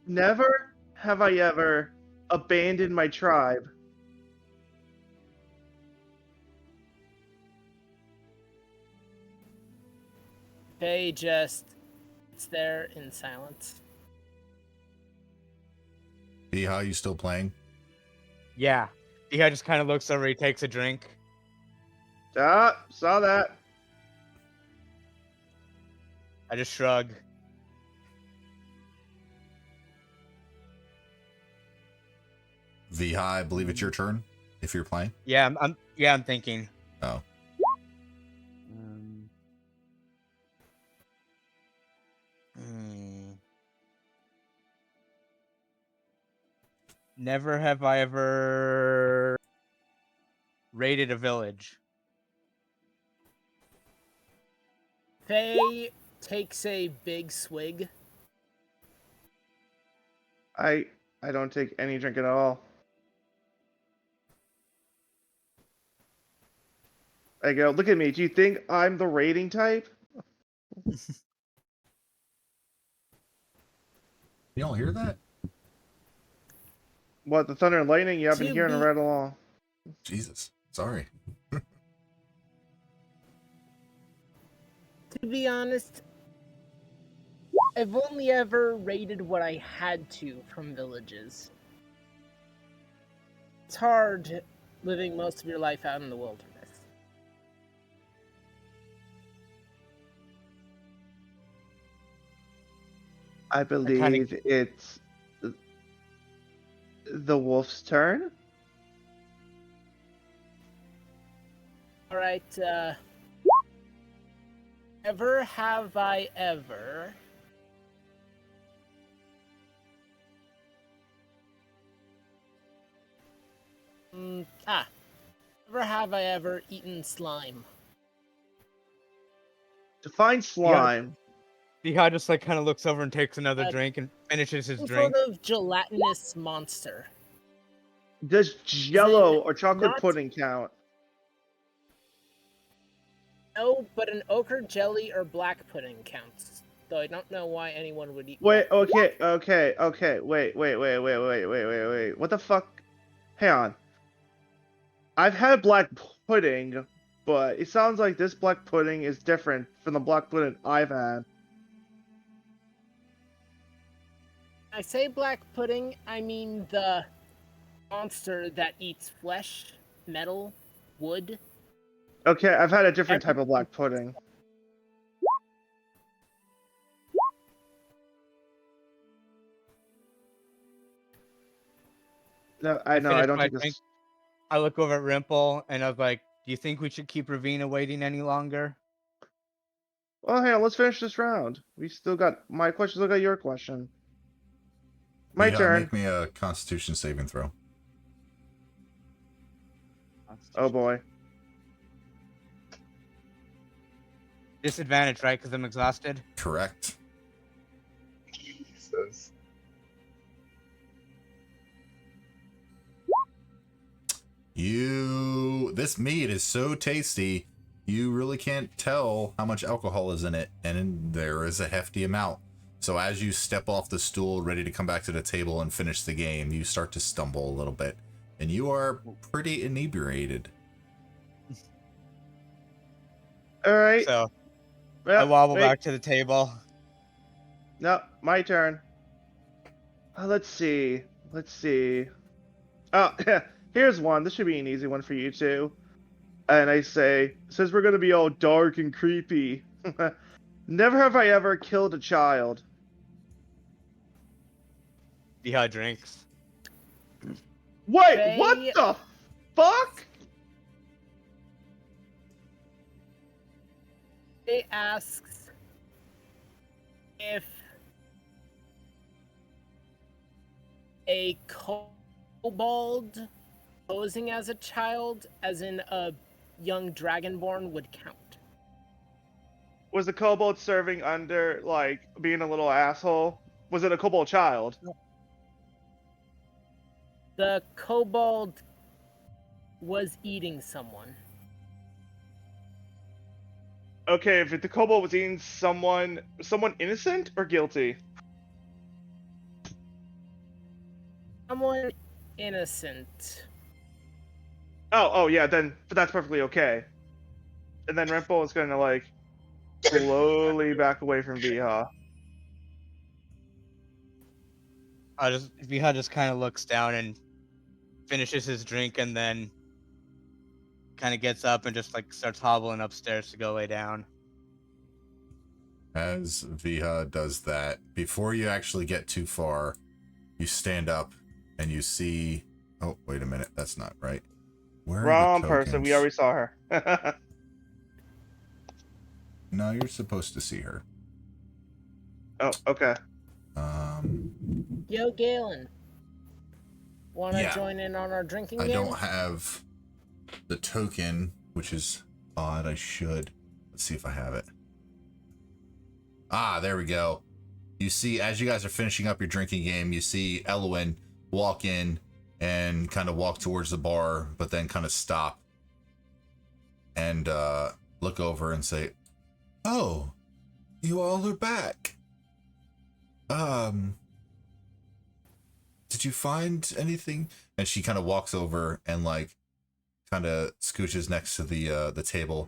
Never have I ever abandoned my tribe. Faye just sits there in silence. Viha, you still playing? Yeah. Viha just kind of looks over, he takes a drink. Ah, saw that. I just shrug. Viha, I believe it's your turn if you're playing. Yeah, I'm thinking. Oh. Never have I ever raided a village. Faye takes a big swig. I don't take any drink at all. I go, look at me. Do you think I'm the raiding type? You don't hear that? What, the thunder and lightning? Yeah, I've been To hearing it be- right along. Jesus. Sorry. To be honest, I've only ever raided what I had to from villages. It's hard living most of your life out in the wilderness. I believe it's the wolf's turn. Alright, never have I ever never have I ever eaten slime. Define slime. Viha just like kind of looks over and takes another Uh, drink and finishes his Some drink. sort of gelatinous monster. Does Jello Then or chocolate not- pudding count? No, but an ochre jelly or black pudding counts. Though I don't know why anyone would eat. Wait, black pudding. okay. Wait. What the fuck? Hang on. I've had black pudding, but it sounds like this black pudding is different from the black pudding I've had. I say black pudding, I mean the monster that eats flesh, metal, wood. Okay, I've had a different type of black pudding. No, I know. I finished don't my think drink. this. I look over at Rimple and I was like, do you think we should keep Ravenna waiting any longer? Well, hang on. Let's finish this round. We still got my question. Still got your question. My Viha, turn. Make me a Constitution saving throw. Oh boy. Disadvantage, right? Because I'm exhausted. Correct. Jesus. This meat is so tasty, you really can't tell how much alcohol is in it, and there is a hefty amount. So as you step off the stool, ready to come back to the table and finish the game, you start to stumble a little bit, and you are pretty inebriated. All right. So I Well, wobble wait. back to the table. No, my turn. Let's see. Let's see. Oh, here's one. This should be an easy one for you too. And I say, since we're gonna be all dark and creepy, never have I ever killed a child. Viha drinks. Wait, what Faye- the fuck? It asks if a kobold posing as a child, as in a young dragonborn, would count. Was the kobold serving under, like, being a little asshole? Was it a kobold child? The kobold was eating someone. Okay, if the kobold was eating someone innocent or guilty? Someone innocent. Oh, yeah, then that's perfectly okay. And then Rimple is gonna, like, slowly back away from Viha. Viha just kind of looks down and finishes his drink, and then kind of gets up and just like starts hobbling upstairs to go lay down. As Viha does that, before you actually get too far, you stand up and you see. Oh, wait a minute. That's not right. Where are the Wrong person. tokens? We already saw her. No, you're supposed to see her. Oh, okay. Yo, Galen. Wanna Yeah. join in on our drinking I game? don't have the token, which is odd. I should. Let's see if I have it. Ah, there we go. You see, as you guys are finishing up your drinking game, you see Elwyn walk in and kind of walk towards the bar, but then kind of stop and look over and say, "Oh, you all are back. Did you find anything?" And she kind of walks over and like kind of scooches next to the table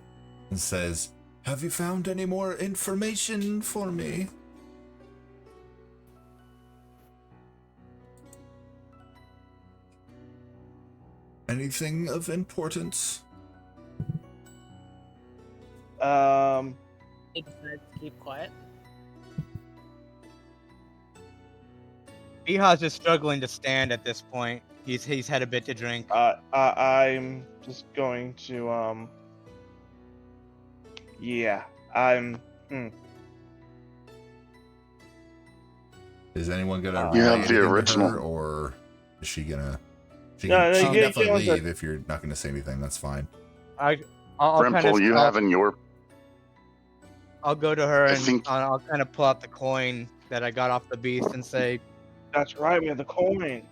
and says, "Have you found any more information for me?" Anything of importance? He decides to keep quiet. Viha's just struggling to stand at this point. He's had a bit to drink. I'm just going to, yeah, Is anyone gonna You relay have the anything to original. her, or is she gonna? She No, can, no, she can you definitely don't have leave if you're not gonna say anything. That's fine. I'll kind Rimple, of you have in your. I'll go to her I and think- I'll kind of pull out the coin that I got off the beast and say, that's right, we have the coin.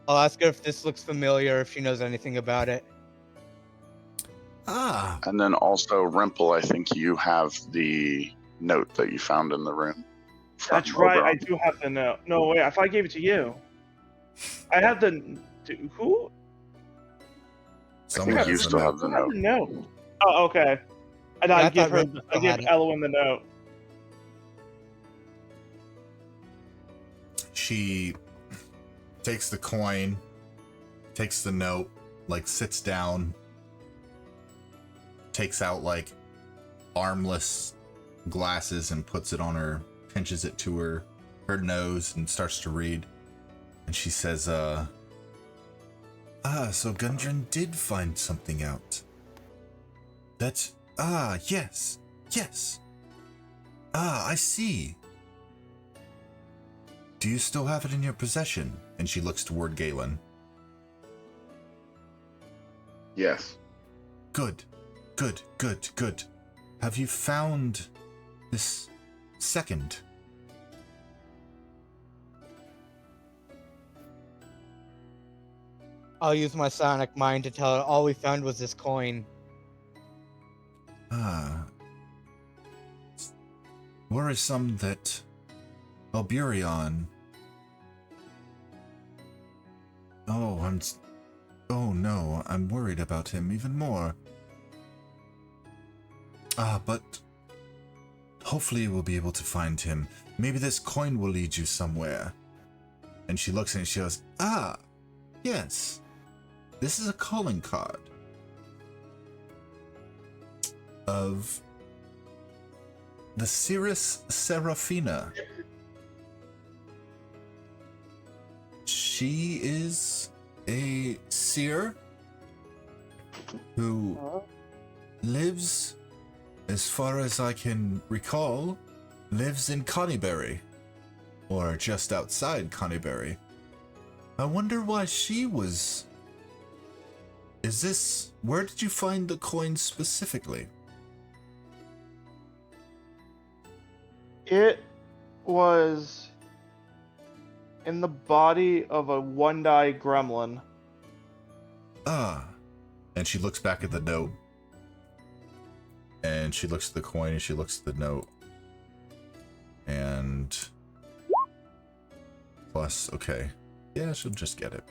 I'll ask her if this looks familiar, if she knows anything about it. Ah, And then also, Rimple, I think you have the note that you found in the room. from That's right, I Oberon. do have the note. No, wait, I thought I gave it to you. I have the, who? Someone think you has still a have note. the I have note. the note. Oh, okay. And Yeah, I I give thought her, Rimple I still give had it. Elwyn the note. She takes the coin, takes the note, like sits down, takes out like armless glasses and puts it on her, pinches it to her nose and starts to read. And she says, so Gundren did find something out. That's, yes. I see. Do you still have it in your possession? And she looks toward Galen. Yes. Good. Have you found this second? I'll use my sonic mind to tell her all we found was this coin. Worrisome that Oburian. Oh no, I'm worried about him even more. But hopefully we'll be able to find him. Maybe this coin will lead you somewhere. And she looks and she goes, yes. This is a calling card of the Seeress Seraphina. She is a seer who lives, as far as I can recall, lives in Conyberry, or just outside Conyberry. I wonder why she was... Is this... Where did you find the coin specifically? It was in the body of a one-die gremlin. And she looks back at the note. And she looks at the coin and she looks at the note. And... Plus, okay. Yeah, she'll just get it.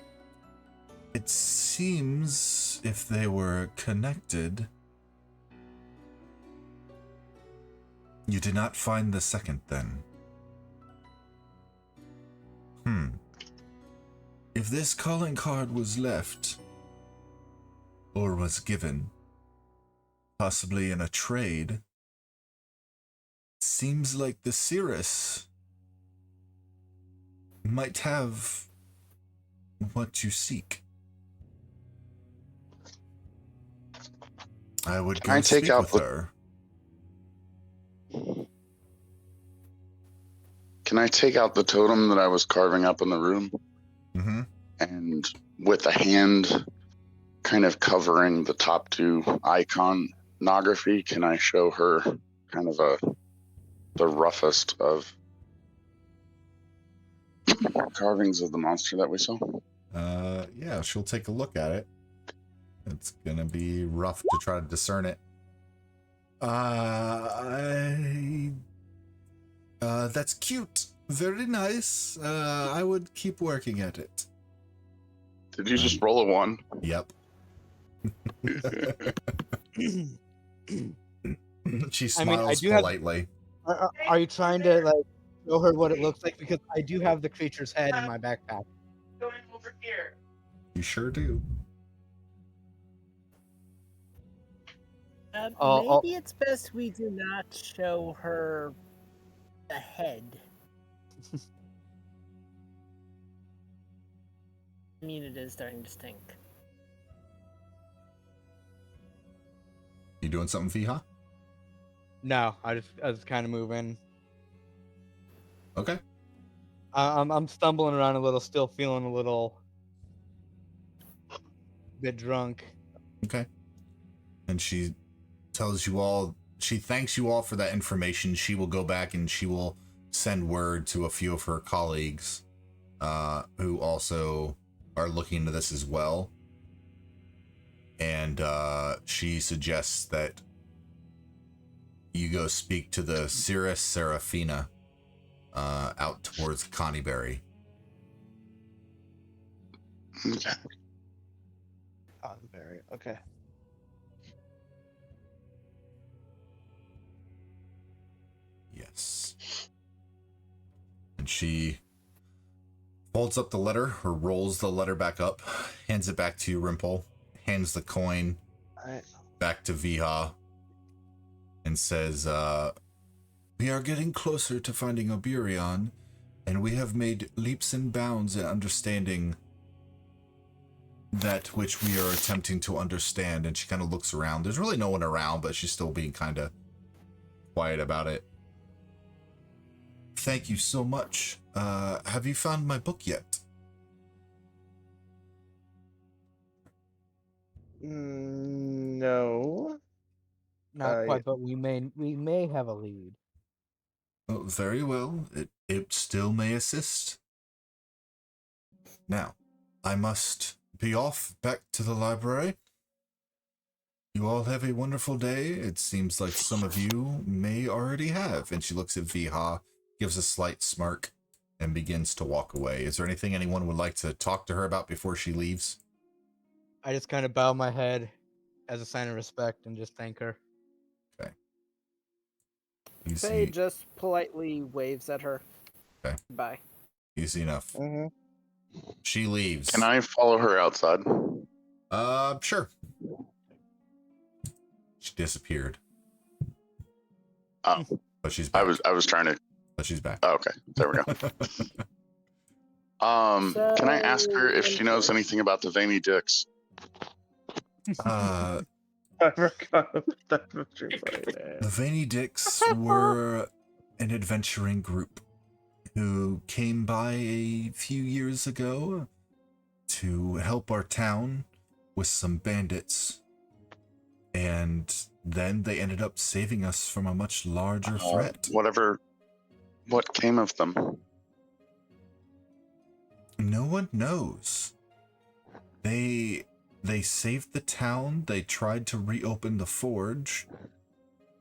It seems if they were connected... You did not find the second, then. If this calling card was left, or was given, possibly in a trade, seems like the Seeress might have what you seek. I would go speak with her. Can I take out the totem that I was carving up in the room? Mm-hmm. And with a hand kind of covering the top two iconography, can I show her kind of the roughest of carvings of the monster that we saw? Yeah, she'll take a look at it. It's gonna be rough to try to discern it. That's cute. Very nice. I would keep working at it. Did you just roll a 1? Yep. She smiles politely. Are you trying to like show her what it looks like? Because I do have the creature's head in my backpack. Going over here. You sure do. Maybe it's best we do not show her the head. I mean, it is starting to stink. You doing something, Fiha? No, I was kind of moving. Okay. I'm stumbling around a little, still feeling a little bit drunk. Okay. And she tells you all, she thanks you all for that information. She will go back and she will send word to a few of her colleagues who also are looking into this as well. And she suggests that you go speak to the Seeress Seraphina out towards Conyberry. Okay. Conyberry. Okay. Yes. And she folds up the letter, or rolls the letter back up, hands it back to you, Rimple, hands the coin back to Viha, and says, we are getting closer to finding Oburian, and we have made leaps and bounds in understanding that which we are attempting to understand. And she kind of looks around. There's really no one around, but she's still being kind of quiet about it. Thank you so much. Have you found my book yet? No. Not quite, but we may have a lead. Oh, very well. It still may assist. Now, I must be off back to the library. You all have a wonderful day. It seems like some of you may already have. And she looks at Viha, gives a slight smirk, and begins to walk away. Is there anything anyone would like to talk to her about before she leaves? I just kind of bow my head as a sign of respect and just thank her. Okay. Faye just politely waves at her. Okay. Bye. Easy enough. Mm-hmm. She leaves. Can I follow her outside? Sure. She disappeared. Oh, But she's back. I was trying to. But she's back. Oh, okay, there we go. Can I ask her if she knows anything about the veiny dicks? uh, I forgot about that picture, the Veiny Dicks were an adventuring group who came by a few years ago to help our town with some bandits. And then they ended up saving us from a much larger threat. What came of them? No one knows. They saved the town. They tried to reopen the forge.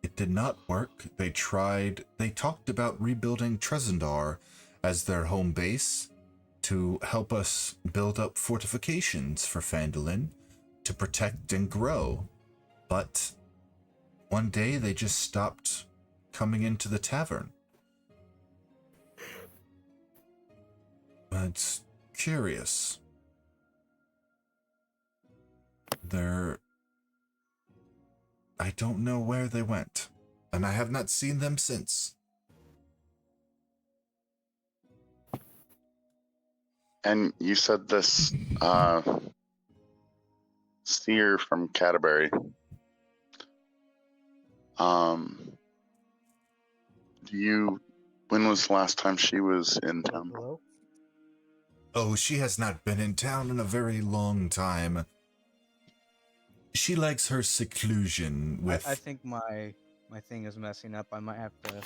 It did not work. They talked about rebuilding Tresendar as their home base to help us build up fortifications for Phandelver to protect and grow. But one day they just stopped coming into the tavern. It's curious. I don't know where they went, and I have not seen them since. And you said this Seer from Conyberry. When was the last time she was in town? Hello? Oh, she has not been in town in a very long time. She likes her seclusion with... I think my thing is messing up. I might have to...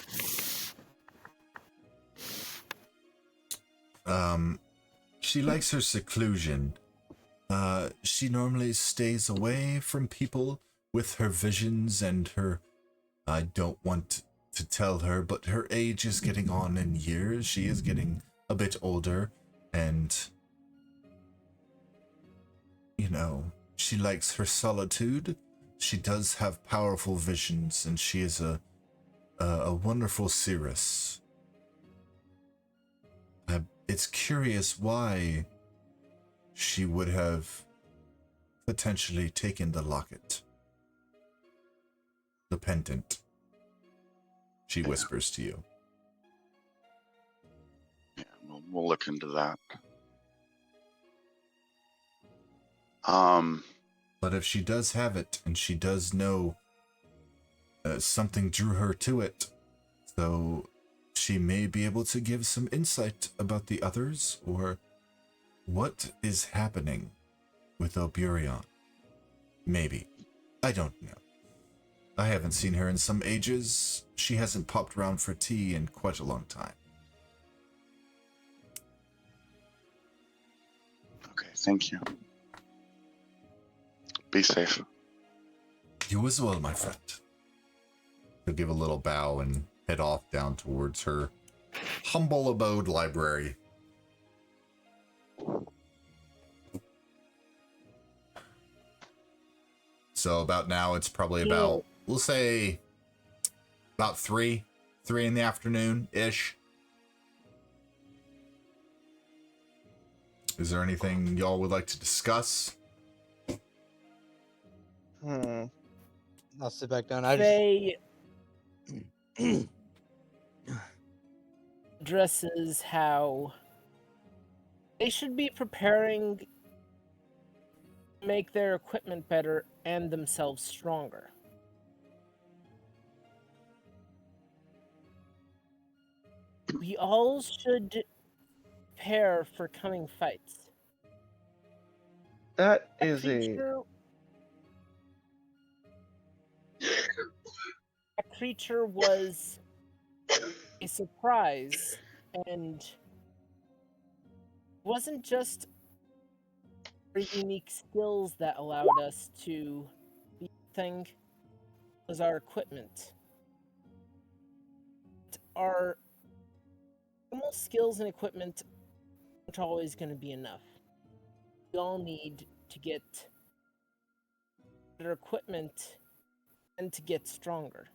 She likes her seclusion. She normally stays away from people with her visions and her... I don't want to tell her, but her age is getting on in years. She is getting a bit older, and... she likes her solitude. She does have powerful visions, and she is a wonderful seeress. It's curious why she would have potentially taken the locket. The pendant. She whispers to you. Yeah, we'll look into that. But if she does have it, and she does know something drew her to it, so she may be able to give some insight about the others, or what is happening with Oburian. Maybe. I don't know. I haven't seen her in some ages. She hasn't popped around for tea in quite a long time. Okay, thank you. Be safe. You as well, my friend. She'll give a little bow and head off down towards her humble abode library. So about now, it's probably about, we'll say, about 3 in the afternoon-ish. Is there anything y'all would like to discuss? I'll sit back down. Faye addresses how they should be preparing to make their equipment better and themselves stronger. We all should prepare for coming fights. That is a... That creature was a surprise, and wasn't just our unique skills that allowed us to be thing. It was our equipment. Our normal skills and equipment aren't always going to be enough. We all need to get better equipment and to get stronger.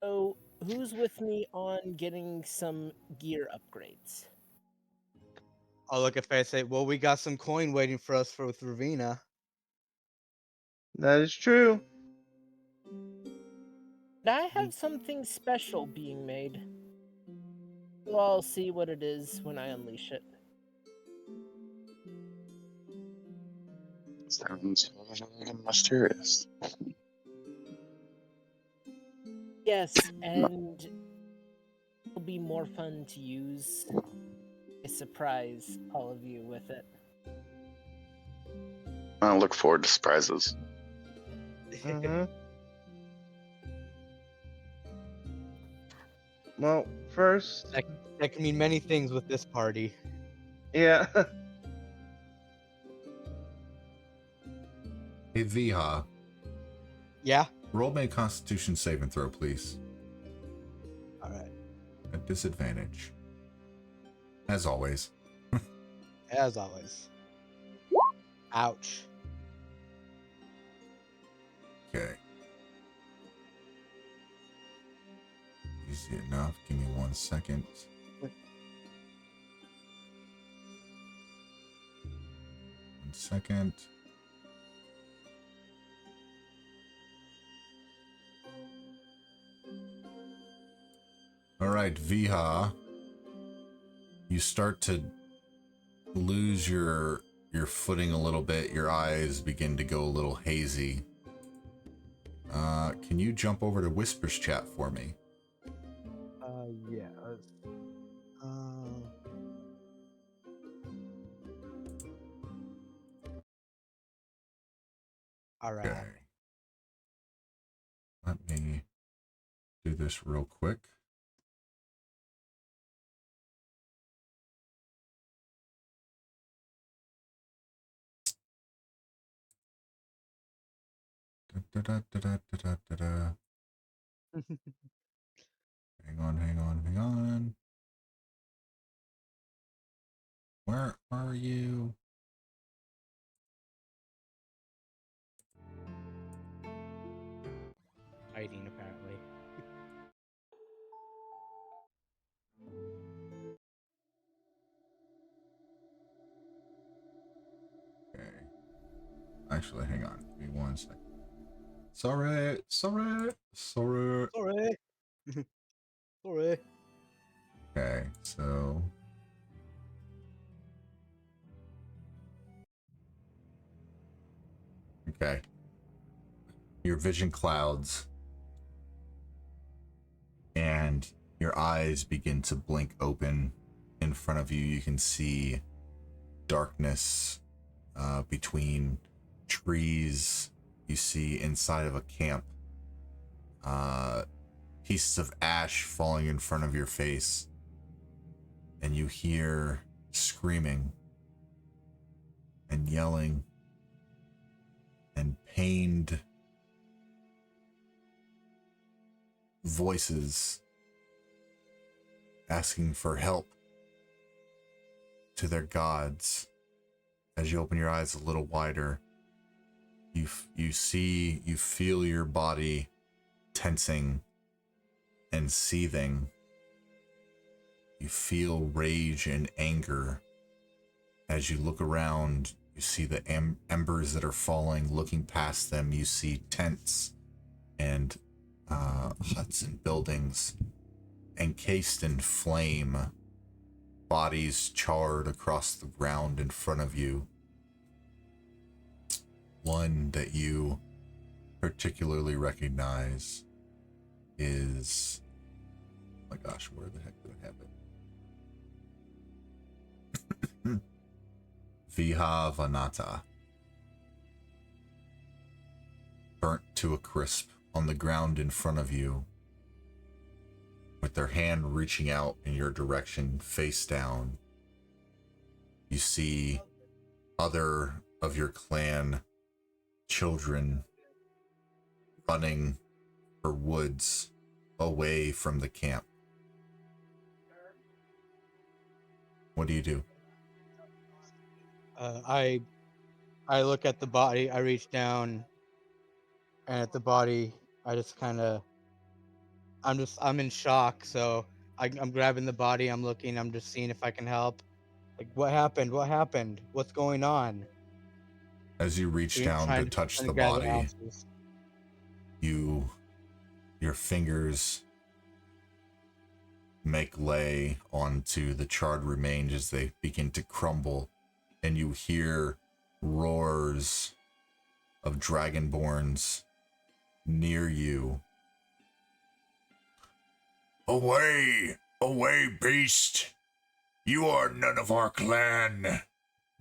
So, who's with me on getting some gear upgrades? I'll look at Faye and say, well, we got some coin waiting for us with Ravenna. That is true. But I have something special being made. So I'll see what it is when I unleash it. Sounds mysterious. Yes, and it'll be more fun to use. I surprise all of you with it. I look forward to surprises. Mm-hmm. Well, first, That can mean many things with this party. yeah. Hey, Viha, Yeah? roll me a Constitution saving throw, please. Alright. At disadvantage. As always. As always. Ouch. Okay. Easy enough. Give me 1 second. One second. All right, Viha. You start to lose your footing a little bit. Your eyes begin to go a little hazy. Can you jump over to Whispers chat for me? Yeah. Alright. Okay. Let me do this real quick. Da, da, da, da, da, da, da, da. Hang on. Where are you? Hiding, apparently. Okay. Actually, hang on. Give me 1 second. Sorry. Sorry. Sorry. Okay, so okay. Your vision clouds and your eyes begin to blink open. In front of you, you can see darkness between trees. You see inside of a camp pieces of ash falling in front of your face, and you hear screaming and yelling and pained voices asking for help to their gods. As you open your eyes a little wider, you feel your body tensing and seething. You feel rage and anger. As you look around, you see the embers that are falling. Looking past them, you see tents and huts and buildings encased in flame, bodies charred across the ground in front of you. One that you particularly recognize is, oh my gosh, where the heck did I have it? Viha Vanata, burnt to a crisp on the ground in front of you, with their hand reaching out in your direction, face down. You see other of your clan children running for woods away from the camp. What do you do? I look at the body. I reach down, and at the body, I just kind of I'm in shock. So I'm grabbing the body. I'm looking. I'm just seeing if I can help. Like, what happened? What happened? What's going on? As you reach down to touch the gather body, ounces. your fingers make lay onto the charred remains as they begin to crumble, and you hear roars of dragonborns near you. Away! Away, beast! You are none of our clan!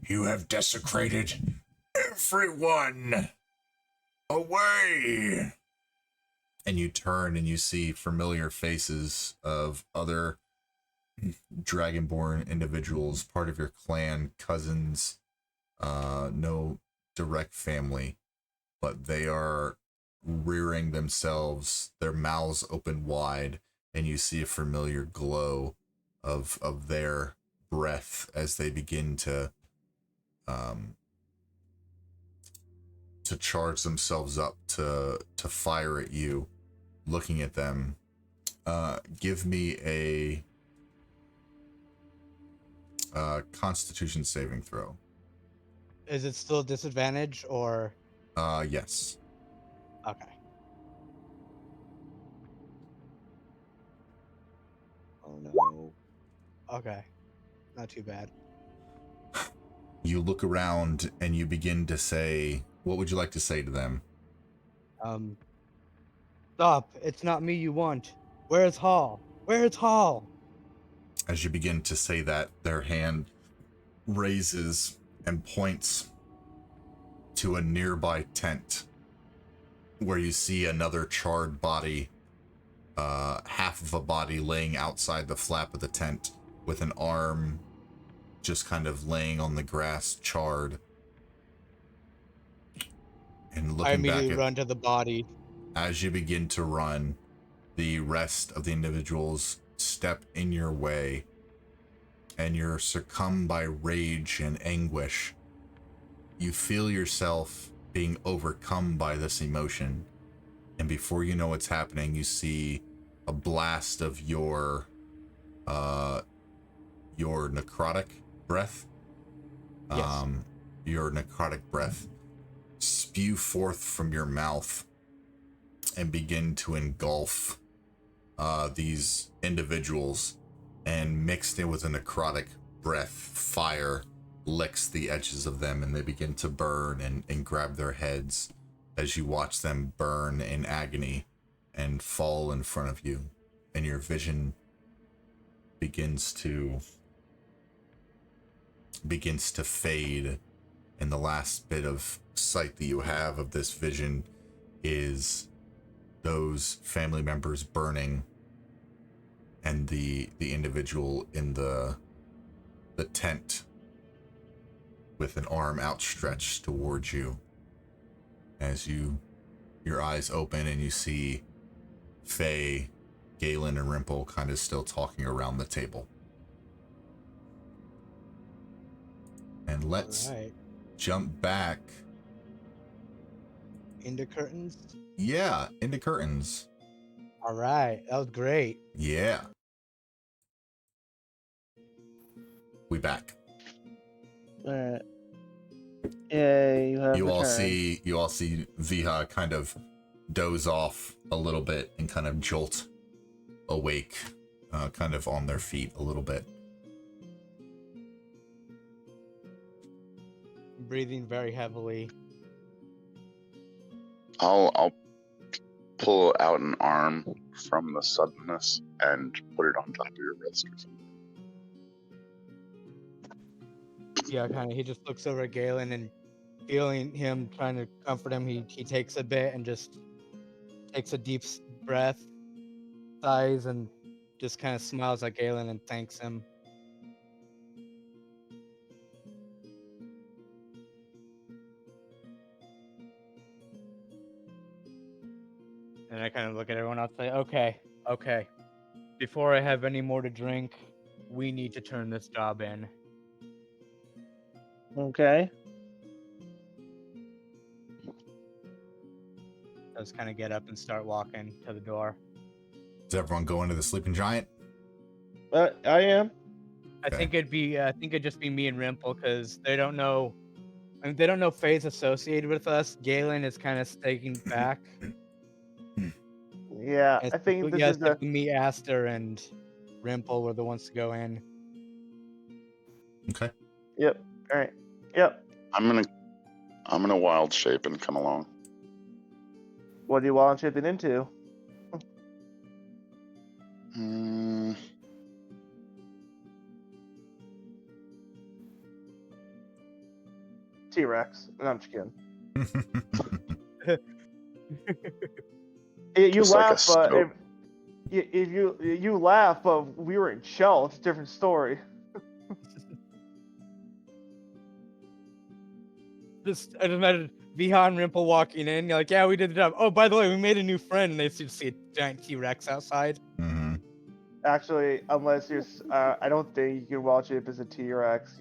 You have desecrated everyone! Away! And you turn and you see familiar faces of other dragonborn individuals, part of your clan, cousins, no direct family, but they are rearing themselves, their mouths open wide, and you see a familiar glow of their breath as they begin to charge themselves up to fire at you. Looking at them, give me a Constitution saving throw. Is it still disadvantage or? Yes. Okay. Oh no. Okay. Not too bad. You look around and you begin to say, what would you like to say to them? Stop. It's not me you want. Where's Hall? Where's Hall? As you begin to say that, their hand raises and points to a nearby tent where you see another charred body, half of a body laying outside the flap of the tent with an arm just kind of laying on the grass, charred. And looking I immediately back run to the body. as you begin to run, the rest of the individuals step in your way, and you're succumbed by rage and anguish. You feel yourself being overcome by this emotion, and before you know what's happening, you see a blast of your necrotic breath. Yes. Your necrotic breath spew forth from your mouth and begin to engulf these individuals, and mixed in with a necrotic breath, fire licks the edges of them and they begin to burn and grab their heads as you watch them burn in agony and fall in front of you, and your vision begins to fade, and the last bit of sight that you have of this vision is those family members burning and the individual in the tent with an arm outstretched towards you as your eyes open and you see Faye, Galen, and Rimple kind of still talking around the table. And let's jump back. Into curtains? Yeah, into curtains. All right. That was great. Yeah. We back. Alright. Yeah, you have You all returned. see Viha kind of doze off a little bit and kind of jolt awake, kind of on their feet a little bit. Breathing very heavily. I'll pull out an arm from the suddenness and put it on top of your wrist or something. Yeah, kind of. He just looks over at Galen and feeling him, trying to comfort him. He takes a bit and just takes a deep breath, sighs, and just kind of smiles at Galen and thanks him. And I kind of look at everyone else and say, okay. Before I have any more to drink, we need to turn this job in. Okay. I just kind of get up and start walking to the door. Does everyone go into the sleeping giant? I am. I think it'd just be me and Rimple because they don't know. I mean, they don't know Faye's associated with us. Galen is kind of staking back. Yeah, And I think this yeah, is a. me, Aster, and Rimple were the ones to go in. Okay. Yep. All right. Yep. I'm gonna wild shape and come along. What do you want shipping into? Mm, T-Rex. No, I'm just kidding. You Just like a laugh, but stoat. if you laugh, but we were in Shell. It's a different story. I just imagine Vihan and Rimple walking in. You're like, yeah, we did the job. Oh, by the way, we made a new friend. And they see a giant T-Rex outside. Mm-hmm. Actually, unless you're, I don't think you can watch it as a T-Rex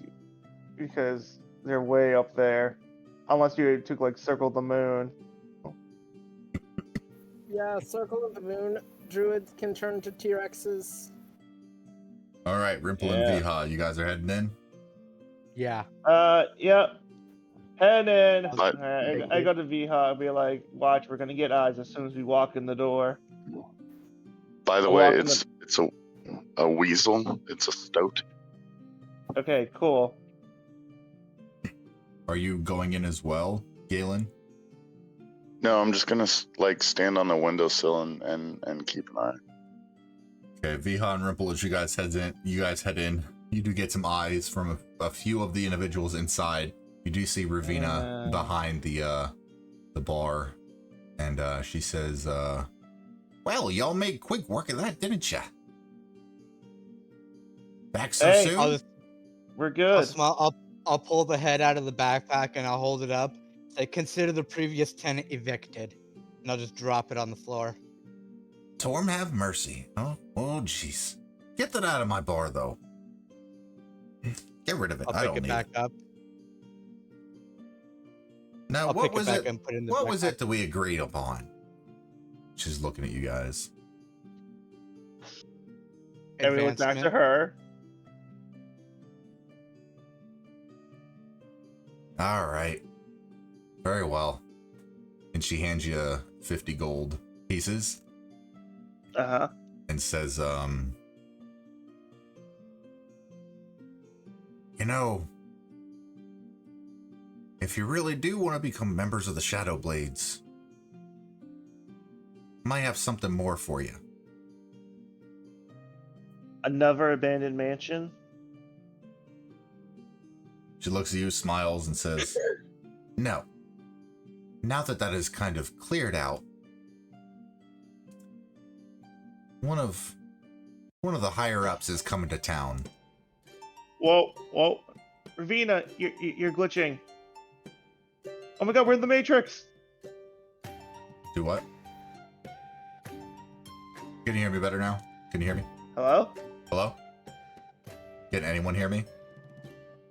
because they're way up there. Unless you took like Circle the Moon. Yeah, Circle of the Moon druids can turn to T-Rexes. All right, Rimple Yeah. and Viha, you guys are heading in. Yeah. Yep. Head in. But- I go to Viha and be like, watch, we're gonna get eyes as soon as we walk in the door. By the I'll way, walk in it's a weasel. It's a stoat. Okay, cool. Are you going in as well, Galen? No, I'm just gonna like stand on the windowsill and keep an eye. Okay, Viha and Rimple, as you guys head in. You do get some eyes from a few of the individuals inside. You do see Ravenna behind the bar, and she says, "Well, y'all made quick work of that, didn't ya? Back so Hey, soon?" We're good. I'll pull the head out of the backpack and I'll hold it up. Say, consider the previous tenant evicted, and I'll just drop it on the floor. Torm have mercy. Oh, jeez. Get that out of my bar, though. Get rid of it. I'll I pick don't it need back it. up. Now, I'll what pick it was back it? and put it in the What was backpack. it that we agreed upon? She's looking at you guys. And we look back to Advancement. her. All right. Very well. And she hands you 50 gold pieces Uh-huh. and says, You know, if you really do want to become members of the Shadow Blades, I might have something more for you. Another abandoned mansion. she looks at you, smiles, and says, No. Now that that is kind of cleared out, one of the higher ups is coming to town. Whoa. Ravenna, you're glitching. Oh my god, we're in the Matrix. "Do what? Can you hear me better now? Can you hear me? Hello? Hello? Can anyone hear me?"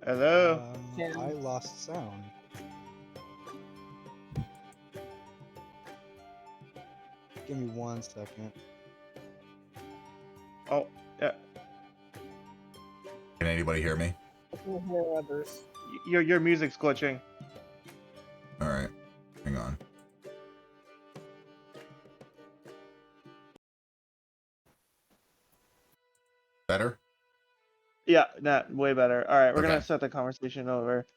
Hello? I lost sound. Give me 1 second. Oh, yeah. Can anybody hear me? I can hear others. Your music's glitching. All right. Hang on. Better? Yeah, way better. All right, we're gonna Okay. start the conversation over.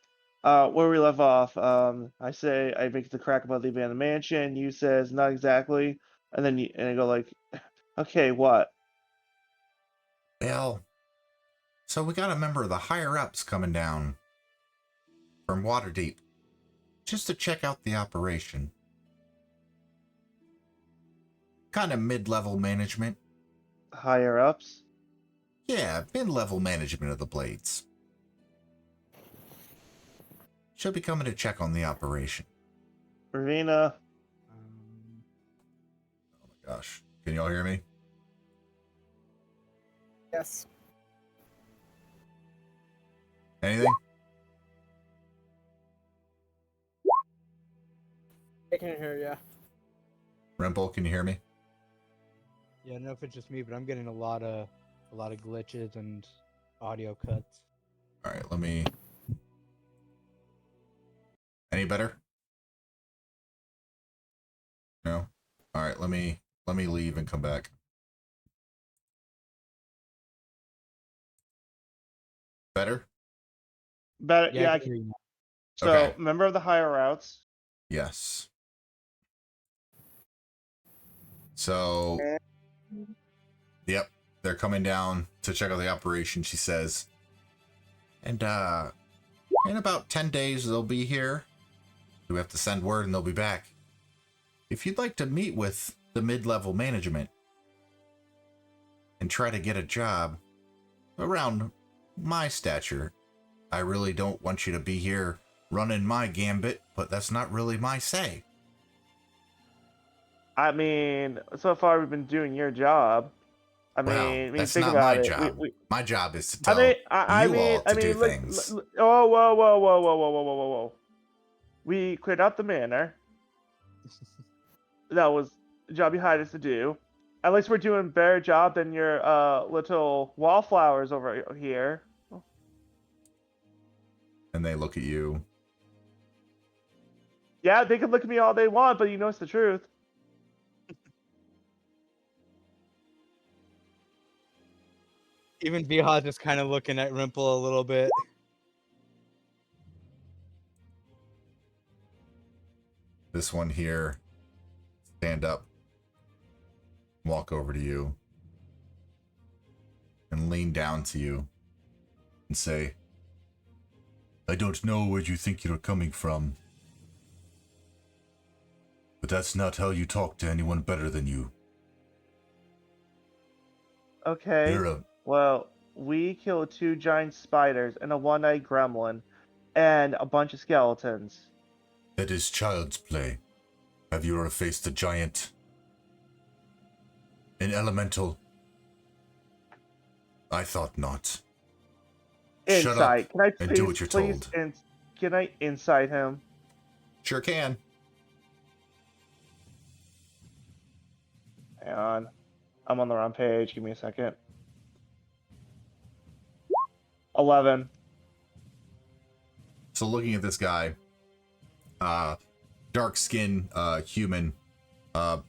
Where we left off, I say I make the crack about the abandoned mansion. You says not exactly, and then I go like, okay, what? Well, so we got a member of the higher ups coming down from Waterdeep just to check out the operation. Kind of mid-level management. Higher ups? Yeah, mid-level management of the Blades. She'll be coming to check on the operation. Ravenna. Oh my gosh. Can y'all hear me? Yes. Anything? I can hear you. Rimple, can you hear me? Yeah, I don't know if it's just me, but I'm getting a lot of glitches and audio cuts. All right, let me. Any better? No. All right, let me leave and come back. Better? But Yeah, yeah, I can hear you now. so Okay. member of the higher routes. Yes. So, yep, they're coming down to check out the operation, she says. And in about 10 days they'll be here. We have to send word and they'll be back. If you'd like to meet with the mid-level management and try to get a job around my stature, I really don't want you to be here running my gambit, but that's not really my say. I mean, so far we've been doing your job. Well, that's think not about my it. job. My job is to I tell mean, you all to do look, things. oh, whoa, whoa, whoa, whoa, whoa, whoa, whoa, whoa, whoa. We cleared out the manor. That was the job you hired us to do. At least we're doing a better job than your little wallflowers over here. And they look at you. Yeah, they can look at me all they want, but you know it's the truth. Even Viha just kind of looking at Rimple a little bit. This one here, stand up, walk over to you, and lean down to you and say, I don't know where you think you're coming from, but that's not how you talk to anyone better than you. Okay. Well, we killed 2 giant spiders and a one-eyed gremlin, and a bunch of skeletons. That is child's play. Have you ever faced a giant? An elemental? I thought not. Insight. Shut up Can I and do what you're told. Can I insight him? Sure can. Hang on. I'm on the wrong page. Give me a second. 11. So looking at this guy, dark skin, human,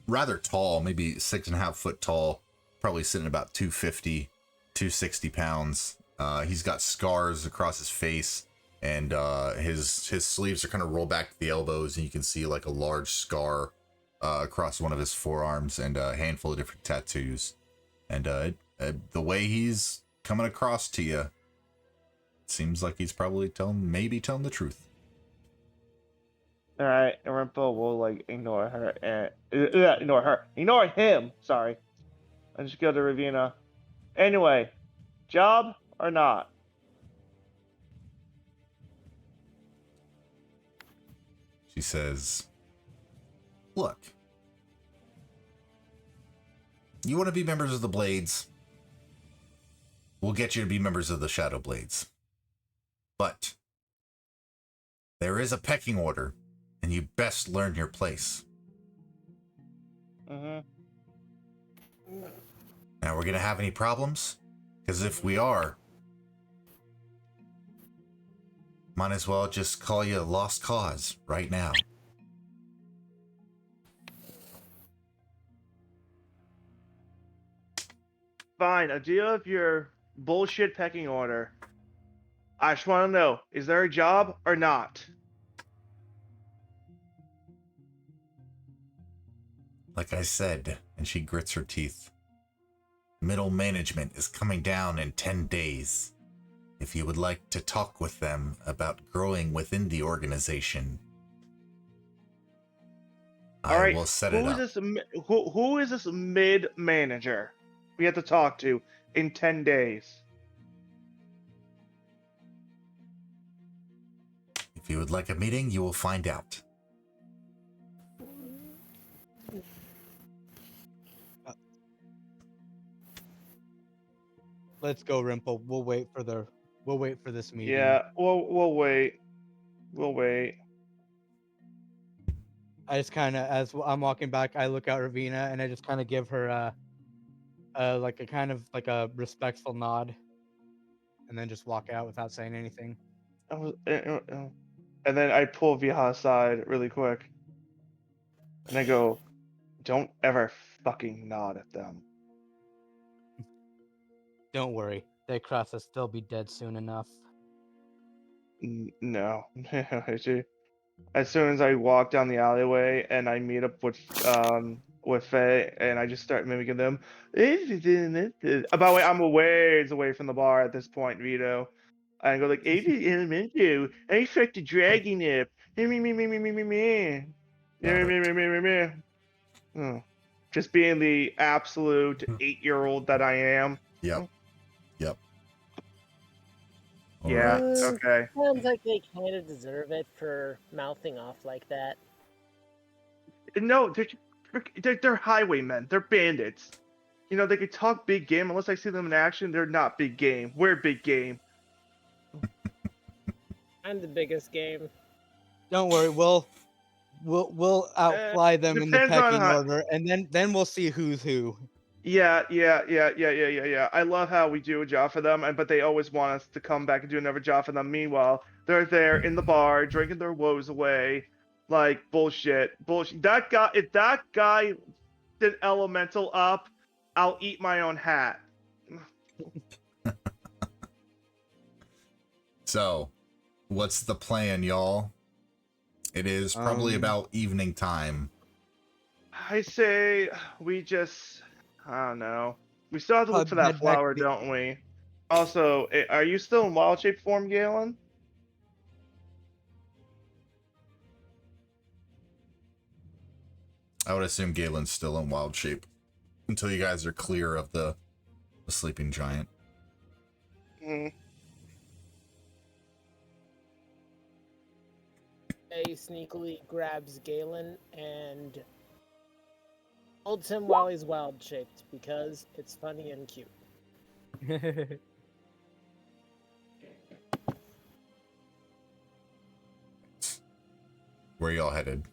rather tall, maybe 6.5 foot tall, probably sitting about 250, 260 pounds. He's got scars across his face, and his sleeves are kind of rolled back to the elbows, and you can see like a large scar across one of his forearms and a handful of different tattoos. And the way he's coming across to you, seems like he's probably telling the truth. All right, Rimple will like ignore her and ignore him. Sorry, and just go to Ravenna. Anyway, job or not? She says, look, you want to be members of the Blades? We'll get you to be members of the Shadow Blades. But there is a pecking order, and you best learn your place. Mm-hmm. Now, we're going to have any problems? Because if we are, might as well just call you a lost cause right now. Fine, a deal of your bullshit pecking order. I just want to know, is there a job or not? Like I said, and she grits her teeth, middle management is coming down in 10 days. If you would like to talk with them about growing within the organization, I will set it up. Who is this mid manager we have to talk to in 10 days? If you would like a meeting, you will find out. Let's go, Rimple. We'll wait for this meeting. Yeah, we'll wait. We'll wait. I just kind of, as I'm walking back, I look at Ravenna and I just kind of give her like a kind of like a respectful nod, and then just walk out without saying anything. And then I pull Viha aside really quick, and I go, "Don't ever fucking nod at them." Don't worry, they cross us. They'll be dead soon enough. No. As soon as I walk down the alleyway and I meet up with Faye and I just start mimicking them. By the way, I'm a ways away from the bar at this point, Vito. I go like, I expect a dragging nip. Just being the absolute 8-year-old that I am. Yep. Yep. All Yeah. right. Okay. Sounds like they kind of deserve it for mouthing off like that. No, they're highwaymen. They're bandits. You know, they could talk big game. Unless I see them in action, they're not big game. We're big game. I'm the biggest game. Don't worry, we'll outfly them in the Depends on pecking how. order, and then we'll see who's who. Yeah. I love how we do a job for them, but they always want us to come back and do another job for them. Meanwhile, they're there in the bar drinking their woes away, like bullshit. That guy, if that guy did elemental up, I'll eat my own hat. So, what's the plan, y'all? It is probably about evening time. I say we just, I don't know. We still have to look for that Head back flower, to the- don't we? Also, are you still in wild shape form, Galen? I would assume Galen's still in wild shape until you guys are clear of the sleeping giant. Hmm. Faye sneakily grabs Galen and holds him while he's wild shaped because it's funny and cute. Where y'all headed?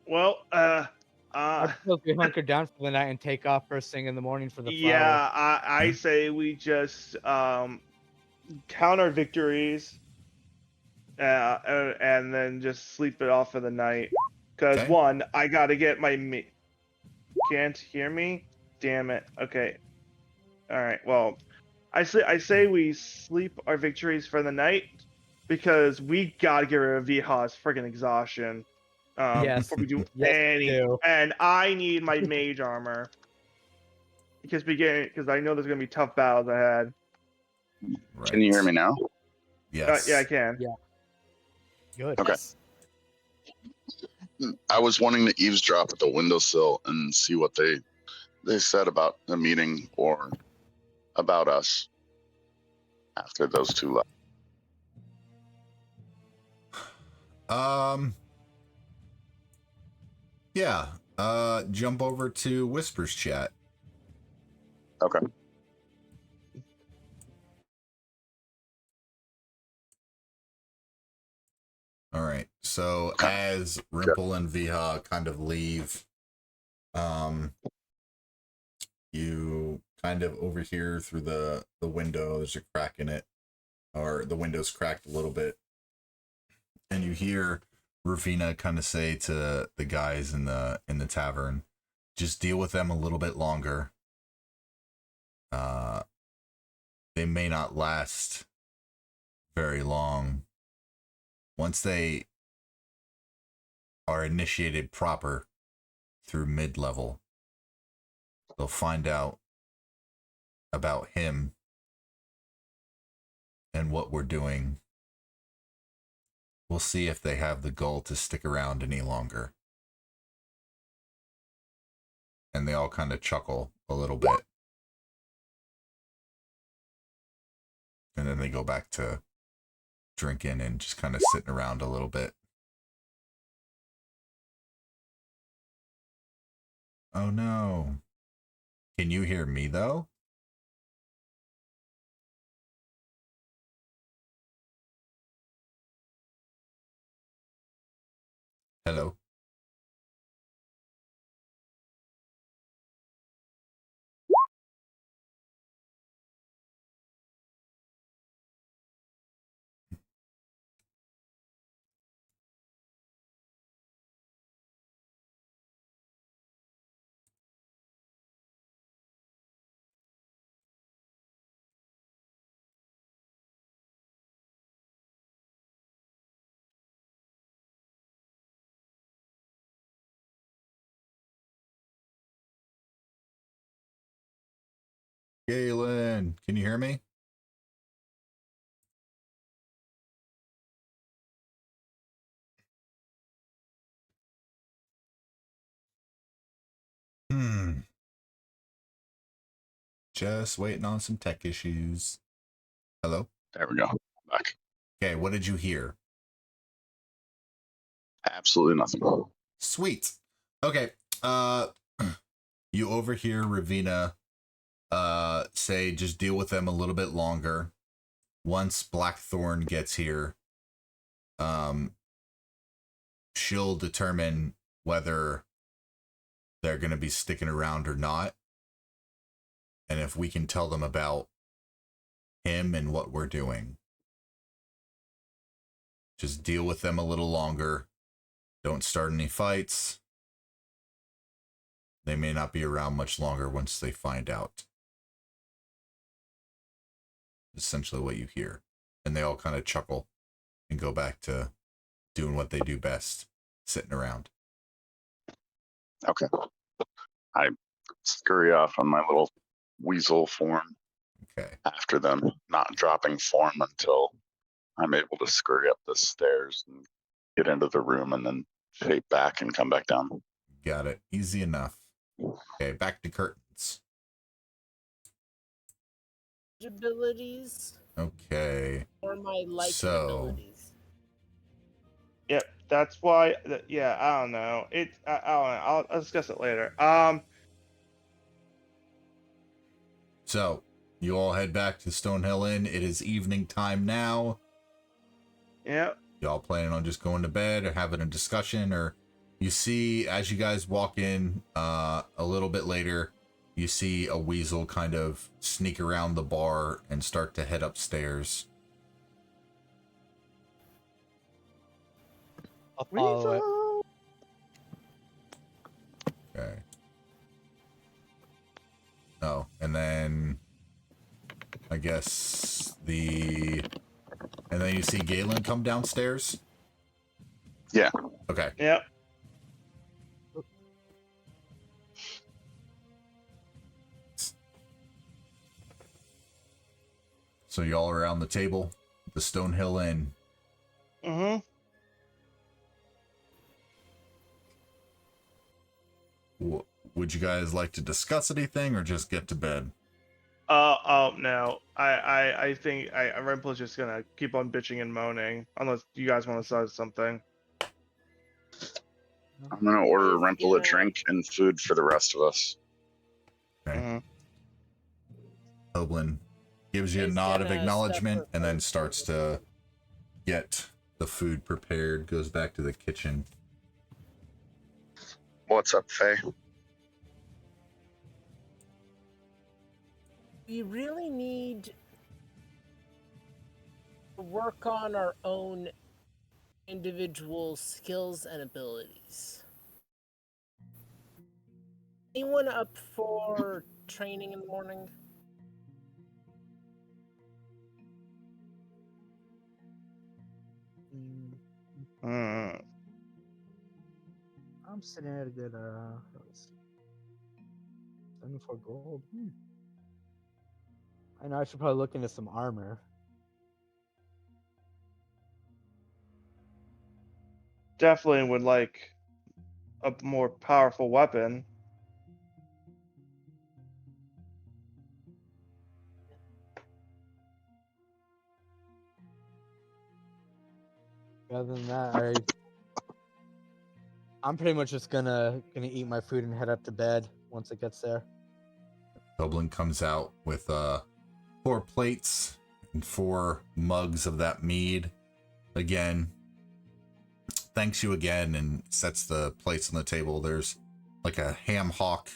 Well, I suppose we hunker down for the night and take off first thing in the morning for the flower. yeah, I say we just count our victories, and then just sleep it off for the night. Cause Okay. one, I gotta get my Can't hear me? Damn it. Okay. All right. Well, I say we sleep our victories for the night because we gotta get rid of Viha's friggin' exhaustion Yes. before we do Yes, we any. do. And I need my mage armor because I know there's gonna be tough battles ahead. Right. Can you hear me now? Yes. Yeah, I can. Yeah. Good. Okay. I was wanting to eavesdrop at the windowsill and see what they said about the meeting or about us after those two left. Yeah. Jump over to Whispers chat. Okay. All right. So as Rimple and Viha kind of leave, you kind of overhear through the window. There's a crack in it, or the window's cracked a little bit, and you hear Ravenna kind of say to the guys in the tavern, "Just deal with them a little bit longer. They may not last very long. Once they are initiated proper through mid-level, they'll find out about him and what we're doing. We'll see if they have the gall to stick around any longer." And they all kind of chuckle a little bit. And then they go back to drinking and just kind of sitting around a little bit. Oh no. Can you hear me though? Hello? Can you hear me? Just waiting on some tech issues. Hello? There we go. Back. Okay, what did you hear? Absolutely nothing. Sweet. Okay. You overhear Ravenna say just deal with them a little bit longer. Once Blackthorn gets here, she'll determine whether they're going to be sticking around or not. And if we can tell them about him and what we're doing. Just deal with them a little longer. Don't start any fights. They may not be around much longer once they find out. Essentially what you hear. And they all kind of chuckle and go back to doing what they do best, sitting around. Okay. I scurry off on my little weasel form Okay. after them, not dropping form until I'm able to scurry up the stairs and get into the room and then shape back and come back down. Got it. Easy enough. Okay, back to curtains. Abilities Okay. or my light So- abilities. Yep, that's why. Yeah, I don't know. I don't know. I'll discuss it later. So, you all head back to Stonehill Inn. It is evening time now. Yeah. Y'all planning on just going to bed or having a discussion? Or you see, as you guys walk in a little bit later, you see a weasel kind of sneak around the bar and start to head upstairs. I'll follow it. Weasel. Okay. Oh, and then I guess and then you see Galen come downstairs? Yeah. Okay. Yep. So y'all are around the table, at the Stonehill Inn. Mm-hmm. Would you guys like to discuss anything or just get to bed? No. I think Rempel's just gonna keep on bitching and moaning unless you guys want to say something. I'm going to order Is Rempel a gonna- drink and food for the rest of us. Okay. Mhm. Oblin gives you a He's nod of gonna acknowledgement step and then forward. starts to get the food prepared, goes back to the kitchen. What's up, Faye? We really need to work on our own individual skills and abilities. Anyone up for training in the morning? Mm. I'm sitting at a good let's see. 74 gold. I know I should probably look into some armor. Definitely would like a more powerful weapon. Other than that, I'm pretty much just gonna eat my food and head up to bed once it gets there. Oblin comes out with 4 plates and 4 mugs of that mead. Again, thanks you again and sets the plates on the table. There's like a ham hock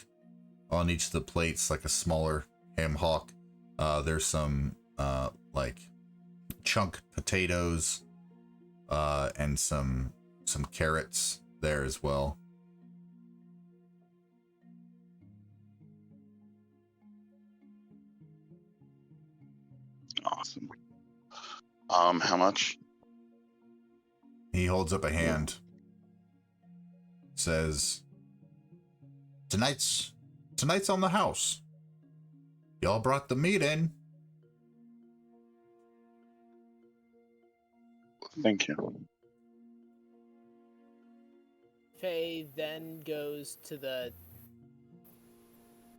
on each of the plates, like a smaller ham hock. There's some like chunk potatoes and some carrots there as well. Awesome. How much? He holds up a hand, says, tonight's on the house. Y'all brought the meat in. Thank you. Faye then goes to the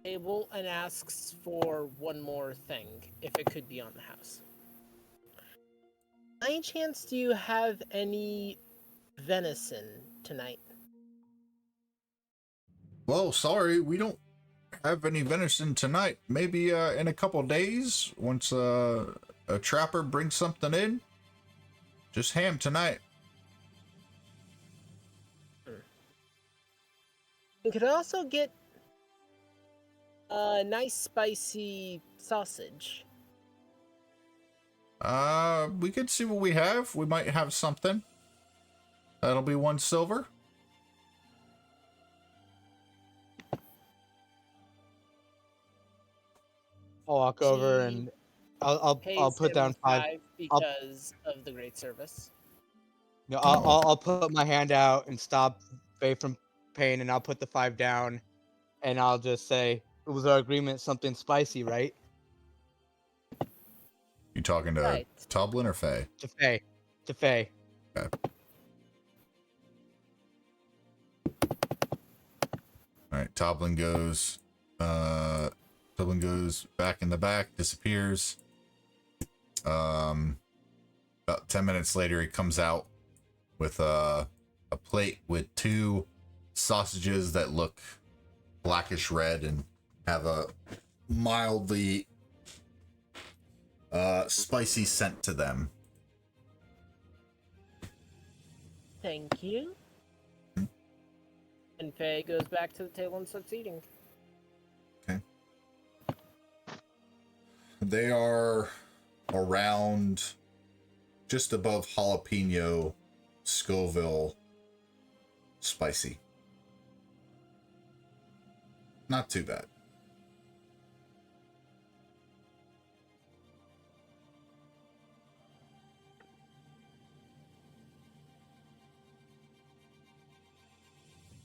table and asks for one more thing, if it could be on the house. By any chance, do you have any venison tonight? Well, sorry, we don't have any venison tonight. Maybe in a couple days, once a trapper brings something in. Just ham tonight. You could also get a nice spicy sausage. We could see what we have. We might have something. That'll be 1 silver. I'll walk over and I'll Pays put him down 5. because of the great service. No, I'll put my hand out and stop Faye from paying, and I'll put the 5 down, and I'll just say, "It was our agreement, something spicy, right?" You talking to Right. Toblin or Faye? To Faye, to Faye. Okay. All right. Toblin goes back in the back, disappears. About 10 minutes later, he comes out with a plate with 2 sausages that look blackish red and have a mildly spicy scent to them. Thank you. And Faye goes back to the table and starts eating. Okay. They are around just above jalapeno, Scoville, spicy. Not too bad.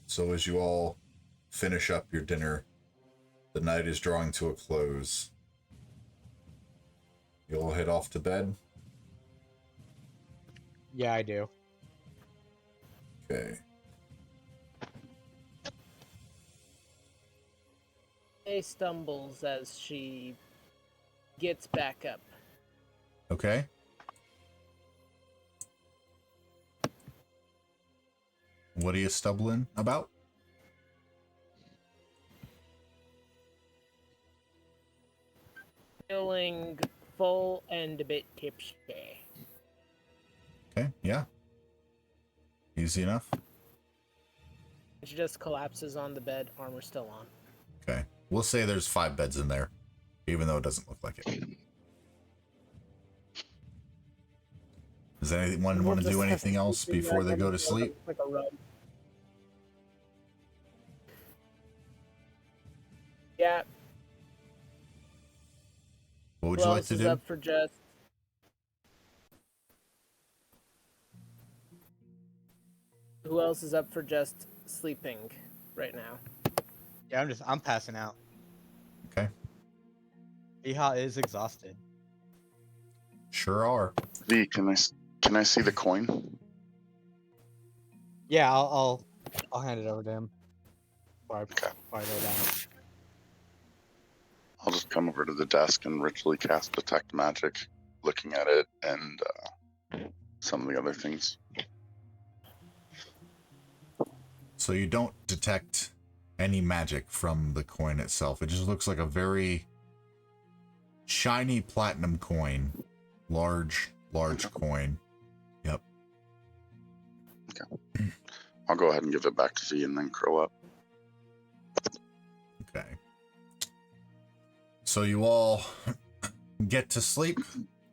So as you all finish up your dinner, the night is drawing to a close. You all head off to bed? Yeah, I do. Okay. Faye stumbles as she gets back up. Okay. What are you stumbling about? Feeling full and a bit tipsy. Okay, yeah. Easy enough. She just collapses on the bed, armor still on. Okay. We'll say there's 5 beds in there, even though it doesn't look like it. Does anyone want to do anything else before they go to sleep? Like a rug. Yeah. What would Who you like else to is do? up for just? Who else is up for just sleeping right now? Yeah, I'm passing out. Okay. Iha is exhausted. Sure are. V, can I see the coin? Yeah, I'll hand it over to him. Okay. Before I lay down. I'll just come over to the desk and ritually cast Detect Magic, looking at it and some of the other things. So you don't detect any magic from the coin itself. It just looks like a very shiny platinum coin. Large coin. Yep. Okay. I'll go ahead and give it back to V and then curl up. Okay. So you all get to sleep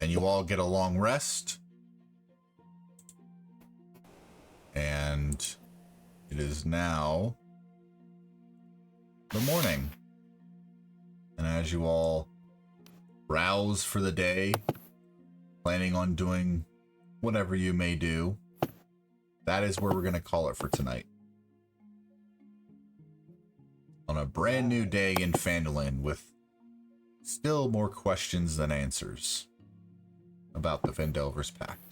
and you all get a long rest. And it is now the morning. And as you all rouse for the day, planning on doing whatever you may do, that is where we're going to call it for tonight. On a brand new day in Phandelver with still more questions than answers about the Phandelver's Pact.